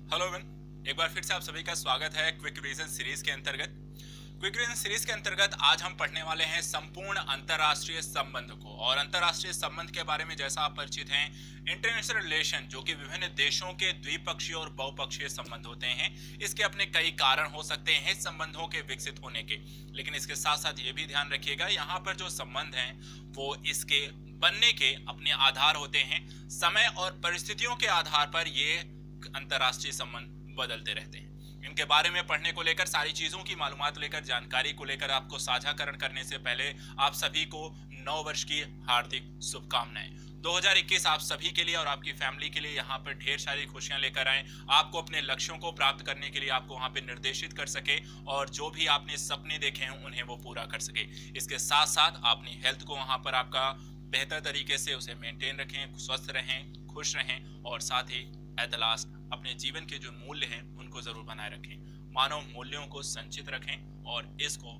Hello everyone, एक बार फिर से आप सभी का स्वागत है क्विक रिवीजन सीरीज के अंतर्गत। क्विक रिवीजन सीरीज के अंतर्गत आज हम पढ़ने वाले हैं संपूर्ण अंतर्राष्ट्रीय संबंध को। और अंतर्राष्ट्रीय संबंध के बारे में जैसा आप परिचित हैं, इंटरनेशनल रिलेशन जो कि विभिन्न देशों के द्विपक्षीय और बहुपक्षीय संबंध होते हैं, इसके अपने कई कारण हो सकते हैं संबंधों के विकसित होने के। लेकिन इसके साथ साथ ये भी ध्यान रखिएगा, यहाँ पर जो संबंध हैं वो इसके बनने के अपने आधार होते हैं। समय और परिस्थितियों के आधार पर ये अंतर्राष्ट्रीय संबंध बदलते रहते हैं। इनके बारे में पढ़ने को लेकर, सारी चीजों की मालूमात लेकर, जानकारी को लेकर आपको साझाकरण करने से पहले आप सभी को नव वर्ष की हार्दिक शुभकामनाएं। 2021 आप सभी के लिए और आपकी फैमिली के लिए यहाँ पर ढेर सारी खुशियां लेकर आए, आपको अपने लक्ष्यों को प्राप्त करने के लिए आपको वहाँ पे निर्देशित कर सके और जो भी आपने सपने देखे हैं उन्हें वो पूरा कर सके। इसके साथ साथ अपनी हेल्थ को वहाँ पर आपका बेहतर तरीके से उसे मेंटेन रखें, स्वस्थ रहें, खुश रहें और साथ ही एट द लास्ट अपने जीवन के जो मूल्य हैं उनको जरूर बनाए रखें। मानव मूल्यों को संचित रखें और इसको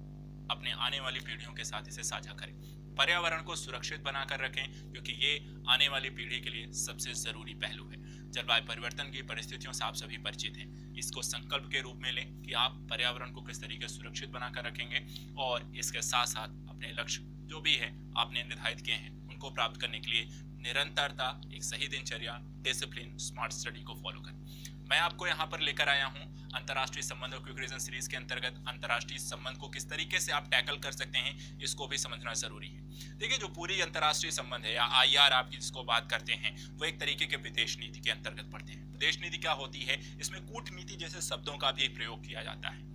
अपने आने वाली पीढ़ियों के साथ इसे साझा करें। पर्यावरण को सुरक्षित बनाकर रखें क्योंकि ये आने वाली पीढ़ी के लिए सबसे जरूरी पहलू है। जलवायु परिवर्तन की परिस्थितियों से आप सभी परिचित हैं। इसको संकल्प के रूप में लें कि आप पर्यावरण को किस तरीके से सुरक्षित बनाकर रखेंगे और इसके साथ साथ अपने लक्ष्य जो भी है आपने निर्धारित किए हैं उनको प्राप्त करने के लिए निरंतरता, एक सही दिनचर्या, डिसिप्लिन, स्मार्ट स्टडी को फॉलो करें। मैं आपको यहाँ पर लेकर आया हूँ अंतर्राष्ट्रीय संबंध और क्विक रीजन सीरीज के अंतर्गत अंतर्राष्ट्रीय संबंध को किस तरीके से आप टैकल कर सकते हैं इसको भी समझना जरूरी है। देखिए, जो पूरी अंतर्राष्ट्रीय संबंध है या आईआर आप जिसको बात करते हैं वो एक तरीके के विदेश नीति के अंतर्गत पड़ते हैं। विदेश नीति क्या होती है? इसमें कूटनीति जैसे शब्दों का भी प्रयोग किया जाता है।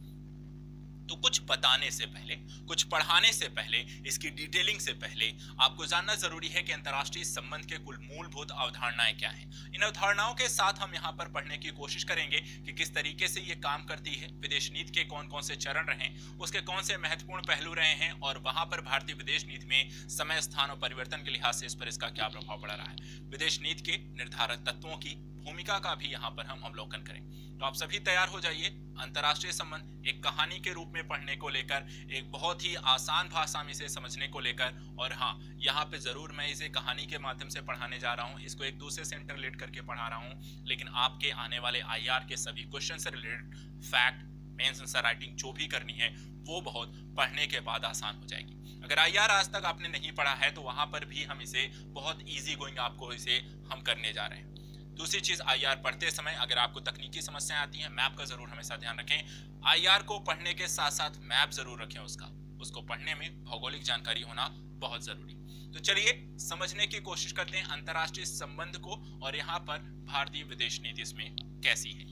तो कुछ बताने से पहले, कुछ पढ़ाने से पहले, इसकी डिटेलिंग से पहले आपको जानना जरूरी है कि अंतर्राष्ट्रीय संबंध के कुल मूलभूत अवधारणाएं क्या हैं। इन अवधारणाओं के साथ हम यहाँ पर पढ़ने की कोशिश करेंगे कि किस तरीके से ये काम करती है, विदेश नीति के कौन कौन से चरण रहे, उसके कौन से महत्वपूर्ण पहलू रहे हैं और वहां पर भारतीय विदेश नीति में समय, स्थान और परिवर्तन के लिहाज से इस पर इसका क्या प्रभाव पड़ रहा है। विदेश नीति के निर्धारक तत्वों की भूमिका का भी यहाँ पर हम अवलोकन करें। तो आप सभी तैयार हो जाइए अंतर्राष्ट्रीय संबंध एक कहानी के रूप में पढ़ने को लेकर, एक बहुत ही आसान भाषा में इसे समझने को लेकर। और हाँ, यहाँ पे जरूर मैं इसे कहानी के माध्यम से पढ़ाने जा रहा हूँ, इसको एक दूसरे से इंटरलेट करके पढ़ा रहा हूँ, लेकिन आपके आने वाले आईआर के सभी क्वेश्चन से related fact, mains answer writing जो भी करनी है वो बहुत पढ़ने के बाद आसान हो जाएगी। अगर आईआर आज तक आपने नहीं पढ़ा है तो वहां पर भी हम इसे बहुत इजी गोइंग आपको इसे हम करने जा रहे हैं। दूसरी चीज, आईआर पढ़ते समय अगर आपको तकनीकी समस्याएं आती हैं, मैप का जरूर हमेशा ध्यान रखें। आईआर को पढ़ने के साथ साथ मैप जरूर रखें, उसको पढ़ने में भौगोलिक जानकारी होना बहुत जरूरी। तो चलिए समझने की कोशिश करते हैं अंतर्राष्ट्रीय संबंध को और यहाँ पर भारतीय विदेश नीति इसमें कैसी है।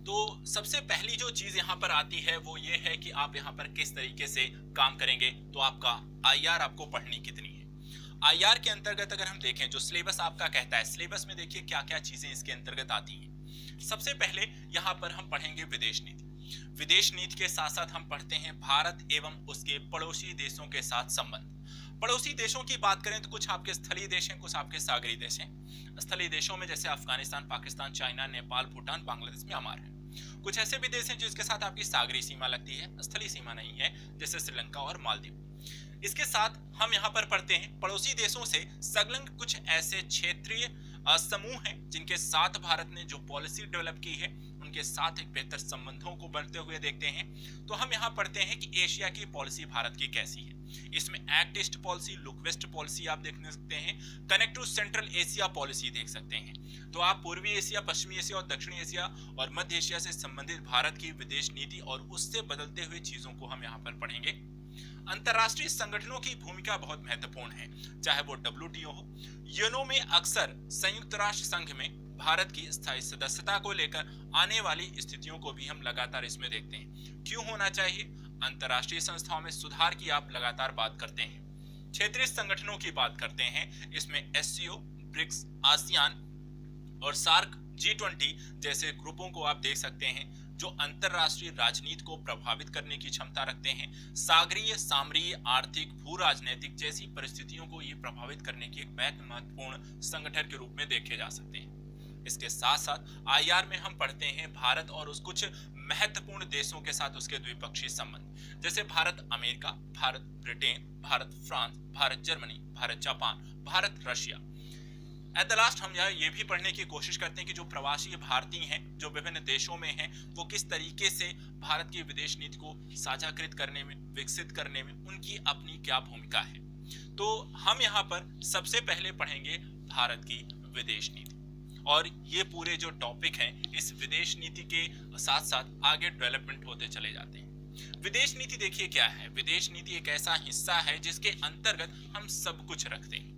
तो सबसे पहली जो चीज यहाँ पर आती है वो ये है कि आप यहाँ पर किस तरीके से काम करेंगे, तो आपका आईआर आपको पढ़नी कितनी है। आईआर के अंतर्गत अगर हम देखें, जो सिलेबस आपका कहता है, सिलेबस में देखिए क्या क्या चीजें इसके अंतर्गत आती हैं। सबसे पहले यहाँ पर हम पढ़ेंगे विदेश नीति। विदेश नीति के साथ साथ हम पढ़ते हैं भारत एवं उसके पड़ोसी देशों के साथ संबंध। पड़ोसी देशों की बात करें तो कुछ आपके स्थलीय देश हैं, कुछ आपके सागरीय देश हैं। स्थलीय देशों में जैसे अफगानिस्तान, पाकिस्तान, चाइना, नेपाल, भूटान, बांग्लादेश, म्यांमार है। कुछ ऐसे भी देश हैं जिसके साथ आपकी सागरीय सीमा लगती है, स्थलीय सीमा नहीं है, जैसे श्रीलंका और मालदीव। इसके साथ हम यहाँ पर पढ़ते हैं पड़ोसी देशों से संलग्न कुछ ऐसे क्षेत्रीय समूह हैं जिनके साथ भारत ने जो पॉलिसी डेवलप की है उनके साथ एक बेहतर संबंधों को बढ़ते हुए देखते हैं। तो हम यहाँ पढ़ते हैं कि एशिया की पॉलिसी भारत की कैसी है। इसमें act east policy, look west policy आप देख सकते हैं, connect to Central Asia policy देख सकते हैं। तो आप पूर्वी एशिया, पश्चिमी एशिया और दक्षिणी एशिया और मध्य एशिया से संबंधित भारत की विदेश नीति और उससे बदलते हुए चीजों को हम यहाँ पर पढ़ेंगे। अंतर्राष्ट्रीय संगठनों की भूमिका बहुत महत्वपूर्ण है, चाहे वो डब्ल्यूटीओ हो, यूएनओ में अक्सर संयुक्त राष्ट्र संघ में भारत की स्थायी सदस्यता को लेकर आने वाली स्थितियों को भी हम लगातार इसमें देखते हैं। क्यों होना चाहिए? अंतर्राष्ट्रीय संस्थाओं में सुधार की आप लगातार बात करते हैं। क्षेत्रीय संगठनों की बात करते हैं, इसमें एससीओ, ब्रिक्स, आसियान और सार्क, G20 जैसे ग्रुपों को आप देख सकते हैं जो अंतरराष्ट्रीय राजनीति को प्रभावित करने की क्षमता रखते हैं। सागरीय, सामरीय, आर्थिक, भू राजनीतिक जैसी परिस्थितियों को ये प्रभावित करने की एक महत्वपूर्ण संगठन के रूप में देखे जा सकते हैं। इसके साथ साथ आईआर में हम पढ़ते हैं भारत और उस कुछ महत्वपूर्ण देशों के साथ उसके द्विपक्षीय संबंध, जैसे Bharat America, Bharat Britain, Bharat France, Bharat Germany, Bharat Japan, Bharat Russia. At the last हम ये भी पढ़ने की कोशिश करते हैं कि जो प्रवासी भारतीय हैं जो विभिन्न देशों में हैं वो किस तरीके से भारत की विदेश नीति को साझाकृत करने में, विकसित करने में उनकी अपनी क्या भूमिका है। तो हम यहाँ पर सबसे पहले पढ़ेंगे भारत की विदेश नीति, और ये पूरे जो टॉपिक हैं इस विदेश नीति के साथ साथ आगे डेवलपमेंट होते चले जाते हैं। विदेश नीति देखिए क्या है। विदेश नीति एक ऐसा हिस्सा है जिसके अंतर्गत हम सब कुछ रखते हैं,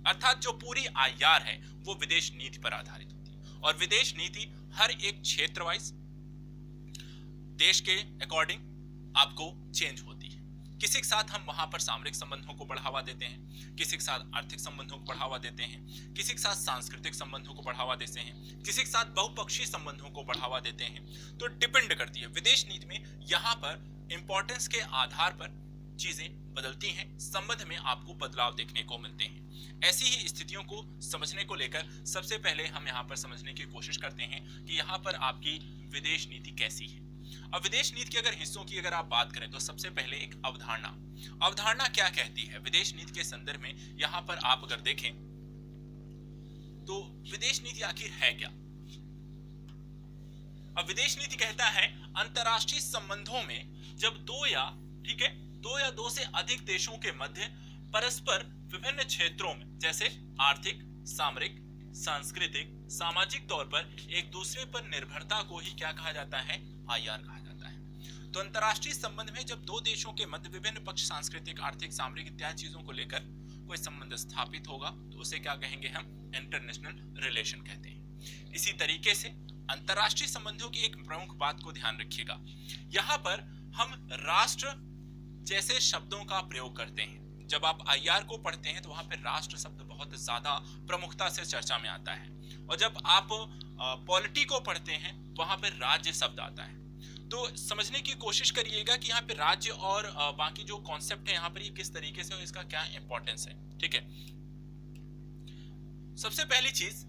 अर्थात जो पूरी आईआर है वो विदेश नीति पर आधारित होती है। और विदेश नीति हर एक क्षेत्र वाइज देश के अकॉर्डिंग आपको चेंज होती है। किसी के साथ हम वहां पर सामरिक संबंधों को बढ़ावा देते हैं, किसी के साथ आर्थिक संबंधों को बढ़ावा देते हैं, किसी के साथ सांस्कृतिक संबंधों को बढ़ावा देते हैं, किसी के साथ बहुपक्षीय संबंधों को बढ़ावा देते हैं। तो डिपेंड करती है विदेश नीति में, यहाँ पर इंपॉर्टेंस के आधार पर चीजें बदलती हैं, संबंध में आपको बदलाव देखने को मिलते हैं। ऐसी ही स्थितियों को समझने को लेकर सबसे पहले हम यहाँ पर समझने की कोशिश करते हैं कि यहाँ पर आपकी विदेश नीति कैसी है। अब विदेश नीति के अगर हिस्सों की अगर आप बात करें तो सबसे पहले एक अवधारणा क्या कहती है विदेश नीति के संदर्भ में। यहाँ पर आप अगर देखें तो विदेश नीति आखिर है क्या। अब विदेश नीति कहता है अंतरराष्ट्रीय संबंधों में जब दो या दो से अधिक देशों के मध्य परस्पर विभिन्न क्षेत्रों में जैसे आर्थिक, सामरिक, सांस्कृतिक, सामाजिक तौर पर एक दूसरे पर निर्भरता को ही क्या कहा जाता है, आईआर कहा जाता है। तो अंतरराष्ट्रीय संबंध में जब दो देशों के मध्य विभिन्न पक्ष सांस्कृतिक, आर्थिक, सामरिक इत्यादि चीजों को लेकर कोई संबंध स्थापित होगा तो उसे क्या कहेंगे हम, इंटरनेशनल रिलेशन कहते हैं। इसी तरीके से अंतरराष्ट्रीय संबंधों की एक प्रमुख बात को ध्यान रखिएगा, यहाँ पर हम राष्ट्र जैसे शब्दों का प्रयोग करते हैं। जब आप आईआर को पढ़ते हैं तो वहां पे राष्ट्र शब्द बहुत ज्यादा प्रमुखता से चर्चा में आता है, और जब आप पॉलिटी को पढ़ते हैं वहां पे राज्य शब्द आता है। तो समझने की कोशिश करिएगा कि यहाँ पे राज्य और बाकी जो कॉन्सेप्ट है यहाँ पर ये किस तरीके से और इसका क्या इंपॉर्टेंस है। ठीक है, सबसे पहली चीज,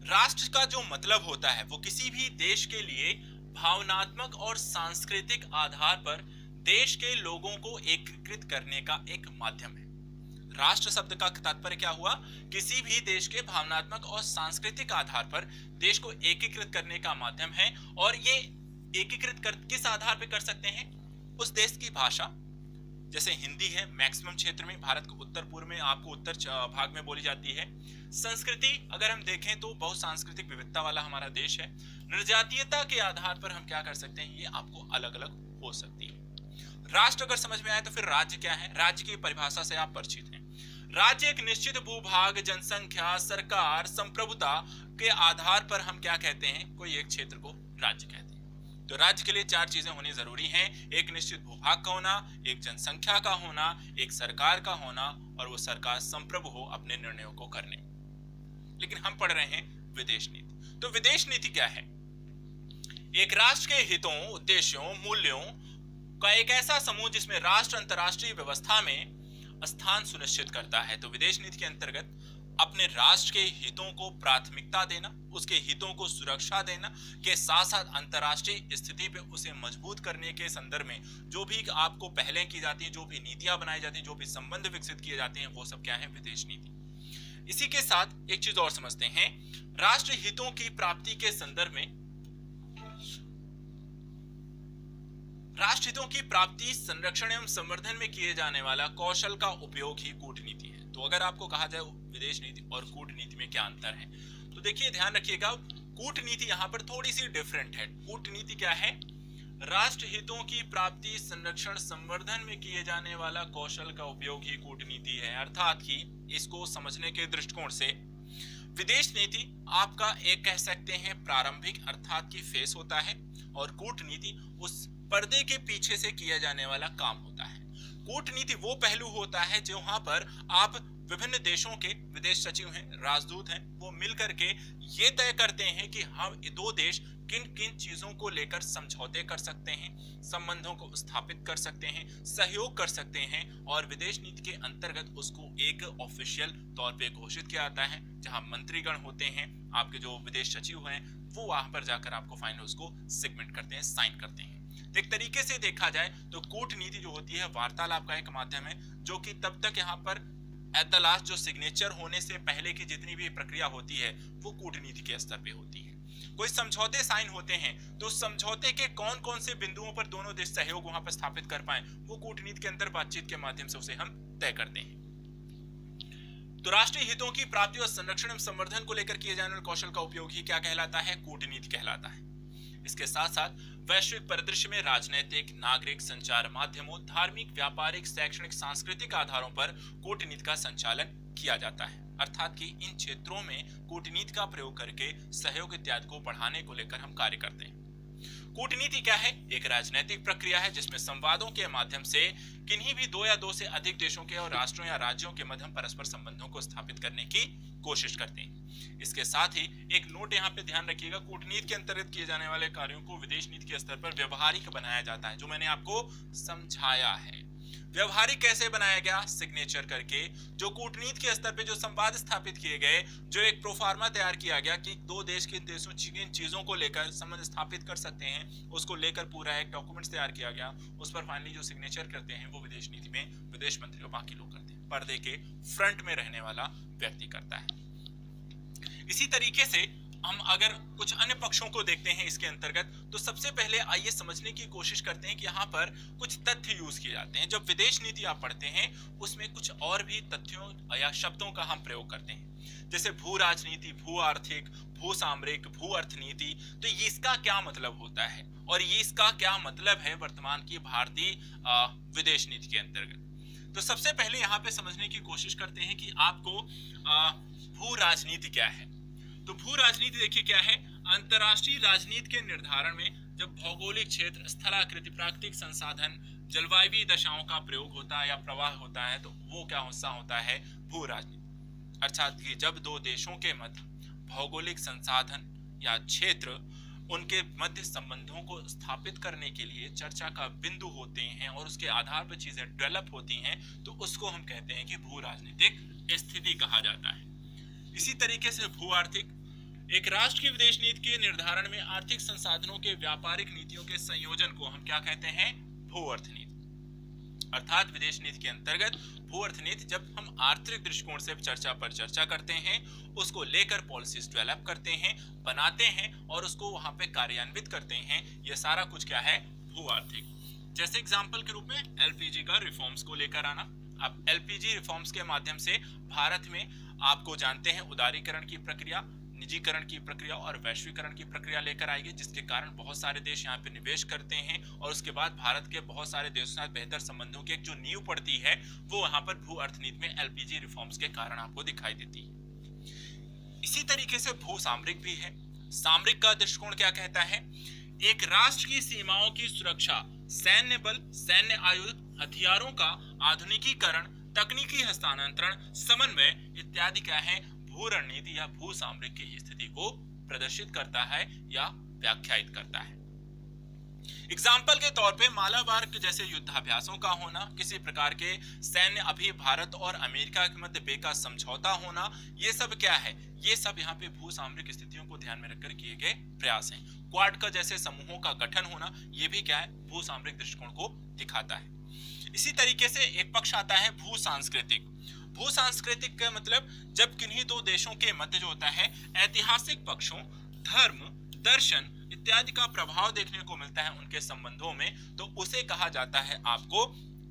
राष्ट्र का जो मतलब होता है वो किसी भी देश के लिए भावनात्मक और सांस्कृतिक आधार पर देश के लोगों को एकीकृत करने का एक माध्यम है। राष्ट्र शब्द का तात्पर्य क्या हुआ, किसी भी देश के भावनात्मक और सांस्कृतिक आधार पर देश को एकीकृत करने का माध्यम है। और ये एकीकृत किस आधार पर कर सकते हैं, उस देश की भाषा, जैसे हिंदी है मैक्सिमम क्षेत्र में, भारत के उत्तर पूर्व में आपको उत्तर भाग में बोली जाती है। संस्कृति अगर हम देखें तो बहुत सांस्कृतिक विविधता वाला हमारा देश है। निर्जातीयता के आधार पर हम क्या कर सकते हैं, ये आपको अलग अलग हो सकती है। राष्ट्र अगर समझ में आए तो फिर राज्य क्या है, राज्य की परिभाषा से आप परिचित हैं। राज्य एक निश्चित भूभाग, जनसंख्या, सरकार, संप्रभुता के आधार पर हम क्या कहते हैं, कोई एक क्षेत्र को राज्य कहते हैं। तो राज्य के लिए चार चीजें होनी जरूरी हैं, एक निश्चित भूभाग का होना, एक जनसंख्या का होना, एक सरकार का होना, और वो सरकार संप्रभु हो अपने निर्णयों को करने। लेकिन हम पढ़ रहे हैं विदेश नीति। तो विदेश नीति क्या है, एक राष्ट्र के हितों, उद्देश्यों, मूल्यों का एक ऐसा समूह जिसमें राष्ट्र अंतरराष्ट्रीय व्यवस्था में स्थान सुनिश्चित करता है। तो विदेश नीति के अंतर्गत अपने राष्ट्र के हितों को प्राथमिकता देना, उसके हितों को सुरक्षा देना के साथ साथ अंतरराष्ट्रीय स्थिति पे उसे मजबूत करने के संदर्भ में जो भी आपको पहलें की जाती है, जो भी नीतियां बनाई जाती हैं, जो भी संबंध विकसित किए जाते हैं, वो सब क्या है, विदेश नीति। इसी के साथ एक चीज और समझते हैं, राष्ट्र हितों की प्राप्ति के संदर्भ में राष्ट्र हितों की प्राप्ति, संरक्षण एवं संवर्धन में किए जाने वाला कौशल का उपयोग ही कूटनीति है। तो अगर आपको कहा जाए विदेश नीति और कूटनीति में क्या अंतर है, तो देखिए ध्यान रखिएगा, कूटनीति यहाँ पर थोड़ी सी डिफरेंट है। कूटनीति क्या है, राष्ट्र हितों की प्राप्ति, संरक्षण, संवर्धन में किए जाने वाला कौशल का उपयोग ही कूटनीति है। अर्थात कि इसको समझने के दृष्टिकोण से विदेश नीति आपका एक कह सकते हैं प्रारंभिक अर्थात की फेस होता है, और कूटनीति उस पर्दे के पीछे से किया जाने वाला काम होता है। कूटनीति वो पहलू होता है जहां पर आप विभिन्न देशों के विदेश सचिव हैं, राजदूत हैं, वो मिलकर के ये तय करते हैं कि हम दो देश किन किन चीजों को लेकर समझौते कर सकते हैं, संबंधों को स्थापित कर सकते हैं, सहयोग कर सकते हैं, और विदेश नीति के अंतर्गत उसको एक ऑफिशियल तौर पे घोषित किया जाता है, जहां मंत्रीगण होते हैं, आपके जो विदेश सचिव हैं, वो वहां पर जाकर आपको फाइनल उसको सेगमेंट करते हैं, साइन करते हैं। एक तरीके से देखा जाए तो कूटनीति जो होती है वार्तालाप का एक माध्यम है, जो कि तब तक यहाँ पर एट द लास्ट जो सिग्नेचर होने से पहले की जितनी भी प्रक्रिया होती है वो कूटनीति के स्तर पे होती है। कोई समझौते साइन होते हैं तो उस समझौते के कौन कौन से बिंदुओं पर दोनों देश सहयोग वहां पर स्थापित कर पाए वो कूटनीति के अंदर बातचीत के माध्यम से उसे हम तय करते हैं। तो राष्ट्रीय हितों की प्राप्ति और संरक्षण एवं संवर्धन को लेकर किए जाने वाले कौशल का उपयोग ही क्या कहलाता है? कूटनीति कहलाता है। इसके साथ साथ वैश्विक परिदृश्य में राजनीतिक, नागरिक, संचार माध्यमों, धार्मिक, व्यापारिक, शैक्षणिक, सांस्कृतिक आधारों पर कूटनीति का संचालन किया जाता है, अर्थात कि इन क्षेत्रों में कूटनीति का प्रयोग करके सहयोग इत्यादि को बढ़ाने को लेकर हम कार्य करते हैं। कूटनीति क्या है? एक राजनीतिक प्रक्रिया है जिसमें संवादों के माध्यम से किन्हीं भी दो या दो से अधिक देशों के और राष्ट्रों या राज्यों के मध्य परस्पर संबंधों को स्थापित करने की कोशिश करते हैं। इसके साथ ही एक नोट यहाँ पे ध्यान रखिएगा, कूटनीति के अंतर्गत किए जाने वाले कार्यों को विदेश नीति के स्तर पर व्यवहारिक बनाया जाता है, जो मैंने आपको समझाया है। व्यवहारिक कैसे बनाया गया? सिग्नेचर करके। जो कूटनीति के स्तर पे जो संवाद स्थापित किए गए, जो एक प्रोफार्मा तैयार किया गया कि दो देश के देशों किन चीजों को लेकर संबंध स्थापित कर सकते हैं, उसको लेकर पूरा एक डॉक्यूमेंट्स तैयार किया गया। उस पर फाइनली जो सिग्नेचर करते हैं वो विदेश नीति में विदेश मंत्री और बाकी लोग करते हैं, पर्दे के फ्रंट में रहने वाला व्यक्ति करता है। इसी तरीके से हम अगर कुछ अन्य पक्षों को देखते हैं इसके अंतर्गत, तो सबसे पहले आइए समझने की कोशिश करते हैं कि यहाँ पर कुछ तथ्य यूज किए जाते हैं। जब विदेश नीति आप पढ़ते हैं उसमें कुछ और भी तथ्यों या शब्दों का हम प्रयोग करते हैं, जैसे भू राजनीति, भू आर्थिक, भू सामरिक, भू अर्थनीति। तो ये इसका क्या मतलब होता है और ये इसका क्या मतलब है वर्तमान की भारतीय विदेश नीति के अंतर्गत। तो सबसे पहले यहाँ पे समझने की कोशिश करते हैं कि आपको भू राजनीति क्या है। तो भू राजनीति देखिए क्या है, अंतरराष्ट्रीय राजनीति के निर्धारण में जब भौगोलिक क्षेत्र, स्थलाकृति, प्राकृतिक संसाधन, जलवायु दशाओं का प्रयोग होता है या प्रवाह होता है, तो वो क्या हिस्सा होता है? भू राजनीति। अर्थात कि जब दो देशों के मध्य भौगोलिक संसाधन या क्षेत्र, उनके मध्य संबंधों को स्थापित करने के लिए चर्चा का बिंदु होते हैं और उसके आधार पर चीजें डेवलप होती हैं, तो उसको हम कहते हैं कि भू राजनीतिक स्थिति कहा जाता है। इसी तरीके से भू आर्थिक, एक राष्ट्र की विदेश नीति के निर्धारण में आर्थिक संसाधनों के व्यापारिक नीतियों के संयोजन को हम क्या कहते हैं? भू अर्थनीति। अर्थात विदेश नीति के अंतर्गत भू अर्थनीति जब हम आर्थिक दृष्टिकोण से चर्चा करते हैं, उसको लेकर पॉलिसीज डेवलप करते हैं, बनाते हैं और उसको वहां पे कार्यान्वित करते हैं, यह सारा कुछ क्या है? भू आर्थिक। जैसे एग्जाम्पल के रूप में एलपीजी का रिफॉर्म्स को लेकर आना। अब एलपीजी रिफॉर्म्स के माध्यम से भारत में आपको जानते हैं उदारीकरण की प्रक्रिया, निजीकरण की प्रक्रिया और वैश्वीकरण की प्रक्रिया लेकर आएगी, जिसके कारण बहुत सारे देश यहाँ पे निवेश करते हैं और उसके बाद भारत के बहुत सारे देशों के साथ बेहतर संबंधों की एक जो नींव पड़ती है वो यहाँ पर भू अर्थनीति में एलपीजी रिफॉर्म्स के कारण आपको दिखाई देती है। इसी तरीके से भू सामरिक भी है। सामरिक का दृष्टिकोण क्या कहता है? एक राष्ट्र की सीमाओं की सुरक्षा, सैन्य बल, सैन्य आयुध, हथियारों का आधुनिकीकरण, तकनीकी हस्तांतरण, समन्वय इत्यादि क्या है? भू रणनीति या भू सामरिक की स्थिति को प्रदर्शित करता है या व्याख्यायित करता है। एग्जाम्पल के तौर पे मालाबार के जैसे युद्धाभ्यासों का होना, किसी प्रकार के सैन्य अभी भारत और अमेरिका के मध्य बेका समझौता होना, ये सब क्या है? ये सब यहाँ पे भू सामरिक स्थितियों को ध्यान में रखकर किए गए प्रयास हैं। क्वाड का जैसे समूहों का गठन होना, ये भी क्या है? भू सामरिक दृष्टिकोण को दिखाता है। इसी तरीके से एक पक्ष आता है भू सांस्कृतिक। भू सांस्कृतिक का मतलब जब किन्हीं दो देशों के मध्य जो होता है ऐतिहासिक पक्षों, धर्म, दर्शन इत्यादि का प्रभाव देखने को मिलता है उनके संबंधों में, तो उसे कहा जाता है आपको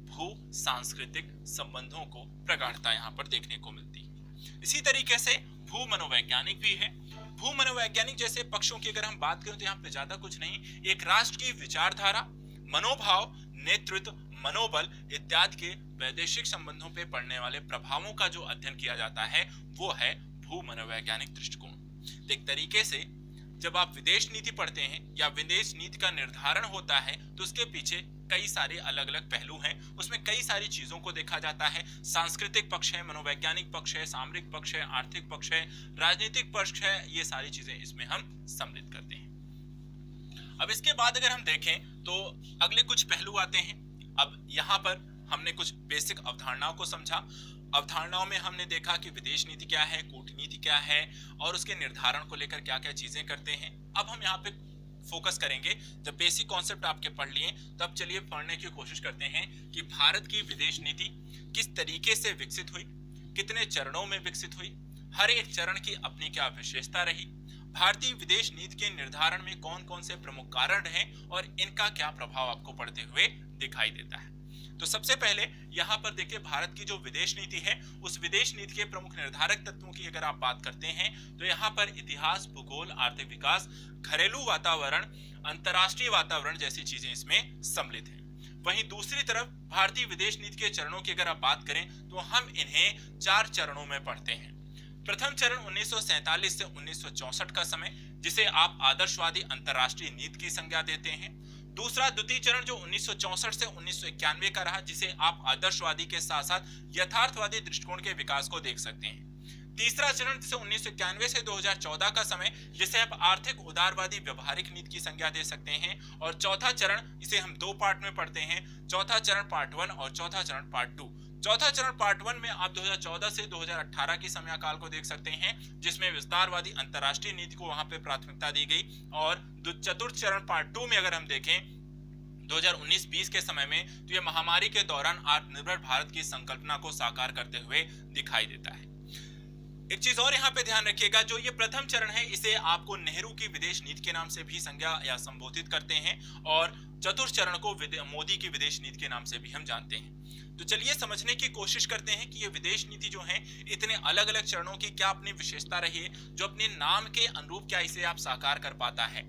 भू सांस्कृतिक संबंधों को प्रगाढ़ता यहाँ पर देखने को मिलती है। इसी तरीके से भू मनोवैज्ञानिक भी है। भू मनोवैज्ञानिक जैसे पक्षों की अगर हम बात करें तो यहाँ पे ज्यादा कुछ नहीं, एक राष्ट्र की विचारधारा, मनोभाव, नेतृत्व, मनोबल इत्यादि के वैदेशिक संबंधों पे पड़ने वाले प्रभावों का जो अध्ययन किया जाता है वो है भू मनोवैज्ञानिक दृष्टिकोण। एक तरीके से जब आप विदेश नीति पढ़ते हैं या विदेश नीति का निर्धारण होता है तो उसके पीछे कई सारे अलग अलग पहलू हैं, उसमें कई सारी चीजों को देखा जाता है। सांस्कृतिक पक्ष है, मनोवैज्ञानिक पक्ष है, सामरिक पक्ष है, आर्थिक पक्ष है, राजनीतिक पक्ष है, ये सारी चीजें इसमें हम सम्मिलित करते हैं। अब इसके बाद अगर हम देखें तो अगले कुछ पहलू आते हैं। अब यहाँ पर हमने कुछ बेसिक अवधारणाओं को समझा। अवधारणाओं में हमने देखा कि विदेश नीति क्या है, कूटनीति क्या है और उसके निर्धारण को लेकर क्या क्या चीजें करते हैं। अब हम यहाँ पे फोकस करेंगे, जब बेसिक कॉन्सेप्ट आपके पढ़ लिए तब चलिए पढ़ने की कोशिश करते हैं कि भारत की विदेश नीति किस तरीके से विकसित हुई, कितने चरणों में विकसित हुई, हर एक चरण की अपनी क्या विशेषता रही, भारतीय विदेश नीति के निर्धारण में कौन कौन से प्रमुख कारण रहे और इनका क्या प्रभाव आपको पड़ते हुए दिखाई देता है। तो सबसे पहले यहाँ पर देखिए, भारत की जो विदेश नीति है उस विदेश नीति के प्रमुख निर्धारक तत्वों की अगर आप बात करते हैं तो यहाँ पर इतिहास, भूगोल, आर्थिक विकास, घरेलू वातावरण, अंतर्राष्ट्रीय वातावरण जैसी चीजें इसमें सम्मिलित हैं। वहीं दूसरी तरफ भारतीय विदेश नीति के चरणों की अगर आप बात करें तो हम इन्हें 4 चरणों में पढ़ते हैं। प्रथम चरण 1947 से 1964 का समय, जिसे आप आदर्शवादी अंतर्राष्ट्रीय नीति की संज्ञा देते हैं। दूसरा द्वितीय चरण जो 1964 से 1991 का रहा, जिसे आप आदर्शवादी के साथ साथ यथार्थवादी दृष्टिकोण के विकास को देख सकते हैं। तीसरा चरण जिसे 1991 से 2014 का समय, जिसे आप आर्थिक उदारवादी व्यवहारिक नीति की संज्ञा दे सकते हैं। और चौथा चरण, इसे हम 2 पार्ट में पढ़ते हैं, चौथा चरण पार्ट 1 और चौथा चरण पार्ट 2। चौथा चरण पार्ट 1 में आप 2014 से 2018 की समयकाल को देख सकते हैं, जिसमें विस्तारवादी अंतर्राष्ट्रीय नीति को वहां पे प्राथमिकता दी गई। और चतुर्थ चरण पार्ट 2 में अगर हम देखें 2019-20 के समय में, तो यह महामारी के दौरान आत्मनिर्भर भारत की संकल्पना को साकार करते हुए दिखाई देता है। एक चीज और यहाँ पे ध्यान रखिएगा, जो ये प्रथम चरण है इसे आपको नेहरू की विदेश नीति के नाम से भी संज्ञा या संबोधित करते हैं, और चतुर्थ चरण को मोदी की विदेश नीति के नाम से भी हम जानते हैं। तो चलिए समझने की कोशिश करते हैं कि ये विदेश नीति जो है इतने अलग अलग चरणों की क्या अपनी विशेषता रही है, जो अपने नाम के अनुरूप क्या इसे आप साकार कर पाता है।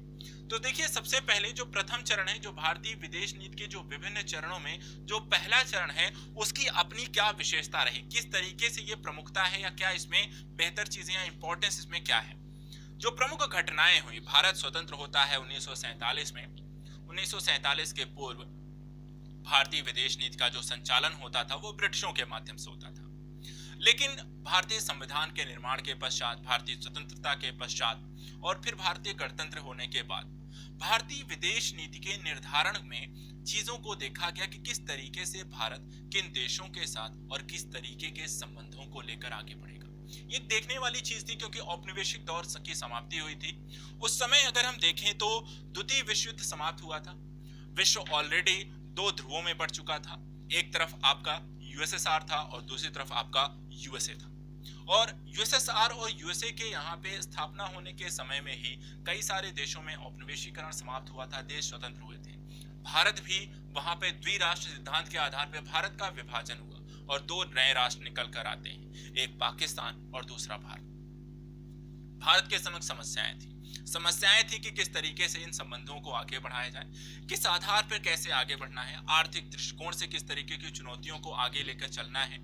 तो देखिए, सबसे पहले जो प्रथम चरण है, जो भारतीय विदेश नीति के जो विभिन्न चरणों में जो पहला चरण है उसकी अपनी क्या विशेषता रही, किस तरीके से ये प्रमुखता है या क्या इसमें बेहतर चीजें या इंपॉर्टेंस इसमें क्या है। जो प्रमुख घटनाएं हुई, भारत स्वतंत्र होता है 1947 में। 1947 के पूर्व भारतीय विदेश नीति का जो संचालन होता था वो ब्रिटिशों के माध्यम से होता था, लेकिन भारतीय संविधान के निर्माण के पश्चात, भारतीय स्वतंत्रता के पश्चात और फिर भारतीय गणतंत्र होने के बाद भारतीय विदेश नीति के निर्धारण में चीजों को देखा गया कि किस तरीके से भारत किन देशों के साथ और किस तरीके के संबंधों को लेकर आगे बढ़ेगा। ये देखने वाली चीज थी, क्योंकि औपनिवेशिक दौर की समाप्ति हुई थी। उस समय अगर हम देखें तो द्वितीय विश्व युद्ध समाप्त हुआ था। विश्व ऑलरेडी 2 ध्रुवों में बढ़ चुका था। एक तरफ आपका यूएसएसआर था और दूसरी तरफ आपका यूएसए था। और यूएसएसआर और यूएसए के यहाँ पे स्थापना होने के समय में ही कई सारे देशों में औपनिवेशीकरण समाप्त हुआ था, देश स्वतंत्र हुए थे। भारत भी वहां पे द्विराष्ट्र सिद्धांत के आधार पर भारत का विभाजन हुआ और 2 नए राष्ट्र निकल कर आते हैं, एक पाकिस्तान और दूसरा भारत। भारत के समक्ष समस्याएं थी कि किस तरीके से इन संबंधों को आगे बढ़ाया जाए, किस आधार पर कैसे आगे बढ़ना है, आर्थिक दृष्टिकोण से किस तरीके की चुनौतियों को आगे लेकर चलना है।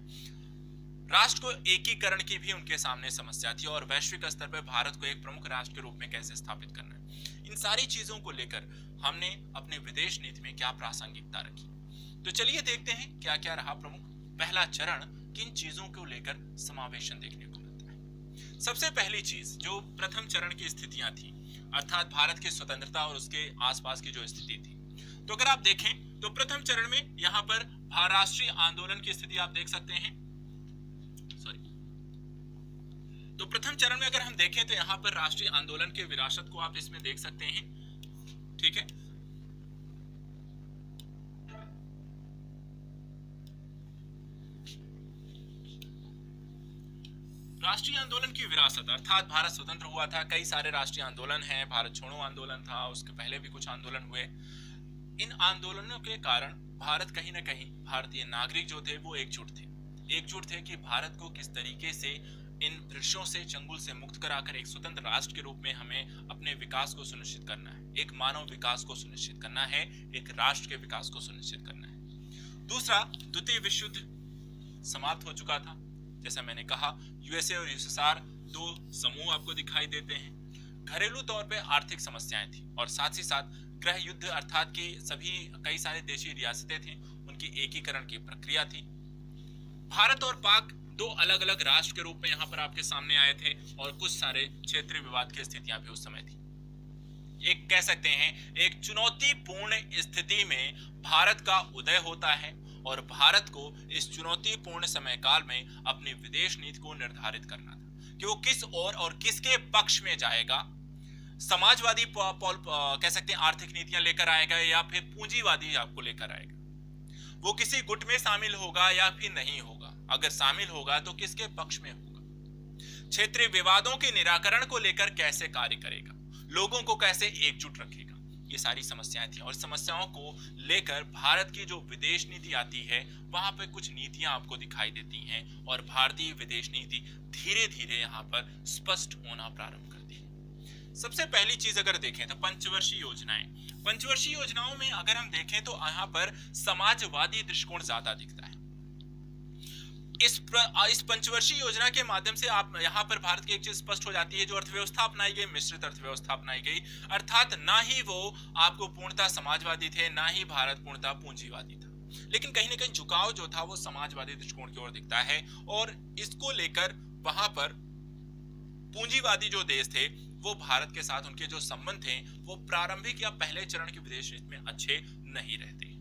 राष्ट्र को एकीकरण की भी उनके सामने समस्या थी और वैश्विक स्तर पर भारत को एक प्रमुख राष्ट्र के रूप में कैसे स्थापित करना है। इन सारी चीजों को लेकर हमने अपने विदेश नीति में क्या प्रासंगिकता रखी। तो चलिए देखते हैं क्या क्या रहा प्रमुख। पहला चरण किन चीजों को लेकर समावेशन देखने को मिलता है। सबसे पहली चीज जो प्रथम चरण की स्थितियां थी, अर्थात भारत की स्वतंत्रता और उसके आसपास की जो स्थिति थी, तो अगर आप देखें तो प्रथम चरण में यहाँ पर राष्ट्रीय आंदोलन की स्थिति आप देख सकते हैं। तो प्रथम चरण में अगर हम देखें तो यहाँ पर राष्ट्रीय आंदोलन के विरासत को आप इसमें देख सकते हैं, ठीक है। राष्ट्रीय आंदोलन की विरासत अर्थात भारत स्वतंत्र हुआ था, कई सारे राष्ट्रीय आंदोलन हैं, भारत छोड़ो आंदोलन था, उसके पहले भी कुछ आंदोलन हुए। इन आंदोलनों के कारण भारत कहीं ना कहीं, भारतीय नागरिक जो थे वो एकजुट थे कि भारत को किस तरीके से इन ब्रिटिशों से, चंगुल से मुक्त कराकर एक स्वतंत्र राष्ट्र के रूप में हमें अपने विकास को सुनिश्चित करना है, एक मानव विकास को सुनिश्चित करना है, एक राष्ट्र के विकास को सुनिश्चित करना है। दूसरा, द्वितीय विश्व युद्ध समाप्त हो चुका था। जैसा मैंने कहा, यूएसए और यूएसएसआर 2 समूह आपको दिखाई देते हैं। घरेलू तौर पे आर्थिक समस्याएं थी और साथ ही साथ गृह युद्ध अर्थात कि सभी कई सारे देशी रियासतें थी, उनकी एकीकरण की प्रक्रिया थी। भारत और पाक 2 अलग अलग राष्ट्र के रूप में यहाँ पर आपके सामने आए थे और कुछ सारे क्षेत्रीय विवाद की स्थितियां भी उस समय थी। एक कह सकते हैं एक चुनौतीपूर्ण स्थिति में भारत का उदय होता है और भारत को इस चुनौतीपूर्ण समय काल में अपनी विदेश नीति को निर्धारित करना था कि वो किस ओर और किसके पक्ष में जाएगा। समाजवादी कह सकते हैं आर्थिक नीतियां लेकर आएगा या फिर पूंजीवादी आपको लेकर आएगा, वो किसी गुट में शामिल होगा या फिर नहीं होगा। अगर शामिल होगा तो किसके पक्ष में होगा, क्षेत्रीय विवादों के निराकरण को लेकर कैसे कार्य करेगा, लोगों को कैसे एकजुट रखेगा, ये सारी समस्याएं थी। और समस्याओं को लेकर भारत की जो विदेश नीति आती है वहां पे कुछ नीतियां आपको दिखाई देती हैं और भारतीय विदेश नीति धीरे धीरे यहाँ पर स्पष्ट होना प्रारंभ करती है। सबसे पहली चीज अगर देखें तो पंचवर्षीय योजनाएं। पंचवर्षीय योजनाओं में अगर हम देखें तो यहाँ पर समाजवादी दृष्टिकोण ज्यादा दिखता है। इस पंचवर्षीय योजना के माध्यम से आप यहाँ पर भारत की एक चीज स्पष्ट हो जाती है, जो अर्थव्यवस्था अपनाई गई, मिश्रित अर्थव्यवस्था अपनाई गई, अर्थात ना ही वो आपको पूर्णतः समाजवादी थे, ना ही भारत पूर्णतः पूंजीवादी था, लेकिन कहीं ना कहीं झुकाव जो था वो समाजवादी दृष्टिकोण की ओर दिखता है। और इसको लेकर वहां पर पूंजीवादी जो देश थे वो भारत के साथ उनके जो संबंध थे वो प्रारंभिक या पहले चरण के विदेश नीति में अच्छे नहीं रहते।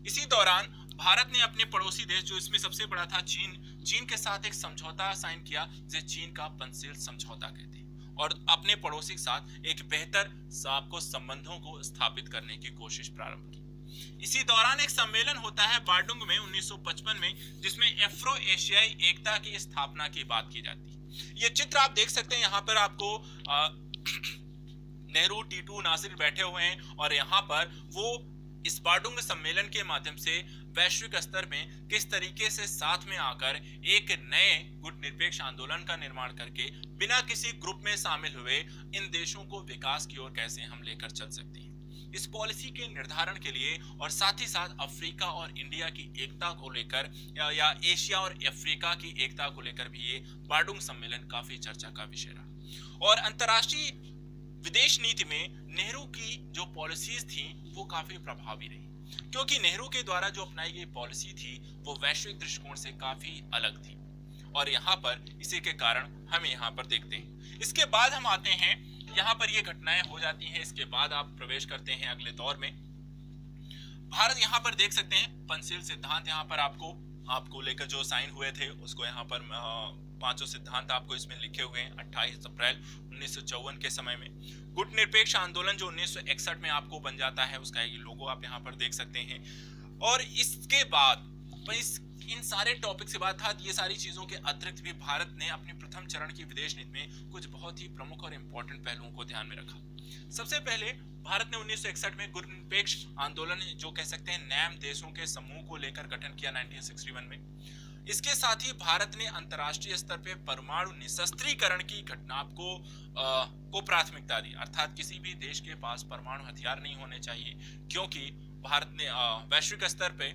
इसी दौरान भारत ने अपने पड़ोसी देश, जो इसमें सबसे बड़ा था चीन के साथ एक समझौता साइन किया जिसे चीन का पंचशील समझौता कहते हैं, और अपने पड़ोसी के साथ एक बेहतर आपको संबंधों को स्थापित करने की कोशिश प्रारंभ की। इसी दौरान एक सम्मेलन होता है बार्डुंग में 1955 में, जिसमें एफ्रो एशियाई एकता की स्थापना की बात की जाती है। ये चित्र आप देख सकते हैं, यहाँ पर आपको नेहरू, टीटू, नासिर बैठे हुए हैं और यहाँ पर वो इस बार्डुंग सम्मेलन के माध्यम से वैश्विक स्तर में किस तरीके से साथ में आकर एक नए गुटनिरपेक्ष आंदोलन का निर्माण करके बिना किसी ग्रुप में शामिल हुए इन देशों को विकास की ओर कैसे हम लेकर चल सकते हैं। इस पॉलिसी के निर्धारण के लिए और साथ ही साथ अफ्रीका और इंडिया की एकता को लेकर या एशिया और अफ्रीका की एकता को लेकर भी ये बार्डुंग सम्मेलन काफी चर्चा का विषय रहा। और अंतर्राष्ट्रीय विदेश नीति में नेहरू की जो पॉलिसीज थी वो काफी प्रभावी रही, क्योंकि नेहरू के द्वारा जो अपनाई गई पॉलिसी थी वो वैश्विक दृष्टिकोण से काफी अलग थी। और यहाँ पर इसी के कारण हम यहाँ पर देखते हैं। इसके बाद हम आते हैं, यहाँ पर ये घटनाएं हो जाती हैं, इसके बाद आप प्रवेश करते हैं अगले दौर में। भारत यहाँ पर देख सकते हैं पंचशील सिद्धांत यहाँ पर आपको लेकर जो साइन हुए थे उसको यहाँ पर पांचों सिद्धांत आपको इसमें लिखे हुए हैं। 28 अप्रैल 1954 के समय में गुटनिरपेक्ष आंदोलन जो 1961 में आपको बन जाता है, उसका ये लोगो आप यहाँ पर देख सकते हैं। और इसके बाद इन सारे टॉपिक के बाद था, ये सारी चीजों के अतिरिक्त भी भारत ने अपने प्रथम चरण की विदेश नीति में कुछ बहुत ही प्रमुख और इंपॉर्टेंट पहलुओं को ध्यान में रखा। सबसे पहले भारत ने 1961 में गुटनिरपेक्ष आंदोलन जो कह सकते हैं नैम देशों के समूह को लेकर गठन किया 1961 में। इसके साथ ही भारत ने अंतर्राष्ट्रीय स्तर पे परमाणु निशस्त्रीकरण की घटना को प्राथमिकता दी, अर्थात किसी भी देश के पास परमाणु हथियार नहीं होने चाहिए, क्योंकि भारत ने वैश्विक स्तर पे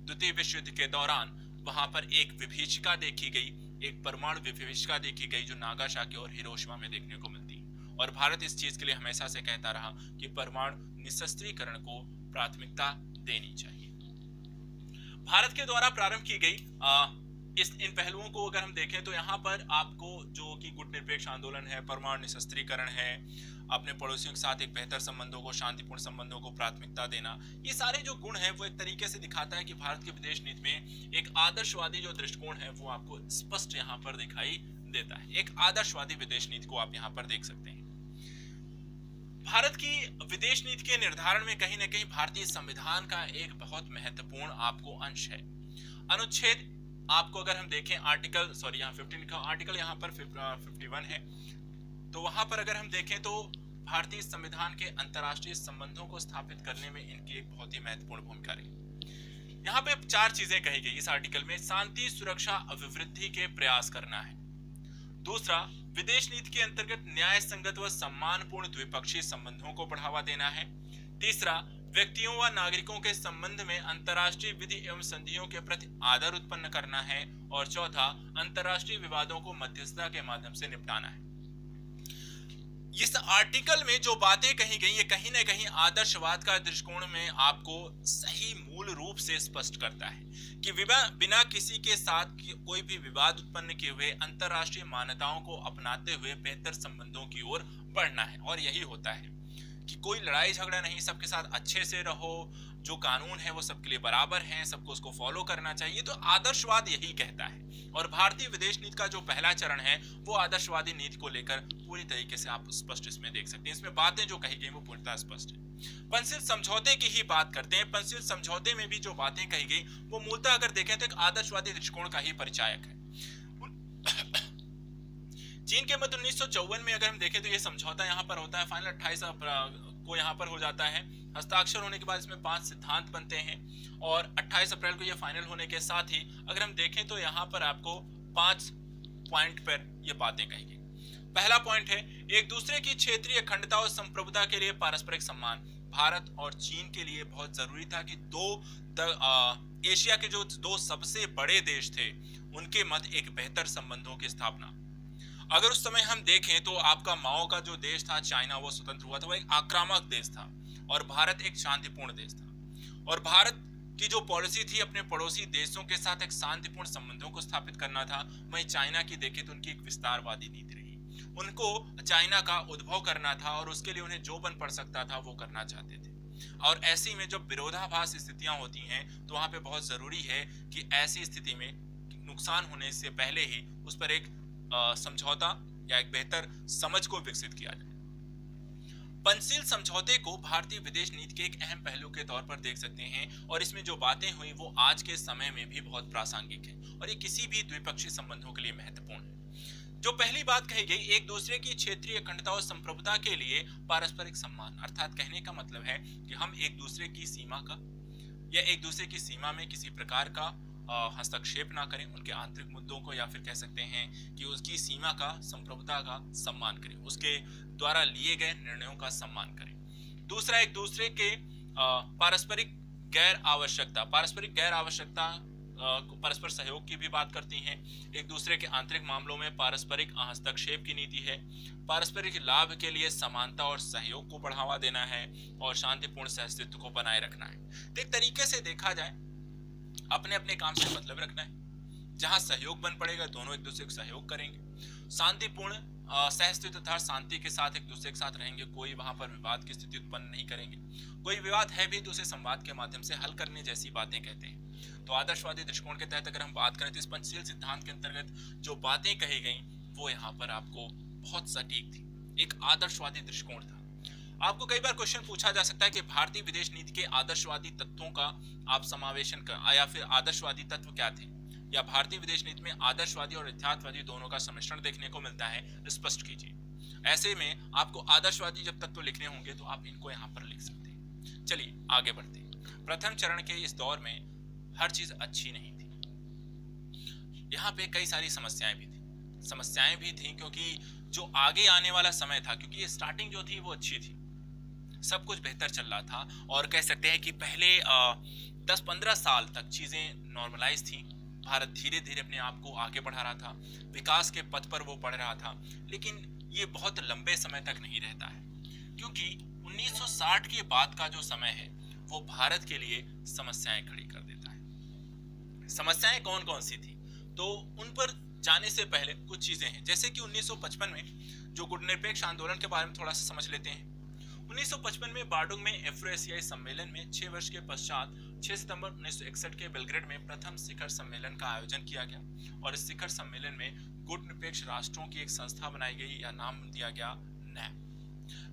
द्वितीय विश्व युद्ध के दौरान वहां पर एक विभीषिका देखी गई, एक परमाणु विभीषिका देखी गई जो नागासाकी और हिरोशिमा में देखने को मिलती। और भारत इस चीज के लिए हमेशा से कहता रहा कि परमाणु निशस्त्रीकरण को प्राथमिकता देनी चाहिए। भारत के द्वारा प्रारंभ की गई इन पहलुओं को अगर हम देखें तो यहाँ पर आपको जो कि गुटनिरपेक्ष आंदोलन है, परमाणु निशस्त्रीकरण है, अपने पड़ोसियों के साथ एक बेहतर संबंधों को, शांतिपूर्ण संबंधों को प्राथमिकता देना, ये सारे जो गुण हैं वो एक तरीके से दिखाता है कि भारत की विदेश नीति में एक आदर्शवादी जो दृष्टिकोण है वो आपको स्पष्ट यहाँ पर दिखाई देता है। एक आदर्शवादी विदेश नीति को आप यहाँ पर देख सकते हैं। भारत की विदेश नीति के निर्धारण में कहीं ना कहीं भारतीय संविधान का एक बहुत महत्वपूर्ण आपको अंश है। अनुच्छेद आपको अगर हम देखें यहाँ 15 लिखा, आर्टिकल यहाँ पर 51 है, तो वहां पर अगर हम देखें तो भारतीय संविधान के अंतर्राष्ट्रीय संबंधों को स्थापित करने में इनकी एक बहुत ही महत्वपूर्ण भूमिका रही। यहाँ पे 4 चीजें कही गई इस आर्टिकल में। शांति, सुरक्षा, अभिवृद्धि के प्रयास करना है। दूसरा, विदेश नीति के अंतर्गत न्याय संगत व सम्मानपूर्ण द्विपक्षीय संबंधों को बढ़ावा देना है। तीसरा, व्यक्तियों व नागरिकों के संबंध में अंतर्राष्ट्रीय विधि एवं संधियों के प्रति आदर उत्पन्न करना है। और चौथा, अंतर्राष्ट्रीय विवादों को मध्यस्थता के माध्यम से निपटाना है। इस आर्टिकल में जो बातें कही गई, ये कहीं ना कहीं आदर्शवाद का दृष्टिकोण में आपको सही मूल रूप से स्पष्ट करता है कि बिना किसी के साथ कोई भी विवाद उत्पन्न किए हुए अंतर्राष्ट्रीय मान्यताओं को अपनाते हुए बेहतर संबंधों की ओर बढ़ना है। और यही होता है कि कोई लड़ाई झगड़ा नहीं, सबके साथ अच्छे से रहो, जो कानून है वो सबके लिए बराबर है, सबको उसको फॉलो करना चाहिए। तो आदर्शवाद यही कहता है। और भारतीय विदेश नीति का जो पहला चरण है वो आदर्शवादी नीति को लेकर पूरी तरीके से आप स्पष्ट इसमें देख सकते हैं। इसमें बातें जो कही गई वो पूर्णतः स्पष्ट है। पंचशील समझौते की ही बात करते हैं। पंचशील समझौते में भी जो बातें कही गई वो मूलतः अगर देखें तो एक आदर्शवादी दृष्टिकोण का ही परिचायक है। चीन के मध्य 1954 में अगर हम देखें तो ये समझौता यहाँ पर होता है, फाइनल 28 को यहाँ पर हो जाता है। हस्ताक्षर होने के बाद इसमें 5 सिद्धांत बनते हैं और 28 अप्रैल को ये फाइनल होने के साथ ही अगर हम देखें तो यहाँ पर आपको 5 पॉइंट पर ये बातें कही गई। पहला पॉइंट है, एक दूसरे की क्षेत्रीय अखंडता और संप्रभुता के लिए पारस्परिक सम्मान। भारत और चीन के लिए बहुत जरूरी था कि एशिया के जो 2 सबसे बड़े देश थे उनके मध्य एक बेहतर संबंधों की स्थापना। अगर उस समय हम देखें तो आपका माओ का जो देश था चाइना, वो स्वतंत्र हुआ था, वो एक आक्रामक देश था और भारत एक शांतिपूर्ण देश था। और भारत की जो पॉलिसी थी अपने पड़ोसी देशों के साथ एक शांतिपूर्ण संबंधों को स्थापित करना था। वहीं चाइना की देखें तो उनकी एक विस्तारवादी नीति रही। उनको चाइना का उद्भव करना था और उसके लिए उन्हें जो बन पड़ सकता था वो करना चाहते थे। और ऐसी में जब विरोधाभास स्थितियां होती हैं तो वहां पे बहुत जरूरी है कि ऐसी स्थिति में नुकसान होने से पहले ही उस पर एक समझौता या एक बेहतर समझ को विकसित किया जाए। पंचशील समझौते को भारतीय विदेश नीति के एक अहम पहलू के तौर पर देख सकते हैं और इसमें जो बातें हुई वो आज के समय में भी बहुत प्रासंगिक है और ये किसी भी द्विपक्षीय संबंधों के लिए महत्वपूर्ण है। जो पहली बात कही गई, एक दूसरे की क्षेत्रीय अखंडता और संप्रभुता के लिए पारस्परिक सम्मान, अर्थात कहने का मतलब है कि हम एक दूसरे की सीमा का या एक दूसरे की सीमा में किसी प्रकार का हस्तक्षेप ना करें, उनके आंतरिक मुद्दों को, या फिर कह सकते हैं कि उसकी सीमा का, संप्रभुता का सम्मान करें, उसके द्वारा लिए गए निर्णयों का सम्मान करें। दूसरा, एक दूसरे के पारस्परिक गैर आवश्यकता परस्पर सहयोग की भी बात करती हैं। एक दूसरे के आंतरिक मामलों में पारस्परिक हस्तक्षेप की नीति है। पारस्परिक लाभ के लिए समानता और सहयोग को बढ़ावा देना है और शांतिपूर्ण सहअस्तित्व को बनाए रखना है। तो एक तरीके से देखा जाए अपने अपने काम से मतलब रखना है। जहां सहयोग बन पड़ेगा दोनों एक दूसरे को सहयोग करेंगे। शांतिपूर्ण सहअस्तित्व तथा शांति के साथ एक दूसरे के साथ रहेंगे। कोई वहां पर विवाद की स्थिति उत्पन्न नहीं करेंगे। कोई विवाद है भी तो उसे संवाद के माध्यम से हल करने जैसी बातें कहते हैं। तो आदर्शवादी दृष्टिकोण के तहत अगर हम बात करें तो इस पंचशील सिद्धांत के अंतर्गत जो बातें कही गई वो यहाँ पर आपको बहुत सटीक थी, एक आदर्शवादी दृष्टिकोण था। आपको कई बार क्वेश्चन पूछा जा सकता है कि भारतीय विदेश नीति के आदर्शवादी तत्वों का आप समावेशन कर या फिर आदर्शवादी तत्व क्या थे, या भारतीय विदेश नीति में आदर्शवादी और यथार्थवादी दोनों का सम्मिश्रण देखने को मिलता है, स्पष्ट कीजिए। ऐसे में आपको आदर्शवादी जब तत्व लिखने होंगे तो आप इनको यहाँ पर लिख सकते हैं। चलिए आगे बढ़ते हैं। प्रथम चरण के इस दौर में हर चीज अच्छी नहीं थी। यहाँ पे कई सारी समस्याएं भी थी क्योंकि जो आगे आने वाला समय था, क्योंकि ये स्टार्टिंग जो थी वो अच्छी थी, सब कुछ बेहतर चल रहा था और कह सकते हैं कि पहले 10-15 साल तक चीजें नॉर्मलाइज थी। भारत धीरे धीरे अपने आप को आगे बढ़ा रहा था, विकास के पथ पर वो बढ़ रहा था। लेकिन ये बहुत लंबे समय तक नहीं रहता है, क्योंकि 1960 के बाद का जो समय है वो भारत के लिए समस्याएं खड़ी कर देता है। समस्याएं कौन कौन सी थी, तो उन पर जाने से पहले कुछ चीजें हैं। जैसे कि 1955 में जो गुटनिरपेक्ष आंदोलन के बारे में थोड़ा सा समझ लेते हैं। 1955 में बार्डुग में एफ्रो-एशियाई सम्मेलन में 6 वर्ष के पश्चात 6 सितंबर 1961 के बेलग्रेड में प्रथम शिखर सम्मेलन का आयोजन किया गया और इस शिखर सम्मेलन में गुटनिरपेक्ष राष्ट्रों की एक संस्था बनाई गई या नाम दिया गया नैम।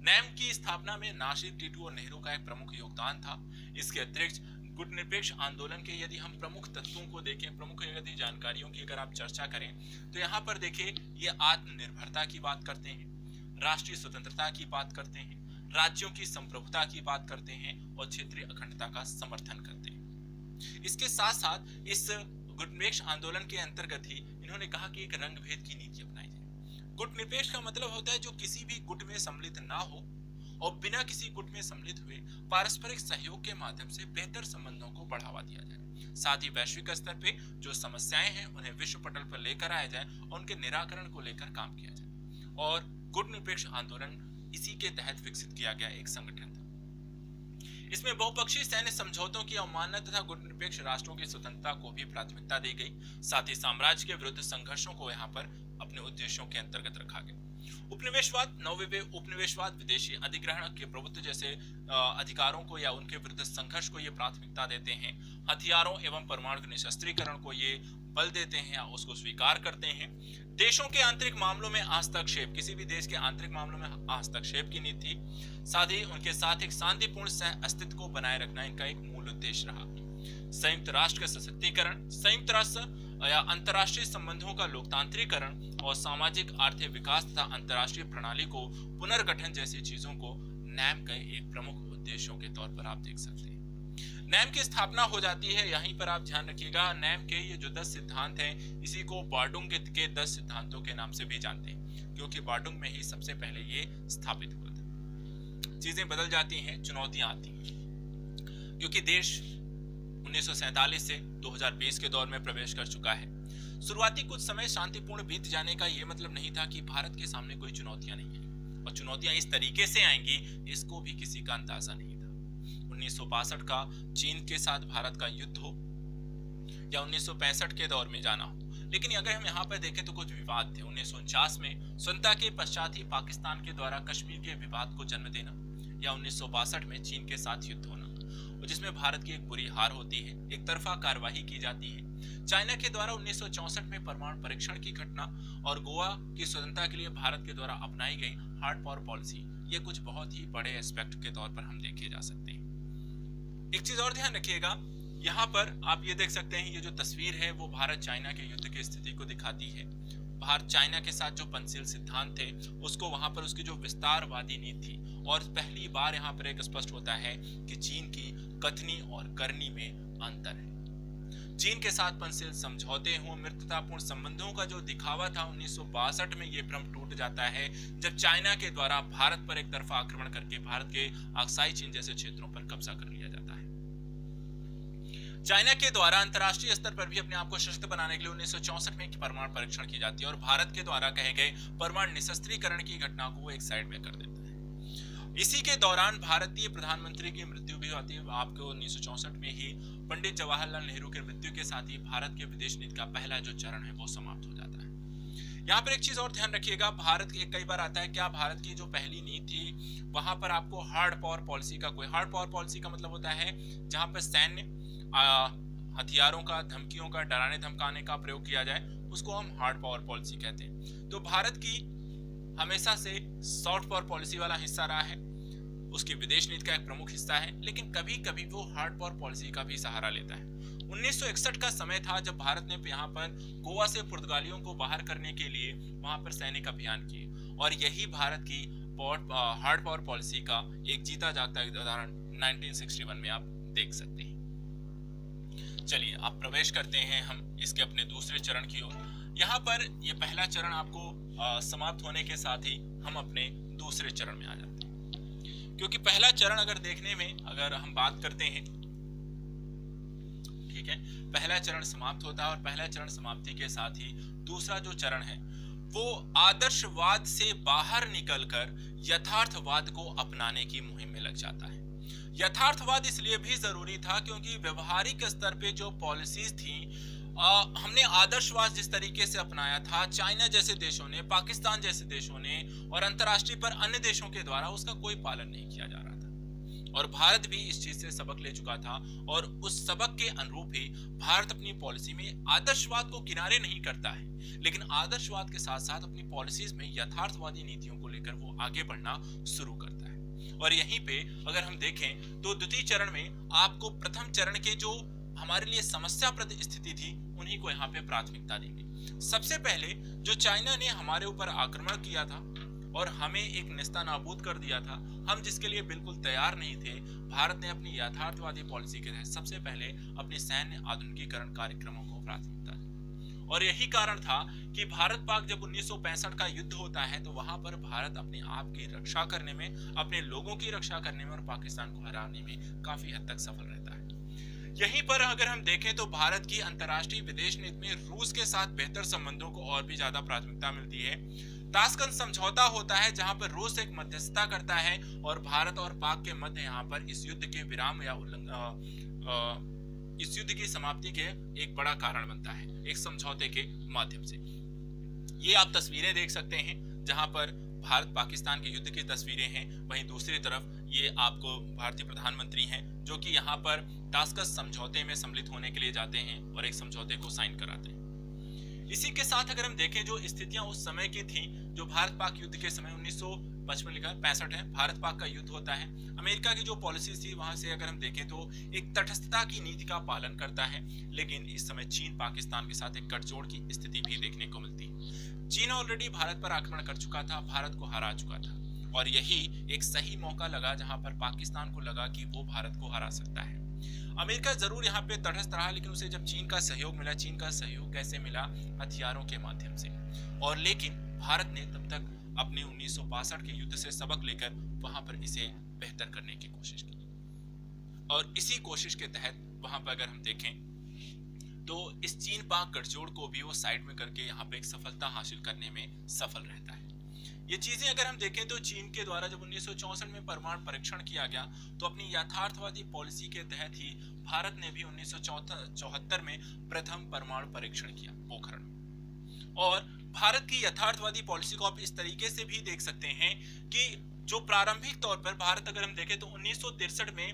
नैम की स्थापना में नासिर, टीटू और नेहरू का एक प्रमुख योगदान था। इसके अतिरिक्त गुटनिरपेक्ष आंदोलन के यदि हम प्रमुख तत्वों को देखें, प्रमुख यदि जानकारियों की अगर आप चर्चा करें तो यहाँ पर देखिए ये आत्मनिर्भरता की बात करते हैं, राष्ट्रीय स्वतंत्रता की बात करते हैं, राज्यों की संप्रभुता की बात करते हैं और क्षेत्रीय अखंडता का समर्थन करते हैं। इसके साथ साथ इस गुटनिरपेक्ष आंदोलन के अंतर्गत ही इन्होंने कहा कि एक रंग भेद की नीति अपनाई जाए। गुटनिरपेक्ष का मतलब होता है जो किसी भी गुट में सम्मिलित ना हो और बिना किसी गुट में सम्मिलित हुए पारस्परिक सहयोग के माध्यम से बेहतर संबंधों को बढ़ावा दिया जाए। साथ ही वैश्विक स्तर पे जो समस्याएं हैं उन्हें विश्व पटल पर लेकर आया जाए और उनके निराकरण को लेकर काम किया जाए। और गुटनिरपेक्ष आंदोलन इसी के तहत विकसित किया गया एक संगठन था। इसमें बहुपक्षीय सैन्य समझौतों की अवमानना तथा गुटनिरपेक्ष राष्ट्रों की स्वतंत्रता को भी प्राथमिकता दी गई। साथ ही साम्राज्य के विरुद्ध संघर्षों को यहाँ पर अपने उद्देश्यों के अंतर्गत रखा गया। उपनिवेशवाद, उपनिवेशवाद, विदेशी अधिग्रहण के प्रभुत्व जैसे अधिकारों को या उनके विरुद्ध संघर्ष को ये प्राथमिकता देते हैं। हथियारों एवं परमाणु निशस्त्रीकरण को ये बल देते हैं या उसको स्वीकार करते हैं। देशों के आंतरिक मामलों में हस्तक्षेप, किसी भी देश के आंतरिक मामलों में हस्तक्षेप की नीति, साथ ही उनके साथ एक शांतिपूर्ण सह अस्तित्व को बनाए रखना इनका एक मूल उद्देश्य रहा। संयुक्त राष्ट्र का सशक्तिकरण, संयुक्त राष्ट्र या अंतर्राष्ट्रीय संबंधों का लोकतांत्रिकरण और सामाजिक आर्थिक विकास तथा अंतर्राष्ट्रीय प्रणाली को पुनर्गठन जैसी चीजों को नैम के एक प्रमुख उद्देश्यों के तौर पर आप देख सकते हैं। नैम की स्थापना हो जाती है, यहीं पर आप ध्यान रखिएगा। नैम के ये जो 10 सिद्धांत हैं, इसी को बार्डुंग के 10 सिद्धांतों के नाम से भी जानते हैं, क्योंकि बार्डुंग में ही सबसे पहले ये स्थापित हुआ था। चीजें बदल जाती हैं, चुनौतियां आती हैं, क्योंकि देश 1947 से 2020 के दौर में प्रवेश कर चुका है। शुरुआती कुछ समय शांतिपूर्ण बीत जाने का यह मतलब नहीं था कि भारत के सामने कोई चुनौतियां नहीं है, और चुनौतियां इस तरीके से आएंगी इसको भी किसी का अंदाजा नहीं था। 1962 का चीन के साथ भारत का युद्ध हो या 1965 के दौर में जाना हो, लेकिन अगर हम यहाँ पर देखें तो कुछ विवाद थे। 1949 में स्वतंत्रता के पश्चात ही पाकिस्तान के द्वारा कश्मीर के विवाद को जन्म देना, या 1962 में चीन के साथ युद्ध होना, जिसमें भारत की एक बुरी हार होती है, एक तरफा कार्यवाही की जाती है। चाइना के द्वारा 1964 में परमाणु परीक्षण की घटना और गोवा की स्वतंत्रता के लिए भारत के द्वारा अपनाई गई हार्ड पावर पॉलिसी, ये कुछ बहुत ही बड़े एस्पेक्ट के तौर पर हम देखे जा सकते हैं। एक चीज और ध्यान रखिएगा, यहाँ पर आप ये देख सकते हैं, ये जो तस्वीर है वो भारत चाइना के युद्ध की स्थिति को दिखाती है। भारत चाइना के साथ जो पंचशील सिद्धांत थे उसको वहां पर उसकी जो विस्तारवादी नीति थी, और पहली बार यहाँ पर एक स्पष्ट होता है कि चीन की कथनी और करनी में अंतर है। चीन के साथ पंचशील समझौते हों, मित्रतापूर्ण संबंधों का जो दिखावा था 1962 में, ये भ्रम टूट जाता है जब चाइना के द्वारा भारत पर एक तरफा आक्रमण करके भारत के अक्साई चीन जैसे क्षेत्रों पर कब्जा कर लिया जाता है। चाइना के द्वारा अंतर्राष्ट्रीय स्तर पर भी अपने आप को सशक्त बनाने के लिए 1964 में परमाणु परीक्षण की जाती है, और भारत के द्वारा कहे गए परमाणु निशस्त्रीकरण की घटना को एक साइड में कर देता है। इसी के दौरान भारतीय प्रधानमंत्री की मृत्यु भी होती है। आपको 1964 में ही पंडित जवाहरलाल नेहरू की मृत्यु के साथ ही भारत के विदेश नीति का पहला जो चरण है वो समाप्त हो जाता है। यहाँ पर एक चीज और ध्यान रखिएगा, भारत के कई बार आता है क्या भारत की जो पहली नीति थी वहां पर आपको हार्ड पावर पॉलिसी का कोई, हार्ड पावर पॉलिसी का मतलब होता है जहां पर सैन्य हथियारों का, धमकियों का, डराने धमकाने का प्रयोग किया जाए, उसको हम हार्ड पावर पॉलिसी कहते हैं। तो भारत की हमेशा से सॉफ्ट पावर पॉलिसी वाला हिस्सा रहा है, उसकी विदेश नीति का एक प्रमुख हिस्सा है, लेकिन कभी कभी वो हार्ड पावर पॉलिसी का भी सहारा लेता है। 1961 का समय था जब भारत ने यहाँ पर गोवा से पुर्तगालियों को बाहर करने के लिए वहां पर सैनिक अभियान किए, और यही भारत की हार्ड पावर पॉलिसी का एक जीता जागता उदाहरण 1961 में आप देख सकते हैं। चलिए आप प्रवेश करते हैं हम इसके अपने दूसरे चरण की ओर। यहाँ पर ये पहला चरण आपको समाप्त होने के साथ ही हम अपने दूसरे चरण में आ जाते हैं, क्योंकि पहला चरण अगर देखने में अगर हम बात करते हैं, ठीक है, पहला चरण समाप्त होता है, और पहला चरण समाप्ति के साथ ही दूसरा जो चरण है वो आदर्शवाद से बाहर निकलकर यथार्थवाद को अपनाने की मुहिम में लग जाता है। यथार्थवाद इसलिए भी जरूरी था क्योंकि व्यवहारिक स्तर पे जो पॉलिसीज थी, हमने आदर्शवाद जिस तरीके से अपनाया था चाइना जैसे देशों ने, पाकिस्तान जैसे देशों ने और अंतर्राष्ट्रीय पर अन्य देशों के द्वारा उसका कोई पालन नहीं किया जा रहा था, और भारत भी इस चीज से सबक ले चुका था, और उस सबक के अनुरूप ही भारत अपनी पॉलिसी में आदर्शवाद को किनारे नहीं करता है, लेकिन आदर्शवाद के साथ साथ अपनी पॉलिसीज में यथार्थवादी नीतियों को लेकर वो आगे बढ़ना शुरू करता है। और यहीं पे अगर हम देखें तो द्वितीय चरण में आपको प्रथम चरण के जो हमारे लिए समस्याप्रद स्थिति थी उन्हीं को यहाँ पे प्राथमिकता देंगे। सबसे पहले जो चाइना ने हमारे ऊपर आक्रमण किया था और हमें एक नेस्तनाबूद कर दिया था, हम जिसके लिए बिल्कुल तैयार नहीं थे, भारत ने अपनी यथार्थवादी पॉलिसी के तहत सबसे पहले अपने सैन्य आधुनिकीकरण कार्यक्रमों को प्राथमिकता दी। और यही कारण था कि भारत पाक जब 1965 का युद्ध होता है तो वहां पर भारत अपने आप की रक्षा करने में, अपने लोगों की रक्षा करने में और पाकिस्तान को हराने में काफी हद तक सफल रहता है। यहीं पर अगर हम देखें तो भारत की अंतर्राष्ट्रीय विदेश नीति में रूस के साथ बेहतर संबंधों को और भी ज्यादा प्राथमिकता मिलती है। ताशकंद समझौता होता है जहां पर रूस एक मध्यस्थता करता है और भारत और पाक के मध्य यहाँ पर इस युद्ध के विराम या इस युद्ध की समाप्ति के एक बड़ा कारण बनता है, एक समझौते के माध्यम से। ये आप तस्वीरें देख सकते हैं जहां पर भारत पाकिस्तान के युद्ध की तस्वीरें हैं, वहीं दूसरी तरफ ये आपको भारतीय प्रधानमंत्री हैं जो कि यहाँ पर ताशकंद समझौते में सम्मिलित होने के लिए जाते हैं और एक समझौते को साइन कराते हैं। इसी के साथ अगर हम देखें जो स्थितियां उस समय की थी, जो भारत पाक युद्ध के समय 1955 लिखा 65 है, भारत पाक का युद्ध होता है। अमेरिका की जो पॉलिसी थी वहां से अगर हम देखें तो एक तटस्थता की नीति का पालन करता है, लेकिन इस समय चीन पाकिस्तान के साथ एक गठजोड़ की स्थिति भी देखने को मिलती है। चीन ऑलरेडी भारत पर आक्रमण कर चुका था, भारत को हरा चुका था, और यही एक सही मौका लगा जहां पर पाकिस्तान को लगा कि वो भारत को हरा सकता है। अमेरिका जरूर यहाँ पे तटस्थ रहा, लेकिन उसे जब चीन का सहयोग मिला, चीन का सहयोग कैसे मिला? हथियारों के माध्यम से। और लेकिन भारत ने तब तक अपने 1962 के युद्ध से सबक लेकर वहां पर इसे बेहतर करने की कोशिश की, और इसी कोशिश के तहत वहां पर अगर हम देखें तो इस चीन पाक गठजोड़ को भी वो साइड में करके यहाँ पे एक सफलता हासिल करने में सफल रहता है। ये चीजें अगर हम देखें तो चीन के द्वारा जब 1964 में परमाणु परीक्षण किया गया, तो अपनी यथार्थवादी पॉलिसी के तहत ही भारत ने भी 1974 में प्रथम परमाणु परीक्षण किया पोखरण में। और भारत की यथार्थवादी पॉलिसी को आप इस तरीके से भी देख सकते हैं कि जो प्रारंभिक तौर पर भारत अगर हम देखें तो 1963 में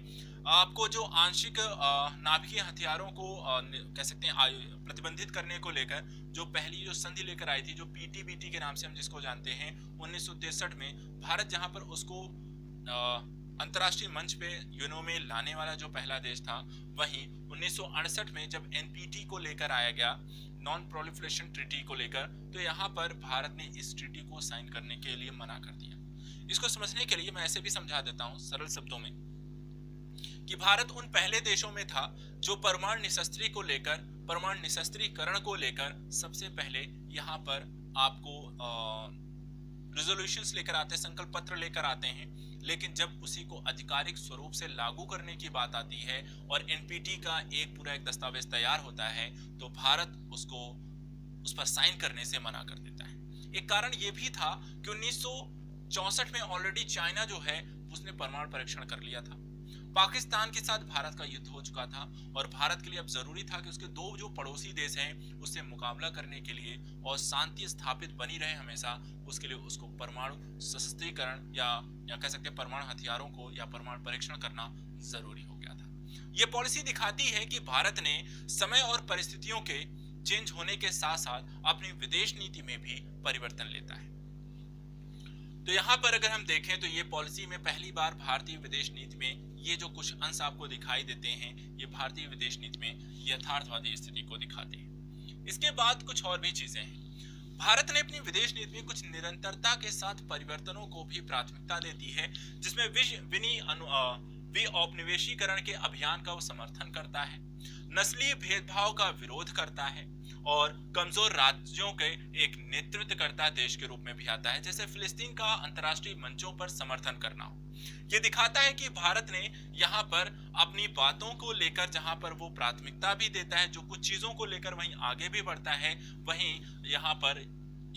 आपको जो आंशिक नाभिकीय हथियारों को कह सकते हैं प्रतिबंधित करने को लेकर जो पहली जो संधि लेकर आई थी, जो पीटीबीटी के नाम से हम जिसको जानते हैं, 1963 में भारत जहां पर उसको अंतर्राष्ट्रीय मंच पे यूएनओ में लाने वाला जो पहला देश था, वहीं 1968 में जब एनपीटी को लेकर आया गया, नॉन प्रोलिफरेशन ट्रीटी को लेकर, तो यहाँ पर भारत ने इस ट्रीटी को साइन करने के लिए मना कर दिया। इसको समझने के लिए मैं ऐसे भी समझा देता हूँ सरल शब्दों में कि भारत उन पहले देशों में था जो परमाणु निशस्त्रीकरण को लेकर, परमाणु निशस्त्रीकरण को लेकर सबसे पहले यहाँ पर आपको रिजोल्यूशंस लेकर आते हैं, संकल्प पत्र लेकर आते हैं, लेकिन जब उसी को आधिकारिक स्वरूप से लागू करने की बात आती है और एनपीटी का एक पूरा एक दस्तावेज तैयार होता है, तो भारत उसको उस पर साइन करने से मना कर देता है। एक कारण ये भी था कि 1964 में ऑलरेडी चाइना जो है उसने परमाणु परीक्षण कर लिया था, पाकिस्तान के साथ भारत का युद्ध हो चुका था, और भारत के लिए अब जरूरी था कि उसके दो जो पड़ोसी देश हैं उससे मुकाबला करने के लिए और शांति स्थापित बनी रहे हमेशा, उसके लिए उसको परमाणु सशस्त्रीकरण या कह सकते हैं परमाणु हथियारों को या परमाणु परीक्षण करना जरूरी हो गया था। ये पॉलिसी दिखाती है कि भारत ने समय और परिस्थितियों के चेंज होने के साथ साथ अपनी विदेश नीति में भी परिवर्तन लेता है। तो यहाँ पर अगर हम देखें तो ये पॉलिसी में पहली बार भारतीय विदेश नीति में ये जो कुछ अंश आपको दिखाई देते हैं, ये भारतीय विदेश नीति में यथार्थवादी स्थिति को दिखाते हैं। इसके बाद कुछ और भी चीजें हैं। भारत ने अपनी विदेश नीति में कुछ निरंतरता के साथ परिवर्तनों को भी प्राथमिकता देती है, जिसमें औपनिवेशीकरण के अभियान का वो समर्थन करता है, नस्लीय भेदभाव का विरोध करता है, और कमजोर राज्यों के एक नेतृत्वकर्ता देश के रूप में भी आता है, जैसे फिलिस्तीन का अंतर्राष्ट्रीय मंचों पर समर्थन करना हो। ये दिखाता है कि भारत ने यहाँ पर अपनी बातों को लेकर जहाँ पर वो प्राथमिकता भी देता है, जो कुछ चीजों को लेकर वहीं आगे भी बढ़ता है, वहीं यहाँ पर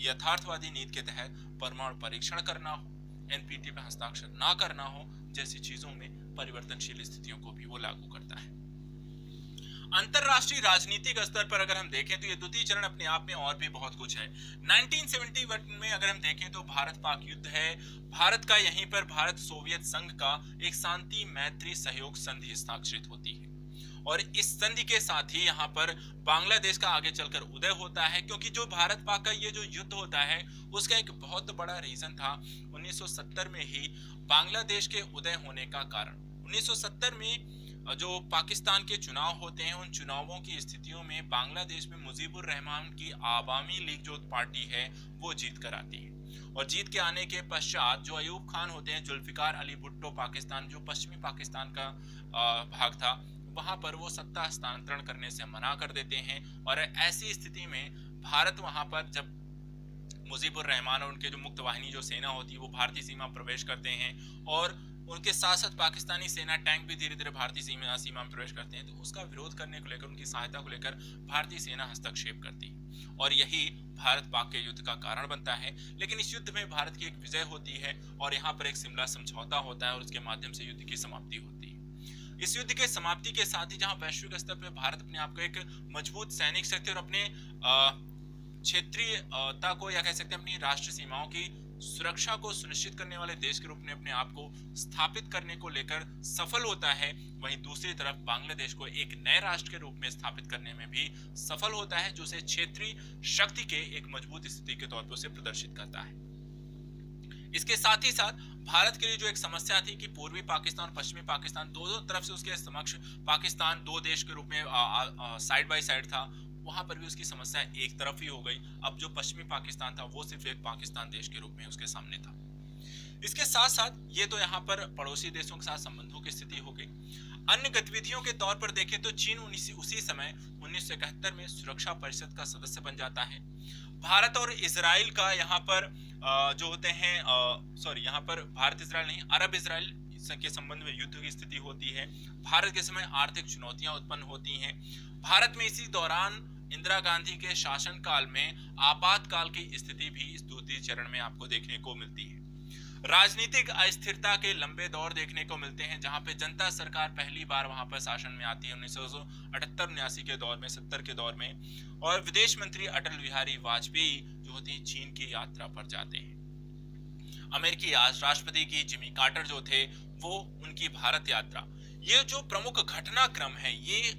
यथार्थवादी नीति के तहत परमाणु परीक्षण करना हो, एनपीटी पे हस्ताक्षर ना करना हो, जैसी चीजों में परिवर्तनशील स्थितियों को भी वो लागू करता है। अंतरराष्ट्रीय राजनीतिक स्तर पर अगर हम देखें तो ये द्वितीय चरण अपने आप में और भी बहुत कुछ है। 1971 में अगर हम देखें तो भारत पाक युद्ध है, भारत का यहीं पर भारत सोवियत संघ का एक शांति मैत्री सहयोग संधि हस्ताक्षरित होती है, और इस संधि के साथ ही यहाँ पर बांग्लादेश का आगे चलकर उदय होता है, क्योंकि जो भारत पाक का ये जो युद्ध होता है उसका एक बहुत बड़ा रीजन था 1970 में ही बांग्लादेश के उदय होने का कारण। 1970 में जो पाकिस्तान के चुनाव होते हैं, उन चुनावों की स्थितियों में बांग्लादेश में मुजीबुर रहमान की आवामी लीग जो पार्टी है वो जीत कर आती है, और जीत के आने के पश्चात जो अयूब खान होते हैं, जुल्फिकार अली भुट्टो, पाकिस्तान जो पश्चिमी पाकिस्तान का भाग था, वहां पर वो सत्ता हस्तांतरण करने से मना कर देते हैं, और ऐसी स्थिति में भारत वहां पर जब मुजीबुर रहमान और उनके जो मुक्त वाहिनी जो सेना होती है वो भारतीय सीमा प्रवेश करते हैं, और उनके साथ साथ पाकिस्तानी सेना टैंक भी धीरे धीरे भारतीय सीमा में प्रवेश करते हैं, तो उसका विरोध करने को लेकर, उनकी सहायता को लेकर भारतीय सेना हस्तक्षेप करती है, और यही भारत पाक के युद्ध का कारण बनता है। लेकिन इस युद्ध में भारत की एक विजय होती है, और यहाँ पर एक शिमला समझौता होता है, और उसके माध्यम से युद्ध की समाप्ति होती है। इस युद्ध के समाप्ति के साथ ही जहाँ वैश्विक स्तर पर भारत अपने आप को एक मजबूत सैनिक शक्ति और अपने क्षेत्रीयता को या कह सकते हैं अपनी राष्ट्रीय सीमाओं की सुरक्षा को सुनिश्चित करने वाले देश के रूप में अपने आप को स्थापित करने को लेकर सफल होता है, वहीं दूसरी तरफ बांग्लादेश को एक नए राष्ट्र के रूप में स्थापित करने में भी सफल होता है, जो उसे क्षेत्रीय शक्ति के एक मजबूत स्थिति के तौर पर उसे प्रदर्शित करता है। इसके साथ ही साथ भारत के लिए जो एक समस्या थी कि पूर्वी पाकिस्तान और पश्चिमी पाकिस्तान दोनों तरफ से उसके समक्ष पाकिस्तान दो देश के रूप में साइड बाय साइड था, वहां पर भी उसकी समस्या एक तरफ ही हो गई। अब जो पश्चिमी पाकिस्तान था वो सिर्फ एक पाकिस्तान देश के रूप में उसके सामने था। इसके साथ साथ ये तो यहाँ पर पड़ोसी देशों के साथ संबंधों की स्थिति हो गई। अन्य गतिविधियों के तौर पर देखें तो चीन उसी समय 1971 में सुरक्षा परिषद का सदस्य बन जाता है। भारत और इजराइल का यहाँ पर जो होते हैं यहाँ पर भारत इजराइल नहीं, अरब इजराइल के संबंध में युद्ध की स्थिति होती है। भारत के समय आर्थिक चुनौतियां उत्पन्न होती हैं। भारत में इसी दौरान इंदिरा गांधी के शासनकाल में आपातकाल की स्थिति भी इस द्वितीय चरण में आपको देखने को मिलती है। राजनीतिक अस्थिरता के लंबे दौर देखने को मिलते हैं, जहां पे जनता सरकार पहली बार वहां पर शासन में आती है 1978-79 के दौर में, 70 के दौर में, और विदेश मंत्री अटल बिहारी वाजपेयी जो होती है चीन की यात्रा पर जाते हैं। अमेरिकी राष्ट्रपति की जिमी कार्टर जो थे वो उनकी भारत यात्रा, ये जो प्रमुख घटनाक्रम है ये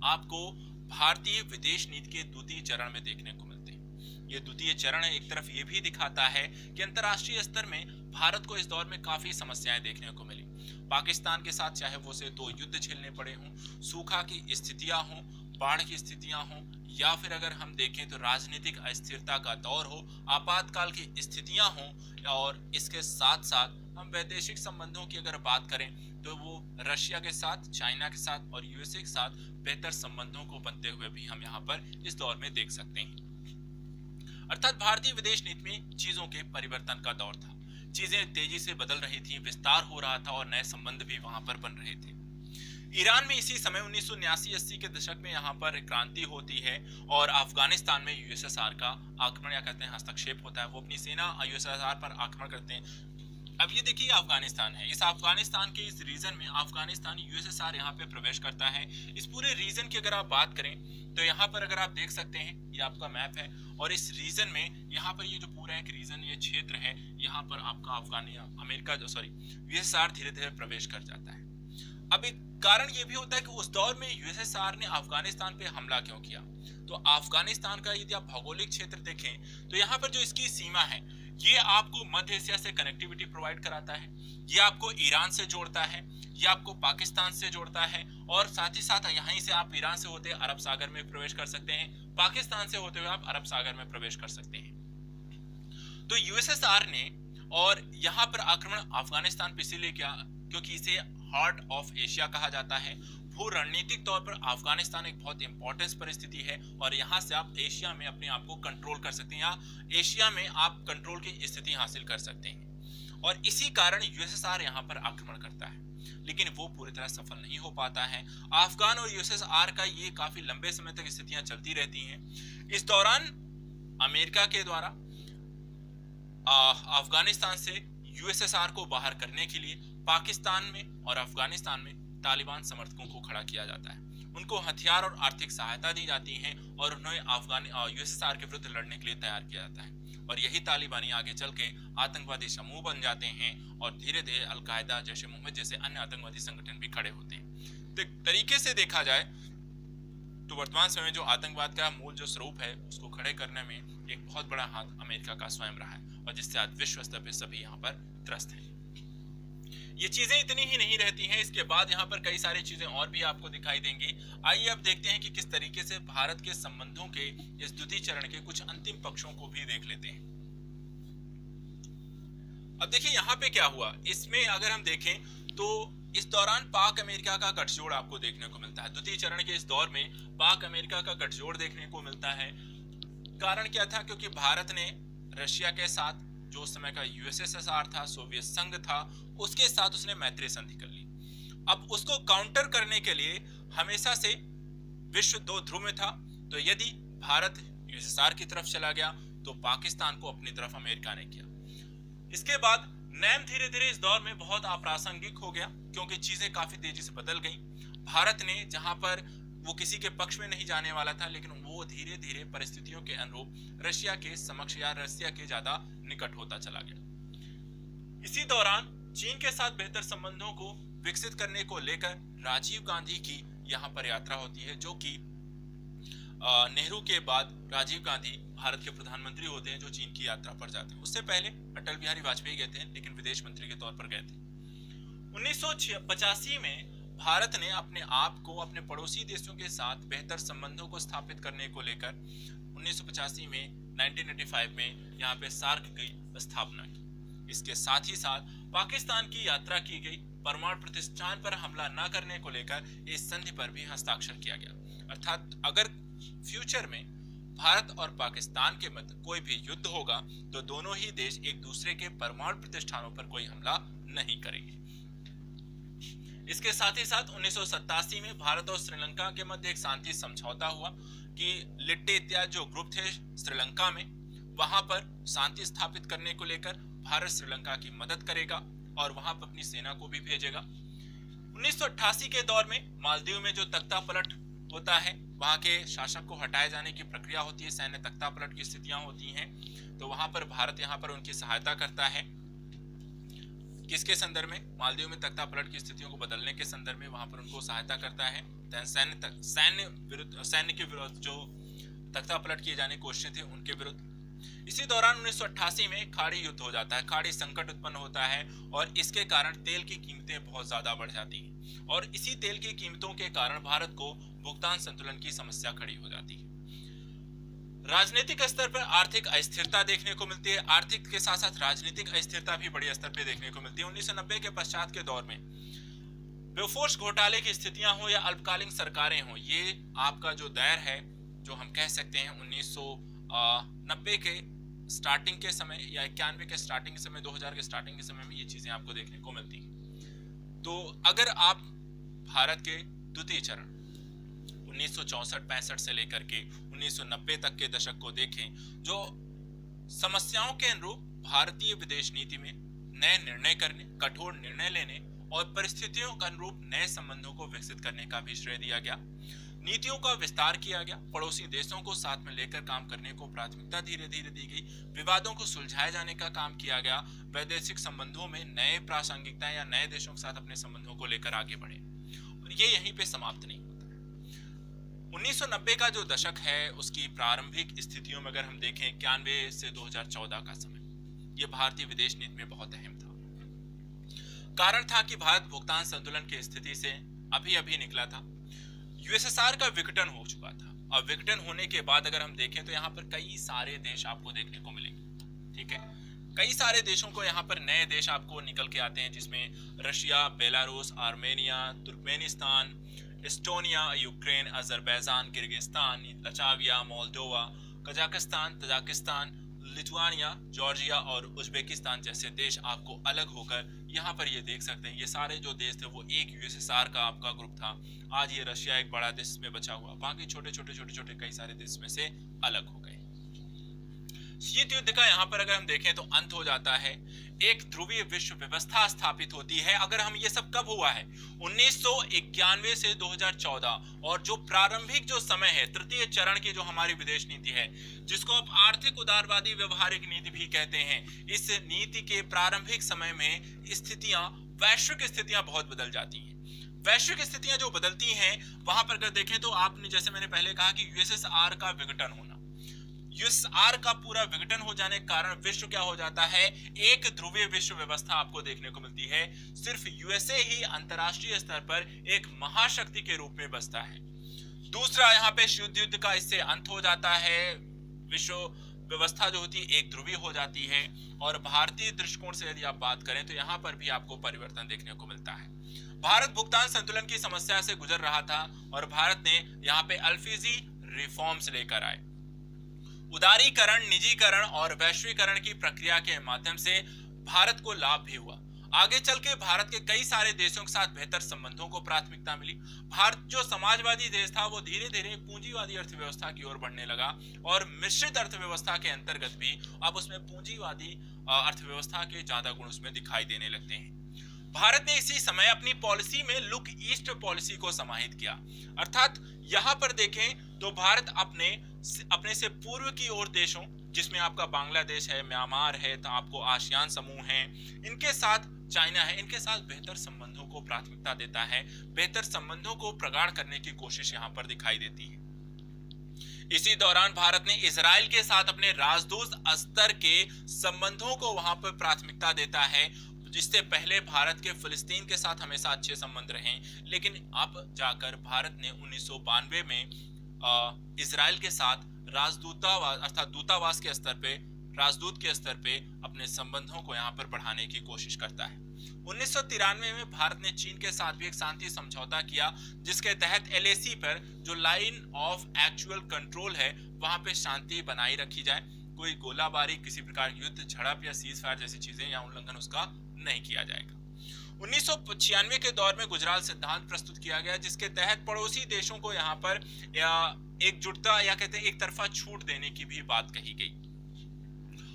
आपको भारतीय विदेश नीति के द्वितीय चरण में देखने को मिलते हैं। ये द्वितीय चरण एक तरफ ये भी दिखाता है कि अंतर्राष्ट्रीय स्तर में भारत को इस दौर में काफी समस्याएं देखने को मिली। पाकिस्तान के साथ चाहे वो उसे 2 युद्ध झेलने पड़े हों, सूखा की स्थितियां हों, बाढ़ की स्थितियां हों, या फिर अगर हम देखें तो राजनीतिक अस्थिरता का दौर हो, आपातकाल की स्थितियां हों, और इसके साथ साथ हम वैदेशिक संबंधों की अगर बात करें तो वो रशिया के साथ, चाइना के साथ और यूएसए के साथ बेहतर संबंधों को बनते हुए भी हम यहाँ पर इस दौर में देख सकते हैं। अर्थात भारतीय विदेश नीति में चीजों के परिवर्तन का दौर था। चीजें तेजी से बदल रही थी, विस्तार हो रहा था और नए संबंध भी वहां पर बन रहे थे। ईरान में इसी समय 1979-80 के दशक में यहाँ पर क्रांति होती है और अफगानिस्तान में यूएसएसआर का आक्रमण या कहते हैं हस्तक्षेप होता है। वो अपनी सेना यूएसएसआर पर आक्रमण करते हैं। अब ये देखिए अफगानिस्तान है, इस अफगानिस्तान के इस रीजन में अफगानिस्तान यूएसएसआर यहाँ पे प्रवेश करता है। इस पूरे रीजन की अगर आप बात करें तो यहाँ पर अगर आप देख सकते हैं ये आपका मैप है, और इस रीजन में यहाँ पर ये जो पूरा एक रीजन, ये क्षेत्र है, यहाँ पर आपका यूएसएसआर धीरे धीरे प्रवेश कर जाता है। अब एक कारण ये भी होता है कि उस दौर में यूएसएसआर ने अफगानिस्तान पे हमला क्यों किया। तो अफगानिस्तान का यदि आप भौगोलिक क्षेत्र देखें तो यहाँ पर जो इसकी सीमा है ये आपको मध्य एशिया से कनेक्टिविटी प्रोवाइड कराता है, ये आपको ईरान से जोड़ता है, ये आपको पाकिस्तान से जोड़ता है, और साथ ही साथ यहीं से आप ईरान से होते अरब सागर में प्रवेश कर सकते हैं, पाकिस्तान से होते हुए आप अरब सागर में प्रवेश कर सकते हैं। तो यूएसएसआर ने और यहाँ पर आक्रमण अफगानिस्तान पे इसीलिए किया क्योंकि इसे हार्ट ऑफ एशिया कहा जाता है। भू रणनीतिक तौर पर अफगानिस्तान एक बहुत इंपॉर्टेंट परिस्थिति है और यहाँ से आप एशिया में अपने आप को कंट्रोल कर सकते हैं, या एशिया में आप कंट्रोल की स्थिति हासिल कर सकते हैं, और इसी कारण यूएसएसआर यहाँ पर आक्रमण करता है, लेकिन वो पूरी तरह सफल नहीं हो पाता है। अफगान और यूएसएसआर का ये काफी लंबे समय तक स्थितियां चलती रहती हैं। इस दौरान अमेरिका के द्वारा अफगानिस्तान से यूएसएसआर को बाहर करने के लिए पाकिस्तान में और अफगानिस्तान में तालिबान समर्थकों को खड़ा किया जाता है। उनको हथियार और आर्थिक सहायता दी जाती है और उन्हें यूएसएसआर के विरुद्ध लड़ने के लिए तैयार किया जाता है, और यही तालिबानी आगे चल के आतंकवादी समूह बन जाते हैं और धीरे धीरे अलकायदा, जैश ए मोहम्मद जैसे अन्य आतंकवादी संगठन भी खड़े होते हैं। तो तरीके से देखा जाए तो वर्तमान समय जो आतंकवाद का मूल जो स्वरूप है उसको खड़े करने में एक बहुत बड़ा हाथ अमेरिका का स्वयं रहा है, और जिससे आज विश्व स्तर पर सभी यहाँ पर त्रस्त हैं। ये चीजें इतनी ही नहीं रहती हैं, इसके बाद यहाँ पर कई सारी चीजें और भी आपको दिखाई देंगी। आइए अब देखते हैं कि किस तरीके से भारत के संबंधों के इस द्वितीय चरण के कुछ अंतिम पक्षों को भी देख लेते हैं। अब देखिए यहाँ पे क्या हुआ, इसमें अगर हम देखें तो इस दौरान पाक अमेरिका का गठजोड़ आपको देखने को मिलता है। द्वितीय चरण के इस दौर में पाक अमेरिका का गठजोड़ देखने को मिलता है। कारण क्या था, क्योंकि भारत ने रशिया के साथ, जो उस समय का यूएसएसआर था, सोवियत संघ था, उसके साथ उसने मैत्री संधि कर ली। अब उसको काउंटर करने के लिए हमेशा से विश्व 2 ध्रुव में था, तो यदि भारत यूएसएसआर की तरफ चला गया तो पाकिस्तान को अपनी तरफ अमेरिका ने किया। इसके बाद नैम धीरे धीरे इस दौर में बहुत अप्रासंगिक हो गया, क्योंकि चीजें काफी तेजी से बदल गई। भारत ने जहां पर वो किसी के पक्ष में नहीं जाने वाला था, लेकिन वो धीरे धीरे परिस्थितियों के अनुरूप रशिया के समक्ष या रशिया के ज्यादा निकट होता चला गया। इसी दौरान चीन के साथ बेहतर संबंधों को विकसित करने को लेकर राजीव गांधी की यहाँ पर यात्रा होती है, जो कि नेहरू के बाद राजीव गांधी भारत के प्रधानमंत्री होते हैं जो चीन की यात्रा पर जाते हैं। उससे पहले अटल बिहारी वाजपेयी गए थे, लेकिन विदेश मंत्री के तौर पर गए थे। 1985 में भारत ने अपने आप को अपने पड़ोसी देशों के साथ बेहतर संबंधों को स्थापित करने को लेकर 1985 में 1985 में यहाँ पे सार्क की स्थापना की। इसके साथ ही साथ पाकिस्तान की यात्रा की गई, परमाणु प्रतिष्ठान पर हमला न करने को लेकर इस संधि पर भी हस्ताक्षर किया गया। अर्थात अगर फ्यूचर में भारत और पाकिस्तान के मध्य कोई भी युद्ध होगा तो दोनों ही देश एक दूसरे के परमाणु प्रतिष्ठानों पर कोई हमला नहीं करेंगे। इसके साथ ही साथ 1987 में भारत और श्रीलंका के मध्य एक शांति समझौता हुआ कि लिट्टे इत्यादि जो ग्रुप थे श्रीलंका में, वहां पर शांति स्थापित करने को लेकर भारत श्रीलंका की मदद करेगा और वहां पर अपनी सेना को भी भेजेगा। 1988 के दौर में मालदीव में जो तख्ता पलट होता है, वहां के शासक को हटाए जाने की प्रक्रिया होती है, सैन्य तख्ता पलट की स्थितियां होती हैं, तो वहां पर भारत यहाँ पर उनकी सहायता करता है। किसके संदर्भ में? मालदीव में तख्ता पलट की स्थितियों को बदलने के संदर्भ में वहां पर उनको सहायता करता है। सैन्य के विरुद्ध जो तख्ता पलट किए जाने की कोशिशें थी उनके विरुद्ध। इसी दौरान 1988 में खाड़ी युद्ध हो जाता है, खाड़ी संकट उत्पन्न होता है और इसके कारण तेल की कीमतें बहुत ज्यादा बढ़ जाती हैं और इसी तेल की कीमतों के कारण भारत को भुगतान संतुलन की समस्या खड़ी हो जाती है। राजनीतिक स्तर पर आर्थिक अस्थिरता देखने को मिलती है, आर्थिक के साथ साथ राजनीतिक अस्थिरता भी बड़े स्तर पर देखने को मिलती है। 1990 के पश्चात के दौर में बोफोर्स घोटाले की स्थितियां हो या अल्पकालीन सरकारें हो, ये आपका जो दौर है जो हम कह सकते हैं 1990 के स्टार्टिंग के समय या 91 के स्टार्टिंग के समय, 2000 के स्टार्टिंग के समय में ये चीजें आपको देखने को मिलती हैं। तो अगर आप भारत के द्वितीय चरण 1964-65 से लेकर के 1990 तक के दशक को देखें, जो समस्याओं के अनुरूप भारतीय विदेश नीति में नए निर्णय करने, कठोर निर्णय लेने और परिस्थितियों के अनुरूप नए संबंधों को विकसित करने का भी श्रेय दिया गया। नीतियों का विस्तार किया गया, पड़ोसी देशों को साथ में लेकर काम करने को प्राथमिकता धीरे धीरे दी गई, विवादों को सुलझाए जाने का काम किया गया, वैदेशिक संबंधों में नए प्रासंगिकता या नए देशों के साथ अपने संबंधों को लेकर आगे बढ़े और ये यहीं पे समाप्त नहीं होता। 1990 का जो दशक है उसकी प्रारंभिक स्थितियों में अगर हम देखें 91 से 2014 का समय, ये भारतीय विदेश नीति में बहुत अहम था। कारण था कि भारत भुगतान संतुलन की स्थिति से अभी अभी निकला था, यूएसएसआर का विघटन हो चुका था और विघटन होने के बाद अगर हम देखें तो यहाँ पर कई सारे देश आपको देखने को मिलेंगे। ठीक है, कई सारे देशों को यहाँ पर नए देश आपको निकल के आते हैं, जिसमें Russia, Belarus, Armenia, Turkmenistan, Estonia, Ukraine, Azerbaijan, Kyrgyzstan, Latvia, Moldova, Kazakhstan, Tajikistan, Lithuania, Georgia और उज्बेकिस्तान जैसे देश आपको अलग होकर यहाँ पर ये देख सकते हैं। ये सारे जो देश थे वो एक यूएसएसआर का आपका ग्रुप था। आज ये रशिया एक बड़ा देश में बचा हुआ, बाकी छोटे छोटे कई सारे देश में से अलग हो गए। शीत युद्ध का यहाँ पर अगर हम देखें तो अंत हो जाता है, एक ध्रुवीय विश्व व्यवस्था स्थापित होती है। अगर हम ये सब कब हुआ है? 1991 से 2014 और जो प्रारंभिक जो समय है तृतीय चरण की जो हमारी विदेश नीति है, जिसको आप आर्थिक उदारवादी व्यवहारिक नीति भी कहते हैं, इस नीति के प्रारंभिक समय में स्थितियां, वैश्विक स्थितियां बहुत बदल जाती हैं। वैश्विक स्थितियां जो बदलती हैं वहां पर अगर देखें तो आपने, जैसे मैंने पहले कहा कि यूएसएसआर का विघटन होना, यूएसएसआर का पूरा विघटन हो जाने के कारण विश्व क्या हो जाता है? एक ध्रुवीय विश्व व्यवस्था आपको देखने को मिलती है। सिर्फ यूएसए ही अंतरराष्ट्रीय स्तर पर एक महाशक्ति के रूप में बसता है। दूसरा, यहाँ पे शीत युद्ध का इससे अंत हो जाता है, विश्व व्यवस्था जो होती है एक ध्रुवीय हो जाती है। और भारतीय दृष्टिकोण से यदि आप बात करें तो यहाँ पर भी आपको परिवर्तन देखने को मिलता है। भारत भुगतान संतुलन की समस्या से गुजर रहा था और भारत ने यहाँ पे अल्फीजी रिफॉर्म्स लेकर आए। उदारीकरण, निजीकरण और वैश्वीकरण की प्रक्रिया के माध्यम से भारत को लाभ भी हुआ। आगे चल के भारत के कई सारे देशों के साथ बेहतर संबंधों को प्राथमिकता मिली। भारत जो समाजवादी देश था वो धीरे धीरे पूंजीवादी अर्थव्यवस्था की ओर बढ़ने लगा और मिश्रित अर्थव्यवस्था के अंतर्गत भी अब उसमें पूंजीवादी अर्थव्यवस्था के ज्यादा गुण उसमें दिखाई देने लगते हैं। भारत ने इसी समय अपनी पॉलिसी में लुक ईस्ट पॉलिसी को समाहित किया। अर्थात यहां पर देखें तो भारत अपने से पूर्व की ओर देशों, जिसमें आपका बांग्लादेश है, म्यांमार है, तो आपको आसियान समूह है, इनके साथ चाइना है, इनके साथ बेहतर संबंधों को प्राथमिकता देता है, बेहतर संबंधों को प्रगाढ़ करने की कोशिश यहां पर दिखाई देती है। इसी दौरान भारत ने इजराइल के साथ अपने राजदूत स्तर के संबंधों को वहां पर प्राथमिकता देता है। जिससे पहले भारत के फिलिस्तीन के साथ हमेशा अच्छे संबंध रहे, लेकिन अब जाकर भारत ने 1992 में इजराइल के साथ राजदूतावास अर्थात दूतावास के स्तर पे, राजदूत के स्तर पे अपने संबंधों को यहाँ पर बढ़ाने की कोशिश करता है। 1993 में भारत ने चीन के साथ भी एक शांति समझौता किया, जिसके तहत LAC पर जो लाइन ऑफ एक्चुअल कंट्रोल है वहां पे शांति बनाई रखी जाए, कोई गोलाबारी, किसी प्रकार की युद्ध, झड़प या सीज फायर जैसी चीजें या उल्लंघन उसका नहीं किया जाएगा। 1996 के दौर में गुजरात सिद्धांत प्रस्तुत किया गया, जिसके तहत पड़ोसी देशों को यहाँ पर एकजुटता या कहते हैं एक तरफा छूट देने की भी बात कही गई।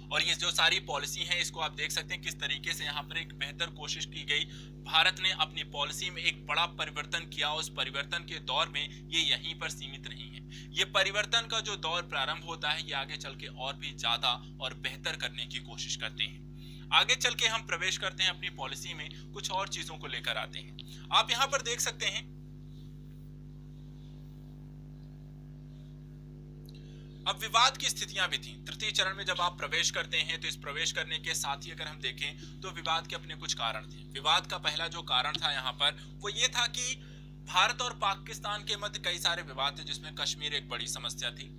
और ये जो सारी पॉलिसी है, इसको आप देख सकते हैं किस तरीके से यहाँ पर एक बेहतर कोशिश की गई। भारत ने अपनी पॉलिसी में एक बड़ा परिवर्तन किया। उस परिवर्तन के दौर में ये यहीं पर सीमित नहीं है। ये परिवर्तन का जो दौर प्रारंभ होता है, ये आगे चल के और भी ज्यादा और बेहतर करने की कोशिश करते हैं। आगे चल के हम प्रवेश करते हैं अपनी पॉलिसी में, कुछ और चीजों को लेकर आते हैं। आप यहां पर देख सकते हैं, अब विवाद की स्थितियां भी थी। तृतीय चरण में जब आप प्रवेश करते हैं तो इस प्रवेश करने के साथ ही अगर हम देखें तो विवाद के अपने कुछ कारण थे। विवाद का पहला जो कारण था यहाँ पर वो ये था कि भारत और पाकिस्तान के मध्य कई सारे विवाद थे, जिसमें कश्मीर एक बड़ी समस्या थी।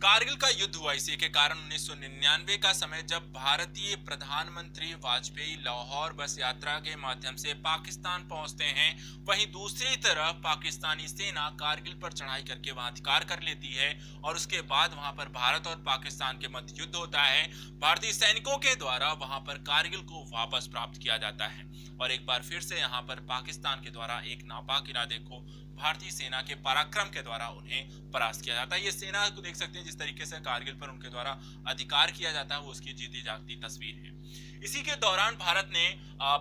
कारगिल का युद्ध हुआ, इसी के कारण 1999 का समय जब भारतीय प्रधानमंत्री वाजपेयी लाहौर बस यात्रा के माध्यम से पाकिस्तान पहुंचते हैं, वहीं दूसरी तरफ पाकिस्तानी सेना कारगिल पर चढ़ाई करके वहां अधिकार कर लेती है और उसके बाद वहां पर भारत और पाकिस्तान के मध्य युद्ध होता है। भारतीय सैनिकों के द्वारा वहां पर कारगिल को वापस प्राप्त किया जाता है और एक बार फिर से यहाँ पर पाकिस्तान के द्वारा एक नापाक इरादे को भारतीय सेना के पराक्रम के द्वारा उन्हें परास्त किया जाता है। ये सेना को देख सकते हैं जिस तरीके से कारगिल पर उनके द्वारा अधिकार किया जाता है, वो उसकी जीती जागती तस्वीर है। इसी के दौरान भारत ने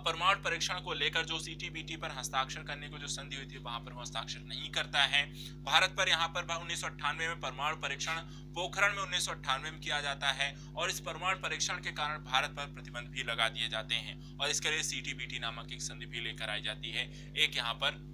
परमाणु परीक्षण को लेकर जो CTBT पर हस्ताक्षर करने को जो संधि हुई थी, वहां पर वो हस्ताक्षर नहीं करता है। भारत पर यहाँ पर 1998 में परमाणु परीक्षण पोखरण में 1998 में किया जाता है और इस परमाणु परीक्षण के कारण भारत पर प्रतिबंध भी लगा दिए जाते हैं और इसके लिए CTBT नामक एक संधि भी लेकर आई जाती है। एक यहाँ पर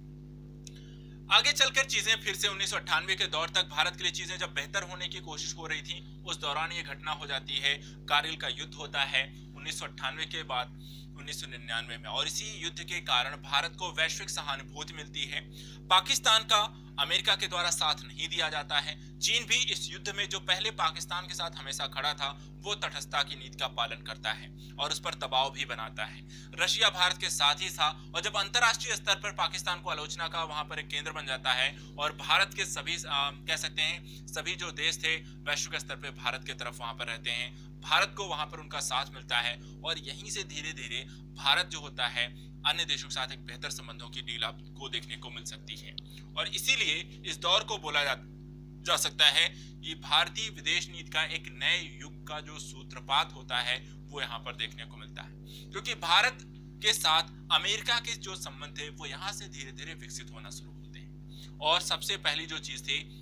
आगे चलकर चीजें फिर से 1998 के दौर तक भारत के लिए चीजें जब बेहतर होने की कोशिश हो रही थी, उस दौरान ये घटना हो जाती है, कारगिल का युद्ध होता है 1998 के बाद 1999 में और इसी युद्ध के कारण भारत को वैश्विक सहानुभूति मिलती है। पाकिस्तान का अमेरिका के द्वारा साथ नहीं दिया जाता है। चीन भी इस युद्ध में जो पहले पाकिस्तान के साथ हमेशा खड़ा था, वो तटस्थता की नीति का पालन करता है और उस पर दबाव भी बनाता है। रशिया भारत के साथ ही था और जब अंतरराष्ट्रीय स्तर पर पाकिस्तान को आलोचना का वहां पर एक केंद्र बन जाता है और भारत के सभी कह सकते हैं सभी जो देश थे वैश्विक स्तर पर भारत के तरफ वहां पर रहते हैं, भारत को वहां पर उनका साथ मिलता है और यहीं से धीरे धीरे भारत जो होता है अन्य देशों के साथ एक बेहतर संबंधों की डील आपको देखने को मिल सकती है। और इसीलिए इस दौर को बोला जा सकता है कि भारतीय विदेश नीति का एक नए युग का जो सूत्रपात होता है वो यहाँ पर देखने को मिलता है, क्योंकि भारत के साथ अमेरिका के जो संबंध थे वो यहाँ से धीरे धीरे विकसित होना शुरू होते हैं। और सबसे पहली जो चीज थी,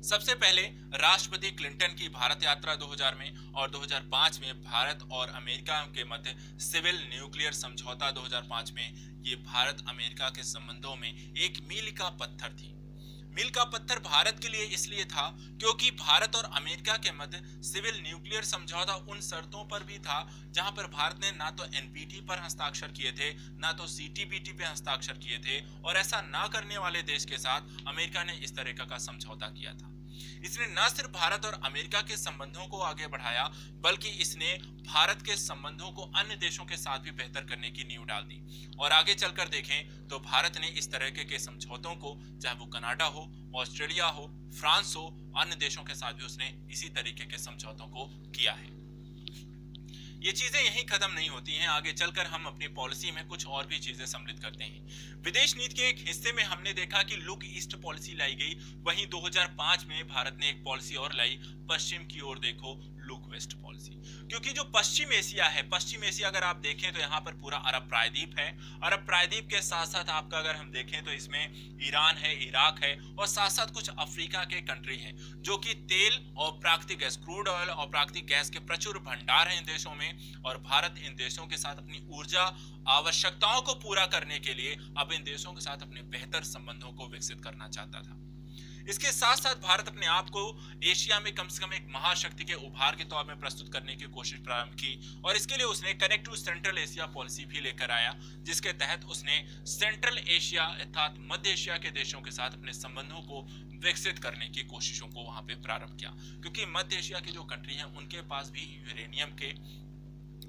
सबसे पहले राष्ट्रपति क्लिंटन की भारत यात्रा 2000 में और 2005 में भारत और अमेरिका के मध्य सिविल न्यूक्लियर समझौता 2005 में, ये भारत अमेरिका के संबंधों में एक मील का पत्थर थी। मील का पत्थर भारत के लिए इसलिए था क्योंकि भारत और अमेरिका के मध्य सिविल न्यूक्लियर समझौता उन शर्तों पर भी था जहां पर भारत ने ना तो NPT पर हस्ताक्षर किए थे, ना तो CTBT पे हस्ताक्षर किए थे और ऐसा ना करने वाले देश के साथ अमेरिका ने इस तरह का समझौता किया था। इसने न सिर्फ भारत और अमेरिका के संबंधों को आगे बढ़ाया, बल्कि इसने भारत के संबंधों को अन्य देशों के साथ भी बेहतर करने की नींव डाल दी। और आगे चलकर देखें तो भारत ने इस तरह के समझौतों को, चाहे वो कनाडा हो, ऑस्ट्रेलिया हो, फ्रांस हो, अन्य देशों के साथ भी उसने इसी तरीके के समझौतों को किया है। ये चीजें यहीं खत्म नहीं होती हैं, आगे चलकर हम अपनी पॉलिसी में कुछ और भी चीजें सम्मिलित करते हैं। विदेश नीति के एक हिस्से में हमने देखा कि लुक ईस्ट पॉलिसी लाई गई, वहीं 2005 में भारत ने एक पॉलिसी और लाई, पश्चिम की ओर देखो, लुक वेस्ट पॉलिसी। क्योंकि जो पश्चिम एशिया है, पश्चिम एशिया अगर आप देखें तो यहाँ पर पूरा अरब प्रायद्वीप है। अरब प्रायद्वीप के साथ साथ आपका अगर हम देखें तो इसमें ईरान है, इराक है और साथ साथ कुछ अफ्रीका के कंट्री हैं जो कि तेल और प्राकृतिक गैस, क्रूड ऑयल और प्राकृतिक गैस के प्रचुर भंडार हैं इन देशों में। और भारत इन देशों के साथ अपनी ऊर्जा आवश्यकताओं को पूरा करने के लिए अब इन देशों के साथ अपने बेहतर संबंधों को विकसित करना चाहता था। इसके साथ साथ भारत अपने आप को एशिया में कम से कम एक महाशक्ति के उभार के तौर में प्रस्तुत करने की कोशिश प्रारंभ की और इसके लिए उसने connect to Central Asia policy भी लेकर आया, जिसके तहत उसने सेंट्रल एशिया अर्थात मध्य एशिया के देशों के साथ अपने संबंधों को विकसित करने की कोशिशों को वहां पे प्रारंभ किया। क्योंकि मध्य एशिया की जो कंट्री है उनके पास भी यूरेनियम के,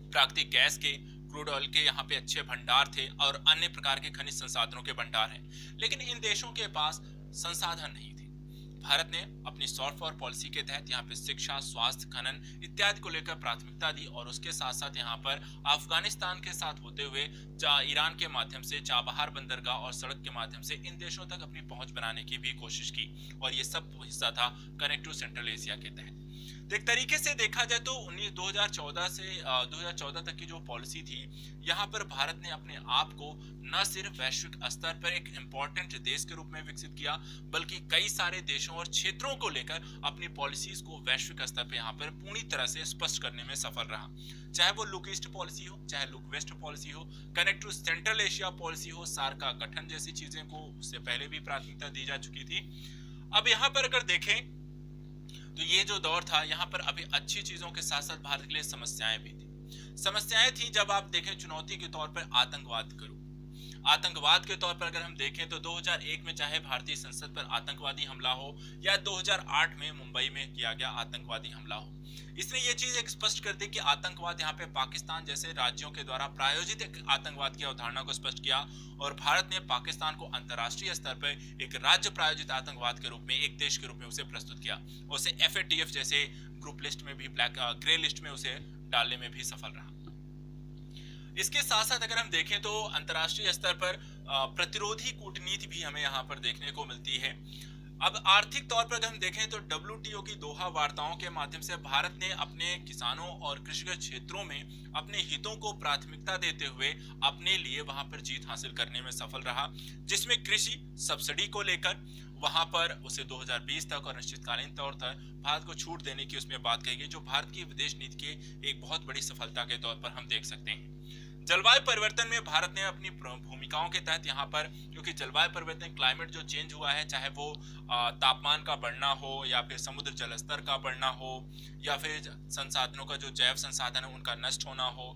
प्राकृतिक गैस के, क्रूड ऑयल के यहाँ पे अच्छे भंडार थे और अन्य प्रकार के खनिज संसाधनों के भंडार हैं, लेकिन इन देशों के पास संसाधन नहीं थे। भारत ने अपनी सॉफ्ट पावर पॉलिसी के तहत यहाँ पे शिक्षा, स्वास्थ्य, खनन इत्यादि को लेकर प्राथमिकता दी और उसके साथ साथ यहाँ पर अफगानिस्तान के साथ होते हुए ईरान के माध्यम से चाबहार बंदरगाह और सड़क के माध्यम से इन देशों तक अपनी पहुंच बनाने की भी कोशिश की और ये सब हिस्सा था कनेक्ट टू सेंट्रल एशिया के तहत। एक तरीके से देखा जाए तो 2014 से 2014 तक की जो पॉलिसी थी, यहाँ पर भारत ने अपने आप को न सिर्फ वैश्विक स्तर पर एक इम्पोर्टेंट देश के रूप में विकसित किया, बल्कि कई सारे देशों और क्षेत्रों को लेकर अपनी पॉलिसीज को वैश्विक स्तर पर यहाँ पर पूरी तरह से स्पष्ट करने में सफल रहा। चाहे वो लुक ईस्ट पॉलिसी हो, चाहे लुक वेस्ट पॉलिसी हो, connect to Central Asia policy हो, सार्क का गठन जैसी चीजें को उससे पहले भी प्राथमिकता दी जा चुकी थी। अब यहाँ पर अगर देखें तो ये जो दौर था, यहाँ पर अभी अच्छी चीजों के साथ साथ भारत के लिए समस्याएं भी थी। समस्याएं थी जब आप देखें चुनौती के तौर पर आतंकवाद करो। आतंकवाद के तौर पर अगर हम देखें तो 2001 में चाहे भारतीय संसद पर आतंकवादी हमला हो या 2008 में मुंबई में किया गया आतंकवादी हमला हो, इसने ये चीज एक स्पष्ट कर दी कि आतंकवाद यहाँ पे पाकिस्तान जैसे राज्यों के द्वारा प्रायोजित एक आतंकवाद की अवधारणा को स्पष्ट किया और भारत ने पाकिस्तान को अंतर्राष्ट्रीय स्तर पर एक राज्य प्रायोजित आतंकवाद के रूप में, एक देश के रूप में उसे प्रस्तुत किया। उसे FATF जैसे ग्रुप लिस्ट में भी, ग्रे लिस्ट में उसे डालने में भी सफल रहा। इसके साथ साथ अगर हम देखें तो अंतर्राष्ट्रीय स्तर पर प्रतिरोधी कूटनीति भी हमें यहाँ पर देखने को मिलती है। अब आर्थिक तौर पर अगर हम देखें तो WTO की दोहा वार्ताओं के माध्यम से भारत ने अपने किसानों और कृषिगत क्षेत्रों में अपने हितों को प्राथमिकता देते हुए अपने लिए वहां पर जीत हासिल करने में सफल रहा, जिसमें कृषि सब्सिडी को लेकर वहां पर उसे 2020 तक और निश्चितकालीन तौर पर भारत को छूट देने की उसमें बात कही गई, जो भारत की विदेश नीति की एक बहुत बड़ी सफलता के तौर पर हम देख सकते हैं। जलवायु परिवर्तन में भारत ने अपनी भूमिकाओं के तहत यहाँ पर, क्योंकि जलवायु परिवर्तन, क्लाइमेट जो चेंज हुआ है, चाहे वो तापमान का बढ़ना हो या फिर समुद्र जल स्तर का बढ़ना हो या फिर संसाधनों का जो जैव संसाधन है उनका नष्ट होना हो,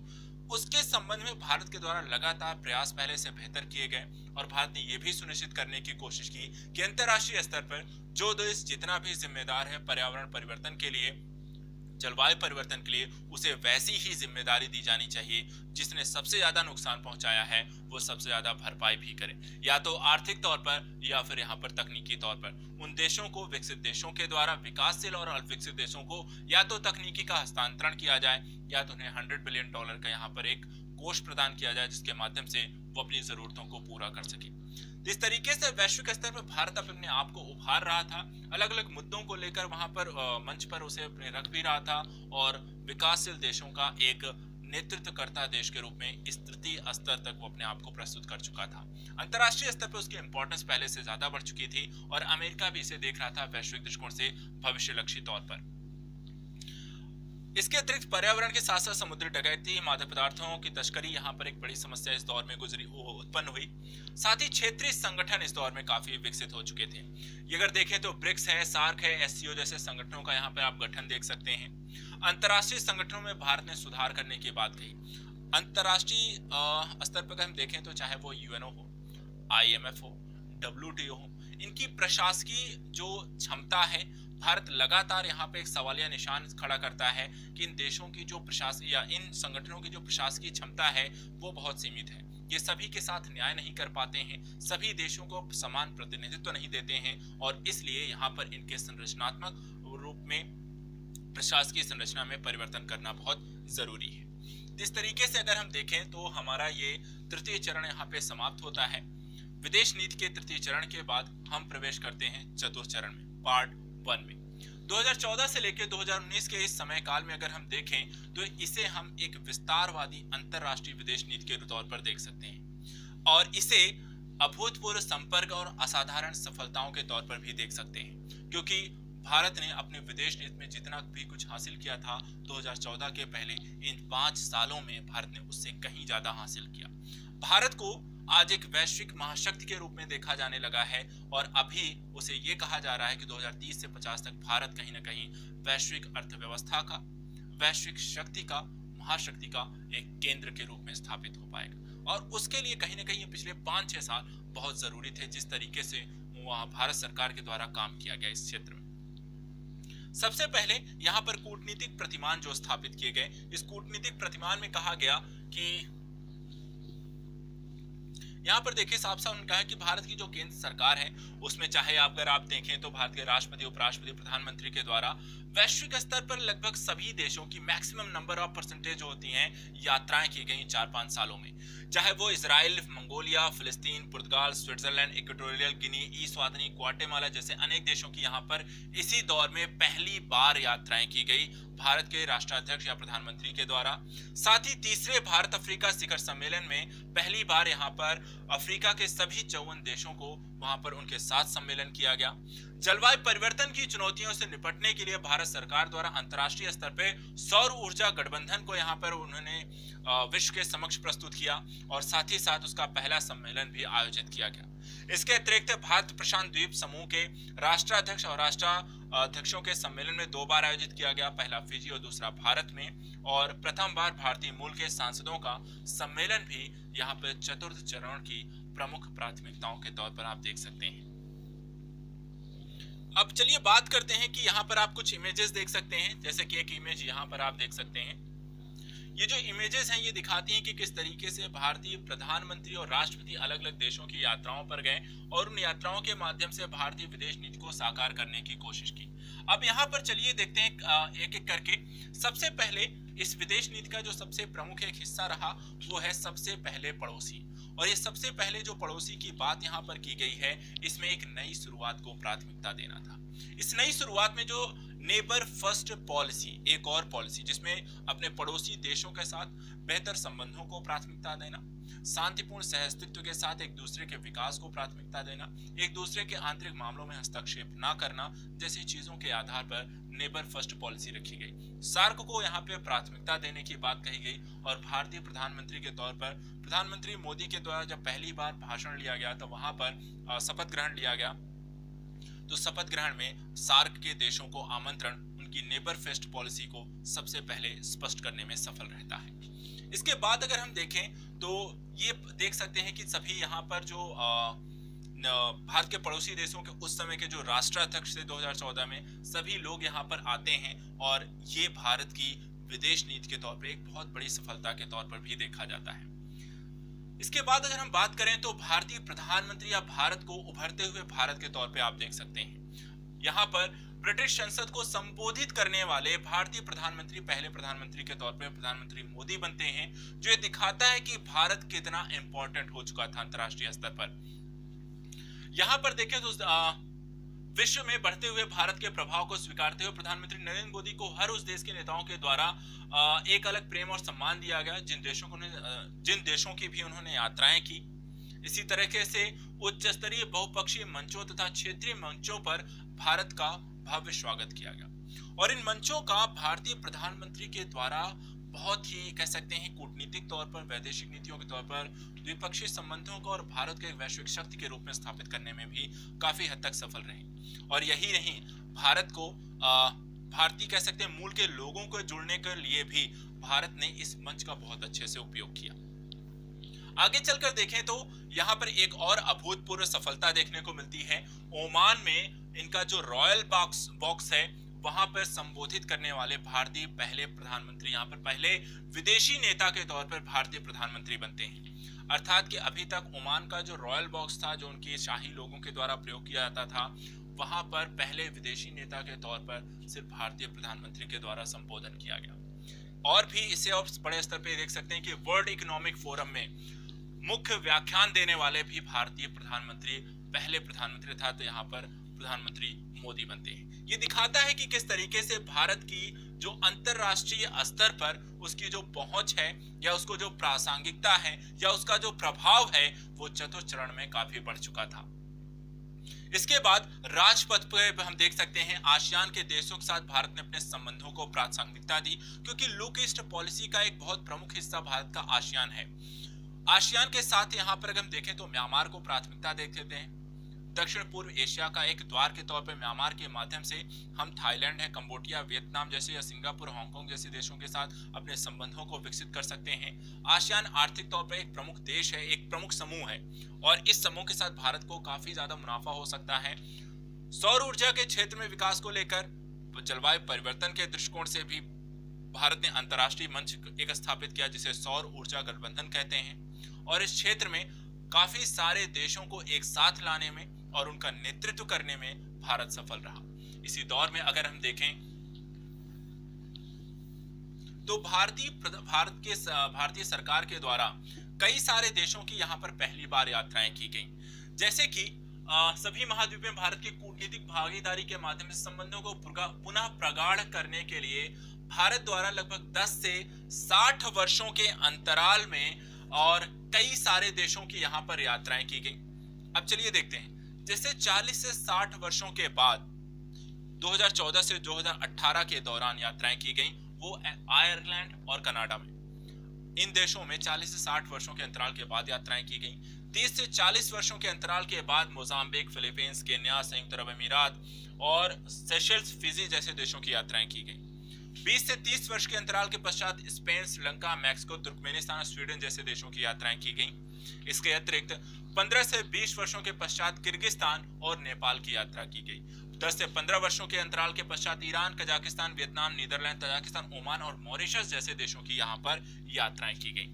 उसके संबंध में भारत के द्वारा लगातार प्रयास पहले से बेहतर किए गए और भारत ने यह भी सुनिश्चित करने की कोशिश की कि अंतर्राष्ट्रीय स्तर पर जो देश जितना भी जिम्मेदार है पर्यावरण परिवर्तन के लिए, जलवायु परिवर्तन के लिए, उसे वैसी ही जिम्मेदारी दी जानी चाहिए। जिसने सबसे ज्यादा नुकसान पहुंचाया है वो सबसे ज्यादा भरपाई भी करे, या तो आर्थिक तौर पर या फिर यहाँ पर तकनीकी तौर पर। उन देशों को, विकसित देशों के द्वारा विकासशील और अल्पविकसित देशों को या तो तकनीकी का हस्तांतरण किया जाए या तो उन्हें $100 बिलियन का यहाँ पर एक कोष प्रदान किया जाए जिसके माध्यम से वो अपनी जरूरतों को पूरा कर सके। इस तरीके से वैश्विक स्तर पर भारत अपने आप को उभार रहा था, अलग अलग मुद्दों को लेकर वहां पर मंच पर उसे अपने रख भी रहा था और विकासशील देशों का एक नेतृत्वकर्ता देश के रूप में इस तृतीय स्तर तक वो अपने आप को प्रस्तुत कर चुका था। अंतर्राष्ट्रीय स्तर पर उसकी इंपॉर्टेंस पहले से ज्यादा बढ़ चुकी थी और अमेरिका भी इसे देख रहा था वैश्विक दृष्टिकोण से भविष्यलक्षी तौर पर। इसके अतिरिक्त पर्यावरण के साथ साथ समुद्री डकैती, मादक पदार्थों की तस्करी यहाँ पर एक बड़ी समस्या इस दौर में उत्पन्न हुई। साथ ही क्षेत्रीय संगठन इस दौर में काफी विकसित हो चुके थे। ये अगर देखें तो ब्रिक्स है, सार्क है, SCO जैसे संगठनों का यहाँ पर आप गठन देख सकते हैं। अंतर्राष्ट्रीय संगठनों में भारत ने सुधार करने की बात कही। अंतर्राष्ट्रीय स्तर पर हम देखें तो चाहे वो UNO हो, IMF हो, WTO हो, इनकी प्रशासकीय जो क्षमता है, भारत लगातार यहाँ पे एक सवालिया निशान खड़ा करता है कि इन देशों की जो प्रशासन या इन संगठनों की जो प्रशासकीय क्षमता है वो बहुत सीमित है। ये सभी के साथ न्याय नहीं कर पाते हैं, सभी देशों को समान प्रतिनिधित्व नहीं देते हैं और इसलिए यहाँ पर इनके संरचनात्मक रूप में प्रशासकीय संरचना में परिवर्तन करना बहुत जरूरी है। इस तरीके से अगर हम देखें तो हमारा ये तृतीय चरण यहाँ पे समाप्त होता है। विदेश नीति के तृतीय चरण के बाद हम प्रवेश करते हैं चतुर्थ चरण में, पार्ट 1 में। 2014 से लेकर 2019 के इस समय काल में अगर हम देखें तो इसे हम एक विस्तारवादी अंतरराष्ट्रीय विदेश नीति के तौर पर देख सकते हैं और इसे अभूतपूर्व संपर्क और असाधारण सफलताओं के तौर पर भी देख सकते हैं, क्योंकि भारत ने अपने विदेश नीति में जितना भी कुछ हासिल किया था 2014 के पहले, इन 5 सालों में भारत ने उससे कहीं ज्यादा हासिल किया। भारत को आज एक वैश्विक महाशक्ति के रूप में देखा जाने लगा है और अभी उसे ये कहा जा रहा है कि 2030 से 50 तक भारत कहीं ना कहीं वैश्विक अर्थव्यवस्था का, वैश्विक शक्ति का, महाशक्ति का एक केंद्र के रूप में स्थापित हो पाएगा। और उसके लिए कहीं ना कहीं पिछले 5-6 साल बहुत जरूरी थे, जिस तरीके से वहाँ भारत सरकार के द्वारा काम किया गया इस क्षेत्र में। सबसे पहले यहाँ पर कूटनीतिक प्रतिमान जो स्थापित किए गए, इस कूटनीतिक प्रतिमान में कहा गया कि यहाँ पर देखिए साफ साफ उन्होंने कहा है कि भारत की जो केंद्र सरकार है उसमें चाहे अगर आप देखें तो भारत के राष्ट्रपति, उपराष्ट्रपति, प्रधानमंत्री के द्वारा वैश्विक स्तर पर लगभग सभी देशों की मैक्सिमम नंबर ऑफ परसेंटेज होती हैं यात्राएं की गई 4-5 सालों में, चाहे वो इजराइल, मंगोलिया, फिलिस्तीन, पुर्तगाल, स्विट्जरलैंड, इक्वेटोरियल गिनी, ईस्वातिनी, ग्वाटेमाला जैसे अनेक देशों की यहाँ पर इसी दौर में पहली बार यात्राएं की गई भारत के राष्ट्राध्यक्ष या प्रधानमंत्री के द्वारा। साथ ही तीसरे भारत अफ्रीका शिखर सम्मेलन में पहली बार यहाँ पर अफ्रीका के सभी 54 देशों को वहां पर उनके साथ सम्मेलन किया गया। जलवायु परिवर्तन की चुनौतियों से निपटने के लिए भारत सरकार द्वारा अंतर्राष्ट्रीय स्तर पे सौर ऊर्जा गठबंधन को यहाँ पर उन्होंने विश्व के समक्ष प्रस्तुत किया और साथ ही साथ उसका पहला सम्मेलन भी आयोजित किया गया। इसके अतिरिक्त भारत प्रशांत द्वीप समूह के राष्ट्राध्यक्ष और राष्ट्राध्यक्षों के सम्मेलन में 2 बार आयोजित किया गया, पहला फिजी और दूसरा भारत में, और प्रथम बार भारतीय मूल के सांसदों का सम्मेलन भी यहाँ पर चतुर्थ चरण की प्रमुख प्राथमिकताओं के तौर पर आप देख सकते हैं। अब चलिए बात करते हैं कि यहाँ पर आप कुछ इमेजेस देख सकते हैं, जैसे कि एक इमेज यहाँ पर आप देख सकते हैं। ये जो इमेजेस हैं ये दिखाती हैं कि किस तरीके से भारतीय प्रधानमंत्री और राष्ट्रपति अलग अलग देशों की यात्राओं पर गए और उन यात्राओं के माध्यम से भारतीय विदेश नीति को साकार करने की कोशिश की। अब यहाँ पर चलिए देखते हैं एक एक करके। सबसे पहले इस विदेश नीति का जो सबसे प्रमुख एक हिस्सा रहा वो है सबसे पहले पड़ोसी, और ये सबसे पहले जो पड़ोसी की बात यहाँ पर की गई है इसमें एक नई शुरुआत को प्राथमिकता देना था। इस नई शुरुआत में जो नेबर फर्स्ट पॉलिसी, एक और पॉलिसी जिसमें अपने पड़ोसी देशों के साथ बेहतर संबंधों को प्राथमिकता देना, शांतिपूर्ण सहअस्तित्व के साथ एक दूसरे के विकास को प्राथमिकता देना, एक दूसरे के आंतरिक मामलों में हस्तक्षेप न करना जैसी चीजों के आधार पर नेबर फर्स्ट पॉलिसी रखी गई। सार्क को यहाँ पे प्राथमिकता देने की बात कही गई और भारतीय प्रधानमंत्री के तौर पर प्रधानमंत्री मोदी के द्वारा जब पहली बार भाषण लिया गया तो वहां पर शपथ ग्रहण लिया गया, तो शपथ ग्रहण में सार्क के देशों को आमंत्रण उनकी नेबर फर्स्ट पॉलिसी को सबसे पहले स्पष्ट करने में सफल रहता है। इसके बाद अगर हम देखें तो ये देख सकते हैं कि सभी यहाँ पर जो भारत के पड़ोसी देशों के उस समय के जो राष्ट्राध्यक्ष थे 2014 में, सभी लोग यहाँ पर आते हैं और ये भारत की विदेश नीति के तौर पर एक बहुत बड़ी सफलता के तौर पर भी देखा जाता है। इसके बाद अगर हम बात करें तो भारतीय प्रधानमंत्री या भारत को उभरते हुए भारत के तौर पे आप देख सकते हैं। यहाँ पर ब्रिटिश संसद को संबोधित करने वाले भारतीय प्रधानमंत्री पहले प्रधानमंत्री के तौर पे प्रधानमंत्री मोदी बनते हैं, जो ये दिखाता है कि भारत कितना इंपॉर्टेंट हो चुका था अंतर्राष्ट्रीय स्तर पर। यहाँ पर देखें तो विश्व में बढ़ते हुए भारत के प्रभाव को स्वीकारते हुए प्रधानमंत्री नरेंद्र मोदी को हर उस देश के नेताओं के द्वारा एक अलग प्रेम और सम्मान दिया गया जिन देशों की भी उन्होंने यात्राएं की। इसी तरीके से उच्च स्तरीय बहुपक्षीय मंचों तथा क्षेत्रीय मंचों पर भारत का भव्य स्वागत किया गया और इन मंचों का भारतीय प्रधानमंत्री के द्वारा बहुत ही कह सकते हैं कूटनीतिक तौर पर, वैदेशिक नीतियों के तौर पर द्विपक्षीय संबंधों को और भारत को एक वैश्विक शक्ति के रूप में स्थापित करने में भी काफी हद तक सफल रहे। और यही नहीं, भारत को भारतीय कह सकते हैं मूल के लोगों को जुड़ने के लिए भी भारत ने इस मंच का बहुत अच्छे से उपयोग किया। आगे चलकर देखें तो यहाँ पर एक और अभूतपूर्व सफलता देखने को मिलती है। ओमान में इनका जो रॉयल बॉक्स है वहां पर संबोधित करने वाले भारतीय पहले प्रधानमंत्री, यहाँ पर पहले विदेशी नेता के तौर पर भारतीय प्रधानमंत्री बनते हैं। अर्थात कि अभी तक ओमान का जो रॉयल बॉक्स था जो उनके शाही लोगों के द्वारा प्रयोग किया जाता था, वहां पर पहले विदेशी नेता के तौर पर सिर्फ भारतीय प्रधानमंत्री के द्वारा संबोधन किया गया। और भी इसे और बड़े स्तर पर देख सकते हैं कि वर्ल्ड इकोनॉमिक फोरम में मुख्य व्याख्यान देने वाले भी भारतीय प्रधानमंत्री पहले प्रधानमंत्री था। तो यहाँ पर प्रधानमंत्री मोदी बनते हैं। ये दिखाता है कि किस तरीके से भारत की जो अंतरराष्ट्रीय स्तर पर उसकी जो पहुंच है या उसको जो प्रासंगिकता है या उसका जो प्रभाव है वो चतुर्चरण में काफी बढ़ चुका था। इसके बाद राजपथ पर हम देख सकते हैं आसियान के देशों के साथ भारत ने अपने संबंधों को प्राथमिकता दी, क्योंकि लुक ईस्ट पॉलिसी का एक बहुत प्रमुख हिस्सा भारत का आसियान है। आसियान के साथ यहाँ पर अगर हम देखें तो म्यांमार को प्राथमिकता देते हैं। दक्षिण पूर्व एशिया का एक द्वार के तौर पर म्यांमार के माध्यम से हम थाईलैंड है, कंबोडिया, वियतनाम जैसे या सिंगापुर, हांगकांग जैसे देशों के साथ अपने संबंधों को विकसित कर सकते हैं। आसियान आर्थिक तौर पर एक प्रमुख देश है, एक प्रमुख समूह है और इस समूह के साथ भारत को काफी ज्यादा मुनाफा हो सकता है। सौर ऊर्जा के क्षेत्र में विकास को लेकर जलवायु परिवर्तन के दृष्टिकोण से भी भारत ने अंतरराष्ट्रीय मंच एक स्थापित किया जिसे सौर ऊर्जा गठबंधन कहते हैं और इस क्षेत्र में काफी सारे देशों को एक साथ लाने में और उनका नेतृत्व करने में भारत सफल रहा। इसी दौर में अगर हम देखें तो भारतीय सरकार के द्वारा कई सारे देशों की यहाँ पर पहली बार यात्राएं की गई, जैसे कि सभी महाद्वीप में भारत की कूटनीतिक भागीदारी के माध्यम से संबंधों को पुनः प्रगाढ़ करने के लिए भारत द्वारा लगभग 10 से 60 वर्षों के अंतराल में और कई सारे देशों की यहाँ पर यात्राएं की गई। अब चलिए देखते हैं, जैसे 40 से 60 वर्षों के बाद 2014 से 2018 के दौरान यात्राएं की गई, वो आयरलैंड और कनाडा में। इन देशों में 40 से 60 वर्षों के अंतराल के बाद यात्राएं की गई। 30 से 40 वर्षों के अंतराल के बाद मोजाम्बिक, फिलीपींस, केन्या, संयुक्त अरब अमीरात और सेशल्स, फिजी जैसे देशों की यात्राएं की गई। 20 से 30 वर्ष के अंतराल के पश्चात स्पेन, श्रीलंका, मैक्सिको, तुर्कमेनिस्तान और स्वीडन जैसे देशों की यात्राएं की गई। इसके अतिरिक्त 15 से 20 वर्षों के पश्चात किर्गिस्तान और नेपाल की यात्रा की गई। 10 से 15 वर्षों के अंतराल के पश्चात Iran, Kazakhstan, Vietnam, Netherlands, Tajikistan, Oman और मॉरिशस जैसे देशों की यहाँ पर यात्राएं की गई।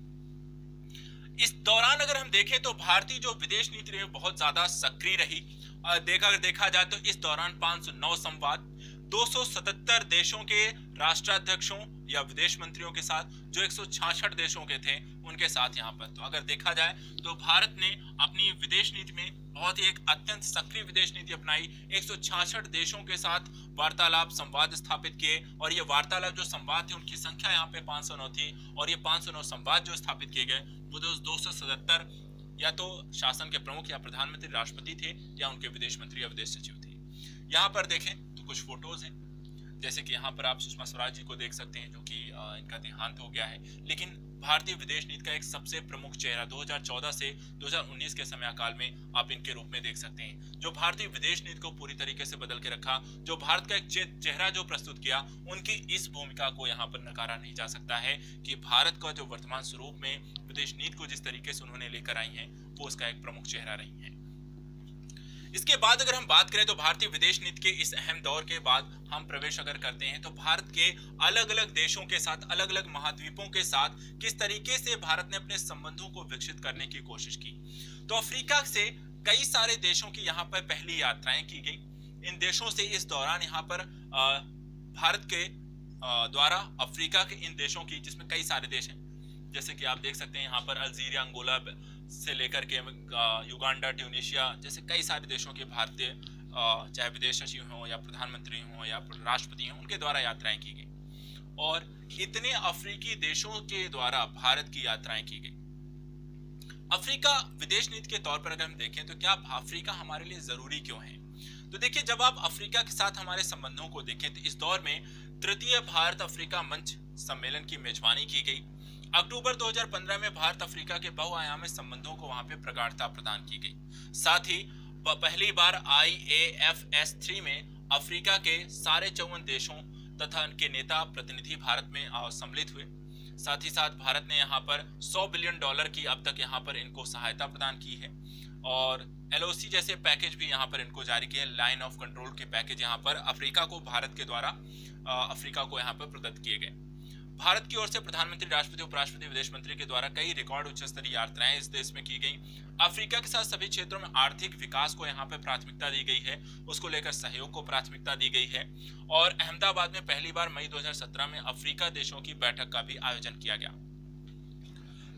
इस दौरान अगर हम देखें तो भारतीय जो विदेश नीति रही बहुत ज्यादा सक्रिय रही। देखा जाए तो इस दौरान 509 संवाद 277 देशों के राष्ट्राध्यक्षों या विदेश मंत्रियों के साथ, जो 166 देशों के थे उनके साथ यहाँ पर। तो अगर देखा जाए तो भारत ने अपनी विदेश नीति में बहुत ही एक अत्यंत सक्रिय विदेश नीति अपनाई। 166 देशों के साथ वार्तालाप, संवाद स्थापित किए और ये वार्तालाप जो संवाद थे उनकी संख्या यहाँ पे 509 थी और ये 509 संवाद जो स्थापित किए गए वो 277 या तो शासन के प्रमुख या प्रधानमंत्री, राष्ट्रपति थे या उनके विदेश मंत्री या विदेश सचिव थे। यहाँ पर देखें तो कुछ फोटोज हैं, जैसे कि यहाँ पर आप सुषमा स्वराज जी को देख सकते हैं जो कि इनका देहांत हो गया है, लेकिन भारतीय विदेश नीति का एक सबसे प्रमुख चेहरा 2014 से 2019 के समयकाल में आप इनके रूप में देख सकते हैं, जो भारतीय विदेश नीति को पूरी तरीके से बदल के रखा, जो भारत का एक चेहरा जो प्रस्तुत किया। उनकी इस भूमिका को यहाँ पर नकारा नहीं जा सकता है कि भारत का जो वर्तमान स्वरूप में विदेश नीति को जिस तरीके से उन्होंने लेकर आई है वो उसका एक प्रमुख चेहरा रही है। इसके बाद अगर हम बात करें तो भारतीय विदेश नीति के इस अहम दौर के बाद हम प्रवेश अगर करते हैं तो भारत के अलग अलग देशों के साथ, अलग अलग महाद्वीपों के साथ किस तरीके से भारत ने अपने संबंधों को विकसित करने की कोशिश की। तो अफ्रीका से कई सारे देशों की यहाँ पर पहली यात्राएं की गई। इन देशों से इस दौरान यहाँ पर भारत के द्वारा अफ्रीका के इन देशों की, जिसमें कई सारे देश हैं, जैसे कि आप देख सकते हैं यहाँ पर अल्जीरिया, अंगोला से लेकर के युगांडा, ट्यूनीशिया जैसे कई सारे देशों के भारतीय चाहे विदेश सचिव हों या प्रधानमंत्री हों या राष्ट्रपति हों, उनके द्वारा यात्राएं की गई और इतने अफ्रीकी देशों के द्वारा भारत की यात्राएं की गई। अफ्रीका विदेश नीति के तौर पर अगर हम देखें तो क्या अफ्रीका हमारे लिए जरूरी क्यों है? तो देखिए, जब आप अफ्रीका के साथ हमारे संबंधों को देखें तो इस दौर में तृतीय भारत अफ्रीका मंच सम्मेलन की मेजबानी की गई। अक्टूबर 2015 में भारत अफ्रीका के बहुआयामी संबंधों को वहां पे प्रगाढ़ता प्रदान की गई। साथ ही पहली बार IAFS3 में अफ्रीका के सारे 54 देशों तथा उनके नेता प्रतिनिधि भारत में सम्मिलित हुए। साथ ही साथ भारत ने यहाँ पर $100 बिलियन की अब तक यहाँ पर इनको सहायता प्रदान की है और LOC जैसे पैकेज भी यहाँ पर इनको जारी किए। लाइन ऑफ कंट्रोल के पैकेज यहाँ पर अफ्रीका को भारत के द्वारा अफ्रीका को यहाँ पर प्रदत्त किए गए। भारत की ओर से प्रधानमंत्री, राष्ट्रपति, उपराष्ट्रपति, विदेश मंत्री के द्वारा कई रिकॉर्ड उच्च स्तरीय यात्राएं इस देश में की गई। अफ्रीका के साथ सभी क्षेत्रों में आर्थिक विकास को यहाँ पे प्राथमिकता दी गई है, उसको लेकर सहयोग को प्राथमिकता दी गई है और अहमदाबाद में पहली बार मई 2017 में अफ्रीका देशों की बैठक का भी आयोजन किया गया।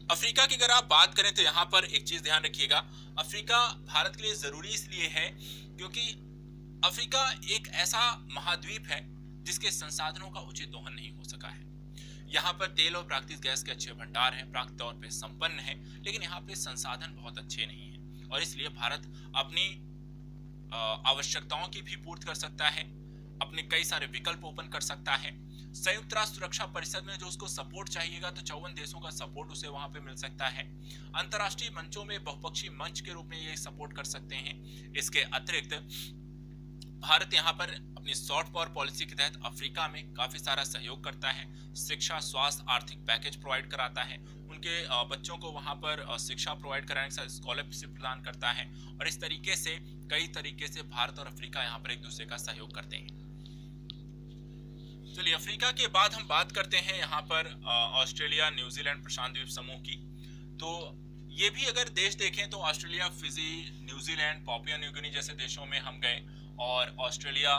अफ्रीका की अगर आप बात करें तो यहाँ पर एक चीज ध्यान रखिएगा, अफ्रीका भारत के लिए जरूरी इसलिए है क्योंकि अफ्रीका एक ऐसा महाद्वीप है जिसके संसाधनों का उचित दोहन नहीं हो सका है। यहाँ पर तेल और प्राकृतिक गैस के अच्छे भंडार हैं, प्राकृतिक तौर पे संपन्न है, लेकिन यहाँ पे संसाधन बहुत अच्छे नहीं हैं और इसलिए भारत अपनी आवश्यकताओं की भी पूर्ति कर सकता है, अपने कई सारे विकल्प ओपन कर सकता है। संयुक्त राष्ट्र सुरक्षा परिषद में जो उसको सपोर्ट चाहिएगा तो 54 देशों का सपोर्ट उसे वहां पे मिल सकता है। अंतर्राष्ट्रीय मंचों में बहुपक्षीय मंच के रूप में ये सपोर्ट कर सकते हैं। इसके अतिरिक्त भारत यहाँ पर अपनी सॉफ्ट पावर पॉलिसी के तहत अफ्रीका में काफी सारा सहयोग करता है, शिक्षा, स्वास्थ्य, आर्थिक पैकेज प्रोवाइड कराता है, उनके बच्चों को वहां पर शिक्षा प्रोवाइड कराने के साथ स्कॉलरशिप प्रदान करता है और इस तरीके से कई तरीके से भारत और अफ्रीका यहाँ पर एक दूसरे का सहयोग करते हैं। चलिए, अफ्रीका के बाद हम बात करते हैं यहाँ पर ऑस्ट्रेलिया, न्यूजीलैंड, प्रशांत द्वीप समूह की। तो ये भी अगर देश देखें तो Australia, Fiji, New Zealand, Papua New Guinea जैसे देशों में हम गए और ऑस्ट्रेलिया,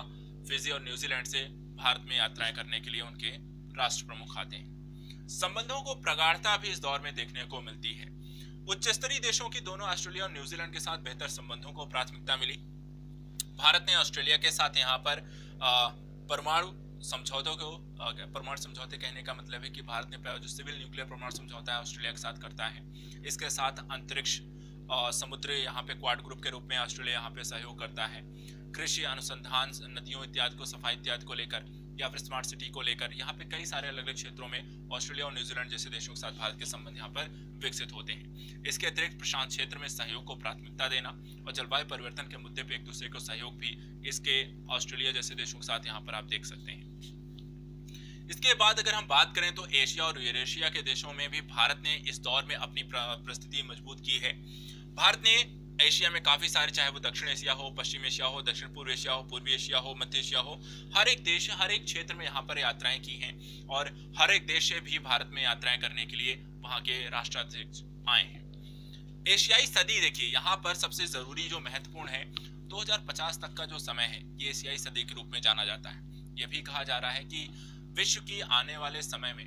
फिजी और न्यूजीलैंड से भारत में यात्राएं करने के लिए उनके राष्ट्र प्रमुख आते हैं। संबंधों को प्रगाढ़ता भी इस दौर में देखने को मिलती है। उच्च स्तरीय देशों की दोनों ऑस्ट्रेलिया और न्यूजीलैंड के साथ बेहतर संबंधों को प्राथमिकता मिली। भारत ने ऑस्ट्रेलिया के साथ यहाँ पर परमाणु समझौतों को, परमाणु समझौते कहने का मतलब है कि भारत ने जो सिविल न्यूक्लियर परमाणु समझौता है ऑस्ट्रेलिया के साथ करता है। इसके साथ अंतरिक्ष, समुद्र यहाँ पे क्वाड ग्रुप के रूप में ऑस्ट्रेलिया यहाँ पे सहयोग करता है। कृषि अनुसंधान, नदियों इत्यादि को, सफाई इत्यादि को लेकर या फिर स्मार्ट सिटी को लेकर यहाँ पे कई सारे अलग अलग क्षेत्रों में ऑस्ट्रेलिया और न्यूजीलैंड जैसे देशों के साथ भारत के संबंध यहाँ पर विकसित होते हैं। इसके अतिरिक्त प्रशांत क्षेत्र में सहयोग को प्राथमिकता देना और जलवायु परिवर्तन के मुद्दे पे एक दूसरे को सहयोग भी इसके ऑस्ट्रेलिया जैसे देशों के साथ यहाँ पर आप देख सकते हैं। इसके बाद अगर हम बात करें तो एशिया और यूरेशिया के देशों में भी भारत ने इस दौर में अपनी प्रस्थिति मजबूत की है। भारत ने एशिया में काफी सारे, चाहे वो दक्षिण एशिया हो, पश्चिम एशिया हो, दक्षिण पूर्व एशिया हो, पूर्वी एशिया हो, मध्य एशिया हो, हर एक देश, हर एक क्षेत्र में यहाँ पर यात्राएं की हैं और हर एक देश से भी भारत में यात्राएं करने के लिए वहाँ के राष्ट्राध्यक्ष आए हैं। एशियाई सदी देखिए, यहाँ पर सबसे जरूरी जो महत्वपूर्ण है 2050 तक का जो समय है ये एशियाई सदी के रूप में जाना जाता है। ये भी कहा जा रहा है कि विश्व की आने वाले समय में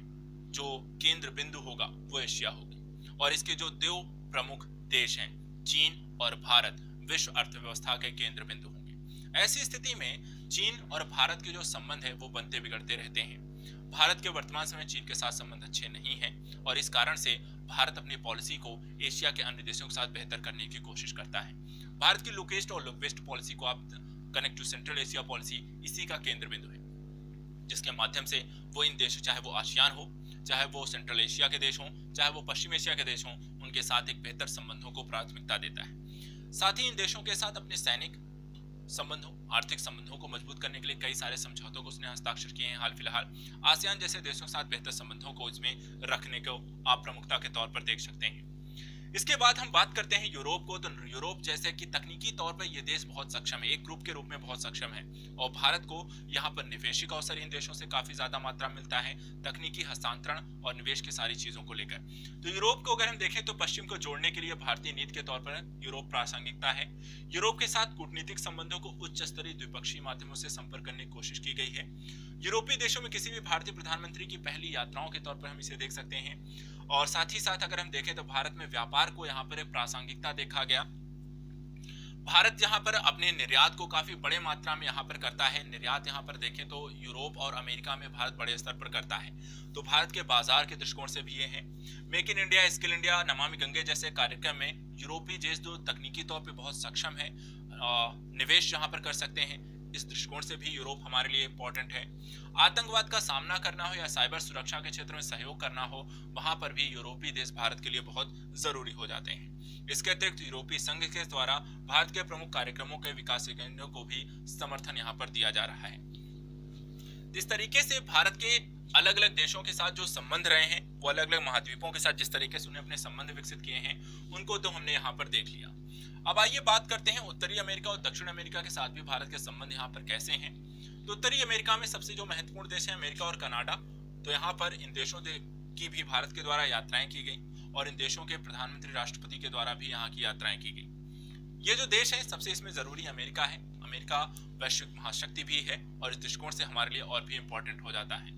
जो केंद्र बिंदु होगा वो एशिया होगी और इसके जो दो प्रमुख देश हैं, चीन और भारत, विश्व अर्थव्यवस्था के केंद्र बिंदु होंगे। ऐसी स्थिति में चीन और भारत के जो संबंध है वो बनते बिगड़ते रहते हैं। भारत के वर्तमान समय चीन के साथ संबंध अच्छे नहीं हैं और इस कारण से भारत अपनी पॉलिसी को एशिया के अन्य देशों के साथ बेहतर करने की कोशिश करता है। भारत की लुक ईस्ट और लुक वेस्ट पॉलिसी को आप connect to Central Asia policy इसी का केंद्र बिंदु है, जिसके माध्यम से वो इन देशों, चाहे वो आसियान हो, चाहे वो सेंट्रल एशिया के देश हों, चाहे वो पश्चिम एशिया के देश हों, उनके साथ एक बेहतर संबंधों को प्राथमिकता देता है। साथ ही इन देशों के साथ अपने सैनिक संबंधों, आर्थिक संबंधों को मजबूत करने के लिए कई सारे समझौतों को उसने हस्ताक्षर किए हैं। हाल फिलहाल आसियान जैसे देशों के साथ बेहतर संबंधों को इसमें रखने को आप प्रमुखता के तौर पर देख सकते हैं। इसके बाद हम बात करते हैं यूरोप को। तो यूरोप जैसे कि तकनीकी तौर पर ये देश बहुत सक्षम है, एक ग्रुप के रूप में बहुत सक्षम है और भारत को यहाँ पर निवेशिक अवसर इन देशों से काफी ज्यादा मात्रा में मिलता है, तकनीकी हस्तांतरण और निवेश की सारी चीजों को लेकर। तो यूरोप को अगर हम देखें तो पश्चिम को जोड़ने के लिए भारतीय नीति के तौर पर यूरोप प्रासंगिकता है। यूरोप के साथ कूटनीतिक संबंधों को उच्च स्तरीय द्विपक्षीय माध्यमों से संपर्क करने की कोशिश की गई है। यूरोपीय देशों में किसी भी भारतीय प्रधानमंत्री की पहली यात्राओं के तौर पर हम इसे देख सकते हैं और साथ ही साथ अगर हम देखें तो भारत में व्यापार को यहाँ पर एक प्रासंगिकता देखा गया। भारत यहाँ पर अपने निर्यात को काफी बड़े मात्रा में यहाँ पर करता है। निर्यात यहाँ पर देखें तो यूरोप और अमेरिका में भारत बड़े स्तर पर करता है। तो भारत के बाजार के दृष्टिकोण से भी ये है। Make in India, skill India, Namami Gange जैसे कार्यक्रम में यूरोपीय देश जो तकनीकी तौर पर बहुत सक्षम है, निवेश यहाँ पर कर सकते हैं। इस दृष्टिकोण से भी यूरोप हमारे लिए इंपॉर्टेंट है। आतंकवाद का सामना करना हो या साइबर सुरक्षा के क्षेत्र में सहयोग करना हो, वहां पर भी यूरोपीय देश भारत के लिए बहुत जरूरी हो जाते हैं। इसके अतिरिक्त यूरोपीय संघ के द्वारा भारत के प्रमुख कार्यक्रमों के विकास एजेंडों को भी समर्थन यहाँ पर दिया जा रहा है। इस तरीके से भारत के अलग अलग देशों के साथ जो संबंध रहे हैं, वो अलग अलग महाद्वीपों के साथ जिस तरीके से उन्हें अपने संबंध विकसित किए हैं, उनको तो हमने यहाँ पर देख लिया। अब आइए बात करते हैं उत्तरी अमेरिका और दक्षिण अमेरिका के साथ भी भारत के संबंध यहाँ पर कैसे हैं। तो उत्तरी अमेरिका में सबसे जो महत्वपूर्ण देश है अमेरिका और कनाडा। तो यहाँ पर इन देशों की भी भारत के द्वारा यात्राएं की गई और इन देशों के प्रधानमंत्री, राष्ट्रपति के द्वारा भी यहाँ की यात्राएं की गई। ये जो देश है सबसे इसमें जरूरी अमेरिका है। अमेरिका वैश्विक महाशक्ति भी है और इस दृष्टिकोण से हमारे लिए और भी इम्पोर्टेंट हो जाता है।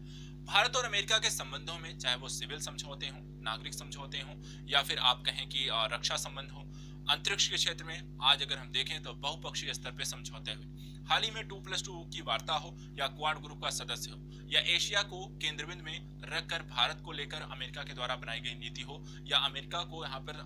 भारत और अमेरिका के संबंधों में चाहे वो सिविल समझौते हों, नागरिक समझौते हों या फिर आप कहें कि रक्षा संबंध हो, अंतरिक्ष के क्षेत्र में आज अगर हम देखें तो बहुपक्षीय स्तर पर समझौते हुए, हाल ही में 2+2 की वार्ता हो या क्वाड ग्रुप का सदस्य हो या एशिया को केंद्रबिंदु में रखकर भारत को लेकर अमेरिका के द्वारा बनाई गई नीति हो या अमेरिका को यहाँ पर